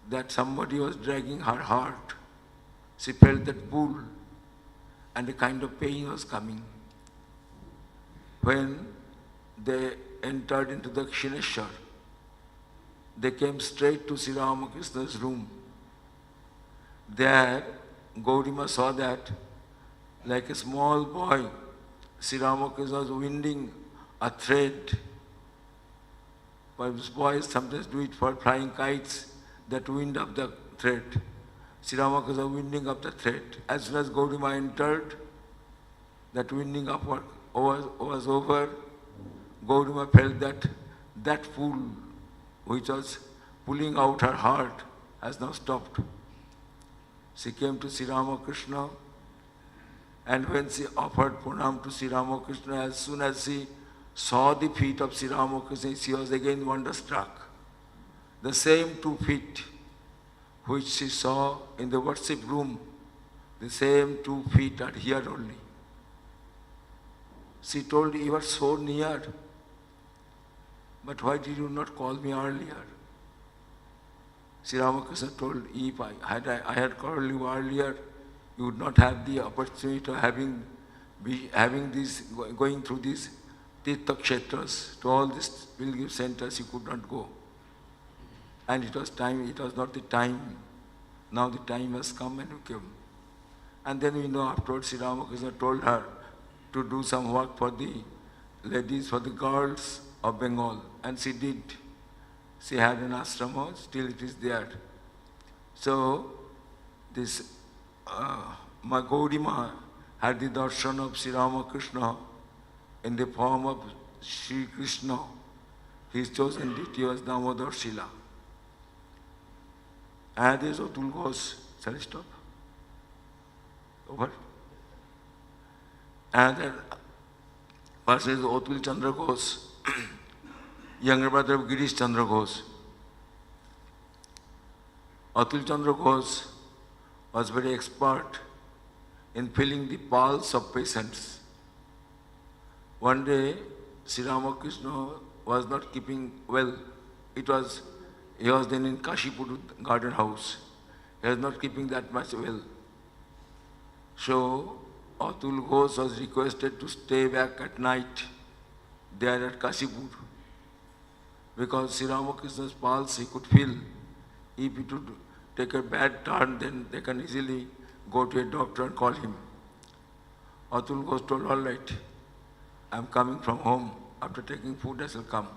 that somebody was dragging her heart. She felt that pull, and a kind of pain was coming. When they entered into the Dakshineshwar, they came straight to Sri Ramakrishna's room. There, Gaurima saw that, like a small boy, Sri Ramakrishna was winding a thread. But boys sometimes do it for flying kites, that wind up the thread. Sri Ramakrishna was winding up the thread. As soon as Gaurima entered, that winding up was over. Gaurima felt that pull, which was pulling out her heart, has now stopped. She came to Sri Ramakrishna, and when she offered pranam to Sri Ramakrishna, as soon as she saw the feet of Sri Ramakrishna, she was again wonderstruck. The same 2 feet which she saw in the worship room, the same 2 feet are here only. She told, "You are so near, but why did you not call me earlier?" Sri Ramakrishna told, "If I had called you earlier, you would not have the opportunity of going through these Tirtha Kshetras, to all these pilgrim centers. You could not go. And it was not the time. Now the time has come and you came." And then we know afterwards Sri Ramakrishna told her to do some work for the ladies, for the girls of Bengal. And she did. She had an ashrama, still it is there. So this Gaurima had the darshan of Sri Ramakrishna in the form of Sri Krishna. His chosen deity was Damodar Shila. And there is Atul Ghosh. Shall I stop? Over? And then person is Atul Chandra Ghosh, younger brother of Girish Chandra Ghosh. Atul Chandra Ghosh was very expert in feeling the pulse of patients. One day, Sri Ramakrishna was not keeping well. He was then in Kashipur garden house. He was not keeping that much well. So, Atul Ghosh was requested to stay back at night there at Kashipur, because Sri Ramakrishna's pulse he could feel. If it would take a bad turn, then they can easily go to a doctor and call him. Atul Ghosh told, "All right, I'm coming from home. After taking food, I shall come."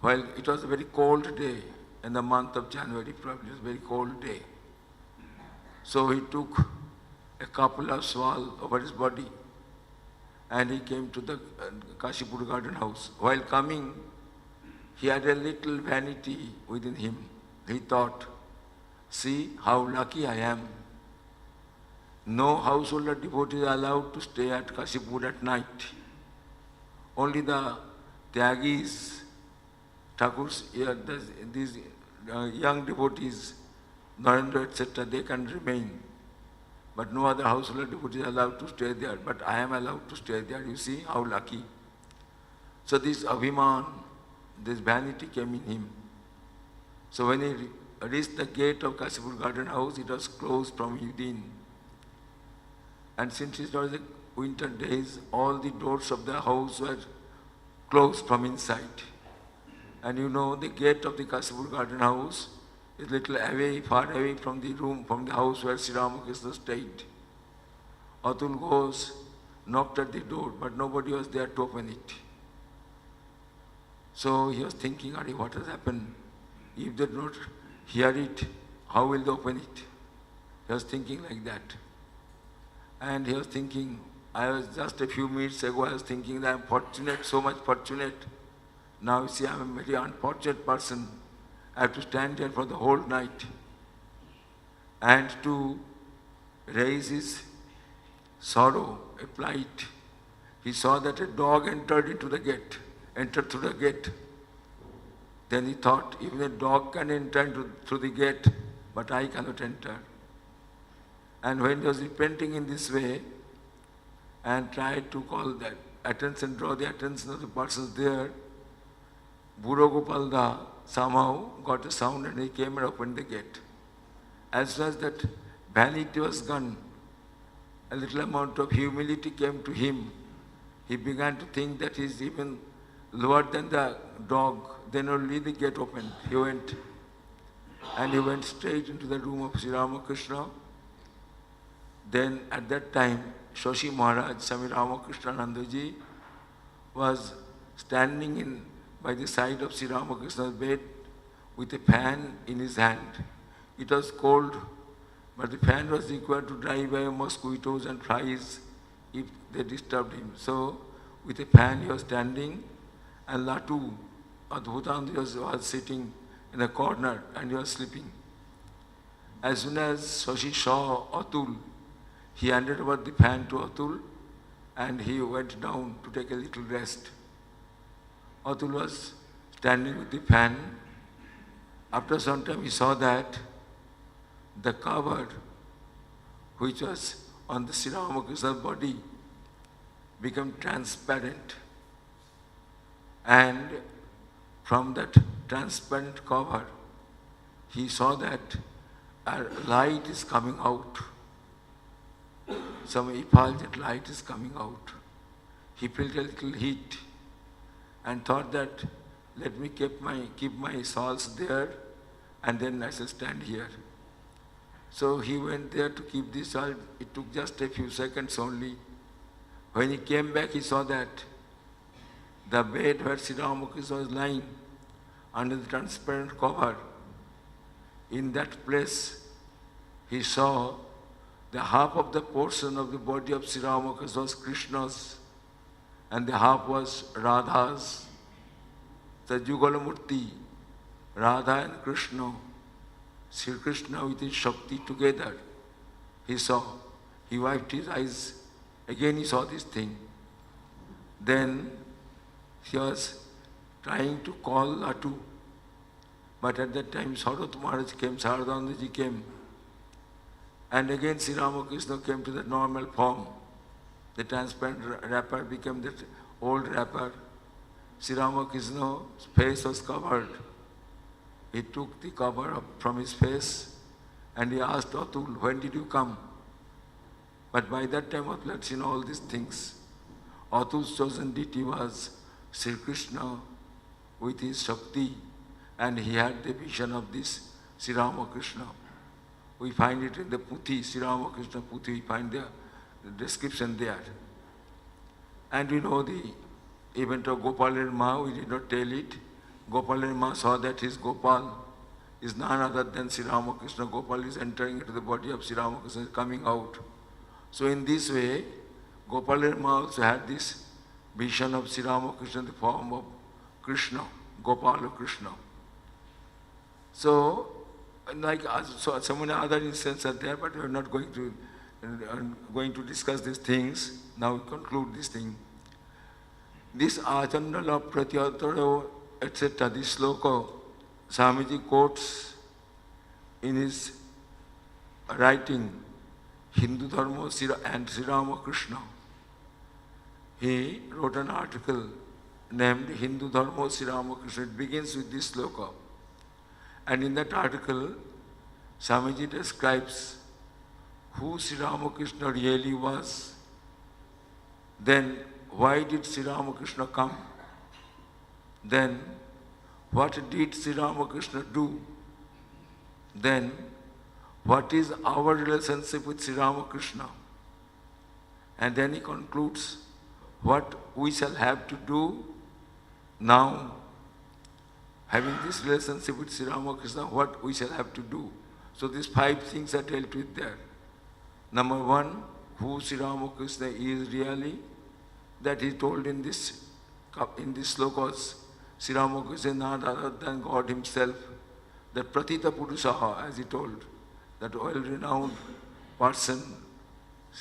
Well, it was a very cold day in the month of January, probably it was a very cold day. So he took a couple of swal over his body and he came to the Kashipur garden house. While coming, he had a little vanity within him. He thought, "See how lucky I am. No householder devotee is allowed to stay at Kashipur at night. Only the Tyagis, Thakurs, these young devotees, Narendra, etc., they can remain. But no other householder devotee is allowed to stay there. But I am allowed to stay there. You see how lucky." So this Abhiman, this vanity came in him. So when he reached the gate of Kashipur garden house, it was closed from within. And since it was the winter days, all the doors of the house were closed from inside. And you know, the gate of the Kashipur garden house is little away, far away from the room, from the house where Sri Ramakrishna stayed. Atul Ghosh knocked at the door, but nobody was there to open it. So he was thinking, "Ari, what has happened? If they do not hear it, how will they open it?" He was thinking like that. And he was thinking, I was just a few minutes ago, I was thinking that I am fortunate, so much fortunate. Now you see, I am a very unfortunate person. I have to stand here for the whole night. And to raise his sorrow, a plight, he saw that a dog entered through the gate. Then he thought, even a dog can enter through the gate, but I cannot enter. And when he was repenting in this way and tried to call that attention, draw the attention of the persons there, Buro Gopalda somehow got a sound and he came and opened the gate. As soon as that vanity was gone, a little amount of humility came to him. He began to think that he is even lower than the dog. Then only the gate opened. He went straight into the room of Sri Ramakrishna. Then at that time, Shashi Maharaj, Swami Ramakrishna-Vivekananda was standing by the side of Sri Ramakrishna's bed with a fan in his hand. It was cold, but the fan was required to drive away mosquitoes and flies if they disturbed him. So with a fan he was standing, and Latu, Adbhutananda, was sitting in a corner and he was sleeping. As soon as Shashi saw Atul, he handed over the fan to Atul and he went down to take a little rest. Atul was standing with the fan. After some time he saw that the cover which was on the Sri Ramakrishna's body became transparent. And from that transparent cover, he saw that a light is coming out. Some effulgent light is coming out. He felt a little heat and thought that, let me keep my salts there and then I shall stand here. So he went there to keep the salt. It took just a few seconds only. When he came back, he saw that the bed where Sri Ramakrishna was lying under the transparent cover, in that place he saw the half of the portion of the body of Sri Ramakrishna was Krishna's and the half was Radha's. The Jugalamurti, Radha and Krishna, Sri Krishna with his Shakti together, he saw. He wiped his eyes. Again he saw this thing. Then he was trying to call Latu. But at that time Sarada Maharaj came, Sarada Devi came. And again Sri Ramakrishna came to the normal form. The transparent wrapper became that old wrapper. Sri Ramakrishna's face was covered. He took the cover up from his face and he asked Atul, when did you come? But by that time Atul had seen all these things. Atul's chosen deity was Sri Krishna with his Shakti, and he had the vision of this Sri Ramakrishna. We find it in the Puthi, Sri Ramakrishna Puthi, we find the description there. And we know the event of Gopal and Ma, we did not tell it. Gopal and Ma saw that his Gopal is none other than Sri Ramakrishna. Gopal is entering into the body of Sri Ramakrishna, is coming out. So in this way, Gopal and Ma also had this vision of Sri Ramakrishna in the form of Krishna, Gopala Krishna. So, so many other instances are there, but we are not going to discuss these things. Now we conclude this thing. This Achandala Pratyataro, etc., this sloka, Swamiji quotes in his writing, Hindu Dharma and Sri Ramakrishna. He wrote an article named Hindu Dharma Sri Ramakrishna. It begins with this sloka. And in that article, Swamiji describes who Sri Ramakrishna really was. Then, why did Sri Ramakrishna come? Then, what did Sri Ramakrishna do? Then, what is our relationship with Sri Ramakrishna? And then he concludes what we shall have to do now, having this relationship with Sri Ramakrishna, what we shall have to do. So these 5 things are dealt with there. Number 1, who Sri Ramakrishna is really, that he told in this slokas. Sri Ramakrishna is none other than God himself, that Pratita Purushaha, as he told, that well-renowned person,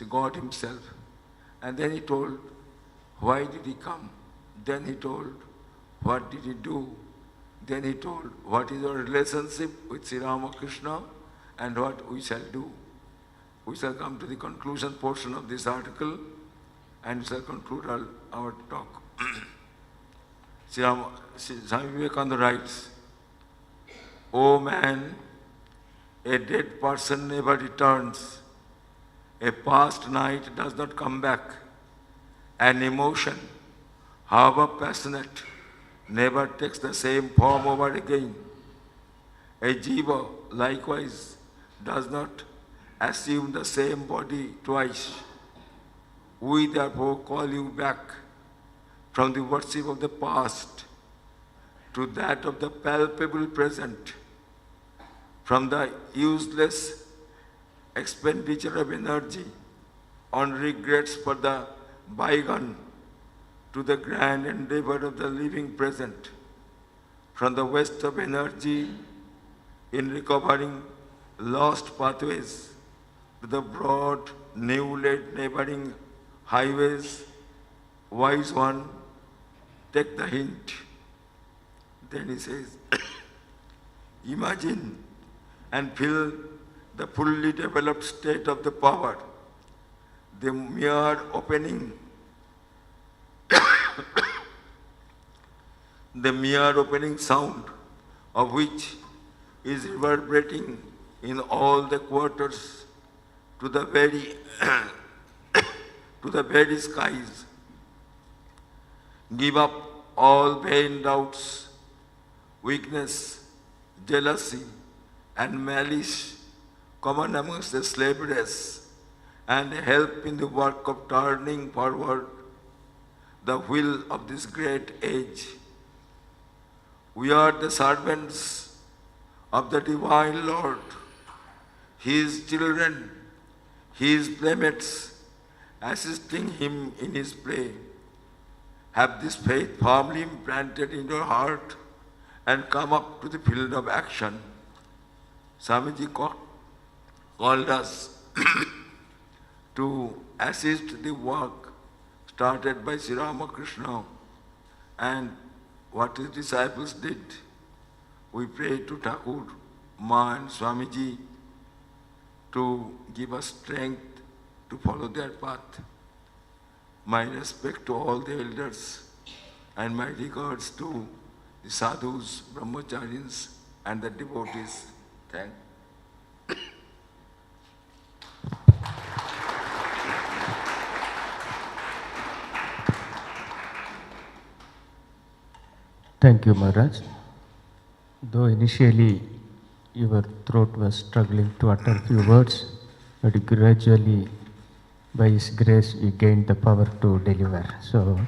God himself. And then he told why did he come? Then he told, what did he do? Then he told, what is our relationship with Sri Ramakrishna and what we shall do. We shall come to the conclusion portion of this article and we shall conclude our talk. Swami Vivekananda writes, O man, a dead person never returns. A past night does not come back. An emotion, however passionate, never takes the same form over again. A jiva, likewise, does not assume the same body twice. We therefore call you back from the worship of the past to that of the palpable present, from the useless expenditure of energy on regrets for the bygone to the grand endeavor of the living present, from the waste of energy in recovering lost pathways to the broad, new-laid neighboring highways. Wise one, take the hint. Then he says, imagine and feel the fully developed state of the power, the mere opening the mere opening sound of which is reverberating in all the quarters to the very to the very skies. Give up all vain doubts, weakness, jealousy, and malice common amongst the slave race, and help in the work of turning forward the wheel of this great age. We are the servants of the Divine Lord, His children, His playmates, assisting Him in His play. Have this faith firmly implanted in your heart and come up to the field of action. Swamiji called us to assist the work started by Sri Ramakrishna, and what his disciples did. We pray to Thakur, Ma and Swamiji to give us strength to follow their path. My respect to all the elders and my regards to the sadhus, brahmacharis and the devotees. Thank you. Thank you, Maharaj. Though initially your throat was struggling to utter a few words, but gradually, by His grace, we gained the power to deliver. So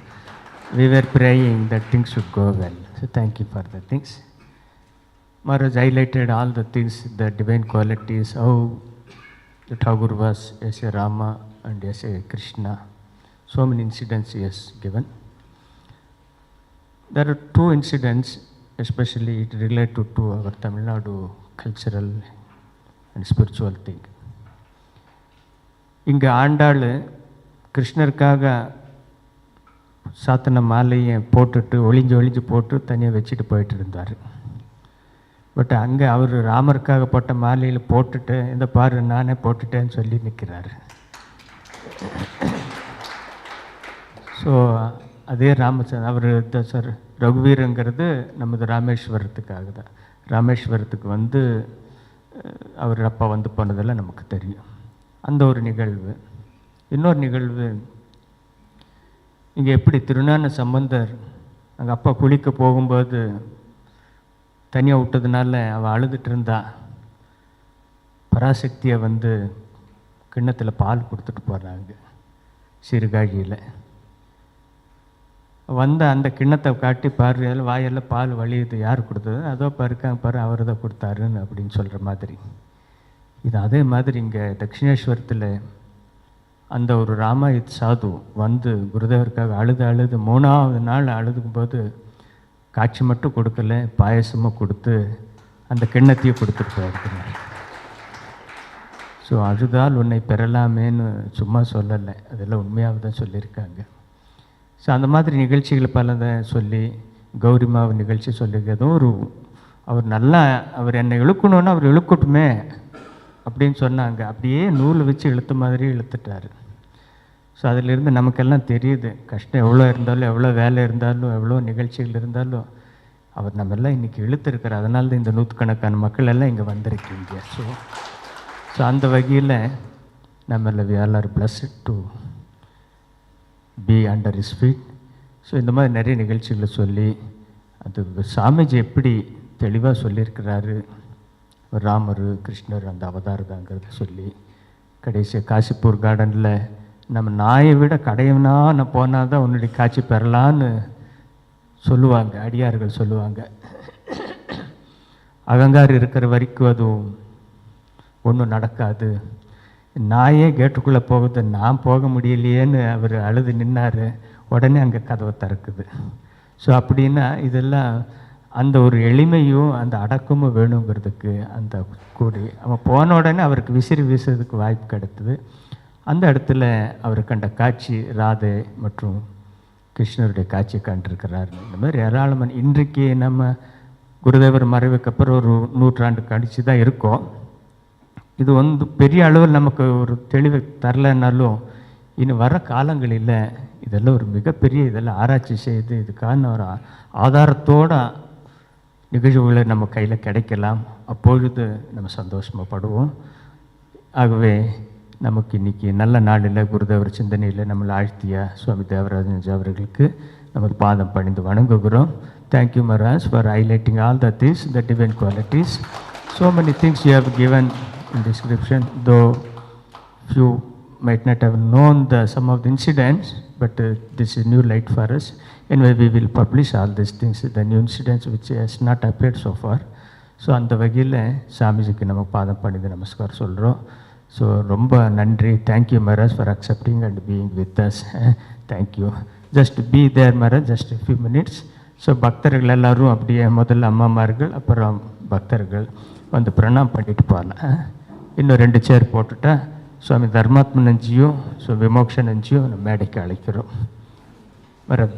we were praying that things should go well. So thank you for the things. Maharaj highlighted all the things, the divine qualities, how the Thakur was as a Rama and as a Krishna. So many incidents he has given. There are two incidents, especially related to our Tamil Nadu cultural and spiritual thing. இங்கே ஆண்டாள் கிருஷ்ணருக்காக சாத்தன மாலையை போட்டுட்டு ஒளிஞ்சு போட்டு தனியாக வச்சுட்டு போயிட்டு இருந்தார். பட் அங்கே அவர் ராமருக்காக போட்ட மாலையில் போட்டுட்டு இந்த பாரு நானே போட்டுட்டேன்னு சொல்லி நிற்கிறார். ஸோ அதே ராமச்சந்திரன் அவர் சார் ரகுவீரங்கிறது நமது ராமேஸ்வரத்துக்காக தான். ராமேஸ்வரத்துக்கு வந்து அவர் அப்பா வந்து போனதெல்லாம் நமக்கு தெரியும். அந்த ஒரு நிகழ்வு. இன்னொரு நிகழ்வு, இங்கே எப்படி திருஞான சம்பந்தர் அங்கே அப்பா குளிக்க போகும்போது தனியாக விட்டதுனால அவள் அழுதுட்டு இருந்தா. பராசக்தியை வந்து கிண்ணத்தில் பால் கொடுத்துட்டு போகிறாங்க சீர்காழியில். வந்த அந்த கிண்ணத்தை காட்டி பாரு, வாயெல்லாம் பால் வழியுது, யார் கொடுத்தது? அதோ பாருக்காங்க பாரு, அவர் தான் கொடுத்தாருன்னு அப்படின்னு சொல்கிற மாதிரி. இது அதே மாதிரி இங்கே தட்சிணேஸ்வரத்தில் அந்த ஒரு ராமாயத் சாது வந்து குருதேவருக்காக அழுது 3ஆவது நாள் அழுதுக்கும்போது காட்சி மட்டும் கொடுக்கல, பாயசமும் கொடுத்து அந்த கிண்ணத்தையும் கொடுத்துட்டு போயிருக்கிறார். ஸோ அழுதால் உன்னை பெறலாமேன்னு சும்மா சொல்லலை, அதெல்லாம் உண்மையாக தான் சொல்லியிருக்காங்க. ஸோ அந்த மாதிரி நிகழ்ச்சிகளை பலதை சொல்லி கௌரிமாவு நிகழ்ச்சி சொல்லி ஏதோ ஒரு அவர் நல்லா அவர் என்னை இழுக்கணுன்னா அவர் இழுக்கட்டுமே அப்படின்னு சொன்னாங்க. அப்படியே நூல் வச்சு இழுத்த மாதிரி இழுத்துட்டார். ஸோ அதிலிருந்து நமக்கெல்லாம் தெரியுது கஷ்டம் எவ்வளோ இருந்தாலும், எவ்வளோ வேலை இருந்தாலும், எவ்வளோ நிகழ்ச்சிகள் இருந்தாலும் அவர் நம்மெல்லாம் இன்றைக்கி இழுத்துருக்கிறார். அதனால தான் இந்த நூற்றுக்கணக்கான மக்கள் எல்லாம் இங்கே வந்திருக்கீங்க. ஸோ அந்த வகையில் நம்மள we all are blessed to be under his feet. So இந்த மாதிரி நிறைய நிகழ்ச்சிகளை சொல்லி அது சாமிஜி எப்படி தெளிவாக சொல்லியிருக்கிறாரு, ராமர் கிருஷ்ணர் அந்த அவதாரதாங்கிறத சொல்லி கடைசியாக காசிப்பூர் கார்டனில் நம்ம நாயை விட கடையவனா நான் போனால் தான் உன்னுடைய காட்சி பெறலான்னு சொல்லுவாங்க, அடியார்கள் சொல்லுவாங்க. அகங்காரம் இருக்கிற வரைக்கும் அதுவும் ஒன்றும் நடக்காது. நாயே கேட்டுக்குள்ளே போகுது, நான் போக முடியலையேன்னு அவர் அழுது நின்னார். உடனே அங்கே கதவை திறக்குது. ஸோ அப்படின்னா இதெல்லாம் அந்த ஒரு எளிமையும் அந்த அடக்கமும் வேணுங்கிறதுக்கு அந்த கூடி அவன் போன உடனே அவருக்கு விசிறி வீசுறதுக்கு வாய்ப்பு கிடைத்தது. அந்த இடத்துல அவர் கண்ட காட்சி ராதை மற்றும் கிருஷ்ணருடைய காட்சியை கண்டிருக்கிறார். இந்த மாதிரி ஏராளமான இன்றைக்கு நம்ம குருதேவர் மறைவுக்கு அப்புறம் ஒரு 100 ஆண்டு கழிச்சு தான் இருக்கோம். இது வந்து பெரிய அளவில் நமக்கு ஒரு தெளிவை தரலைன்னாலும் இன்னும் வர காலங்களில் இதெல்லாம் ஒரு மிகப்பெரிய இதெல்லாம் ஆராய்ச்சி செய்து இதுக்கான ஒரு ஆதாரத்தோட நிகழ்வுகளை நம்ம கையில் கிடைக்கலாம். அப்பொழுது நம்ம சந்தோஷமாகப்படுவோம். ஆகவே நமக்கு இன்றைக்கி நல்ல நாளில் குருதேவர் சிந்தனையில் நம்மளை ஆழ்த்திய சுவாமி தேவராஜன் அவர்களுக்கு நமது பாதம் பணிந்து வணங்குகிறோம். Thank you Maharaj for highlighting all the divine qualities. So many things you have given in description, though few might not have known some of the incidents, but this is new light for us. Anyway, we will publish all these things, the new incidents which has not appeared so far. So அந்த வகையில் சாமிஜிக்கு நம்ம பாதம் பணிந்து நமஸ்காரம் சொல்கிறோம். ஸோ ரொம்ப நன்றி. Thank you Maharaj for accepting and being with us. Thank you. Just be there Maharaj, just a few minutes. So பக்தர்கள் எல்லோரும் அப்படியே முதல்ல அம்மாமார்கள் அப்புறம் பக்தர்கள் வந்து பிரணாம் பண்ணிட்டு போகலாம். இன்னும் 2 சேர் போட்டுட்டா சுவாமி தர்மாத்மனஞ்சியும் விமோக்ஷானஞ்சியும் நம்ம மேடைக்கு அழைக்கிறோம். Maharaj,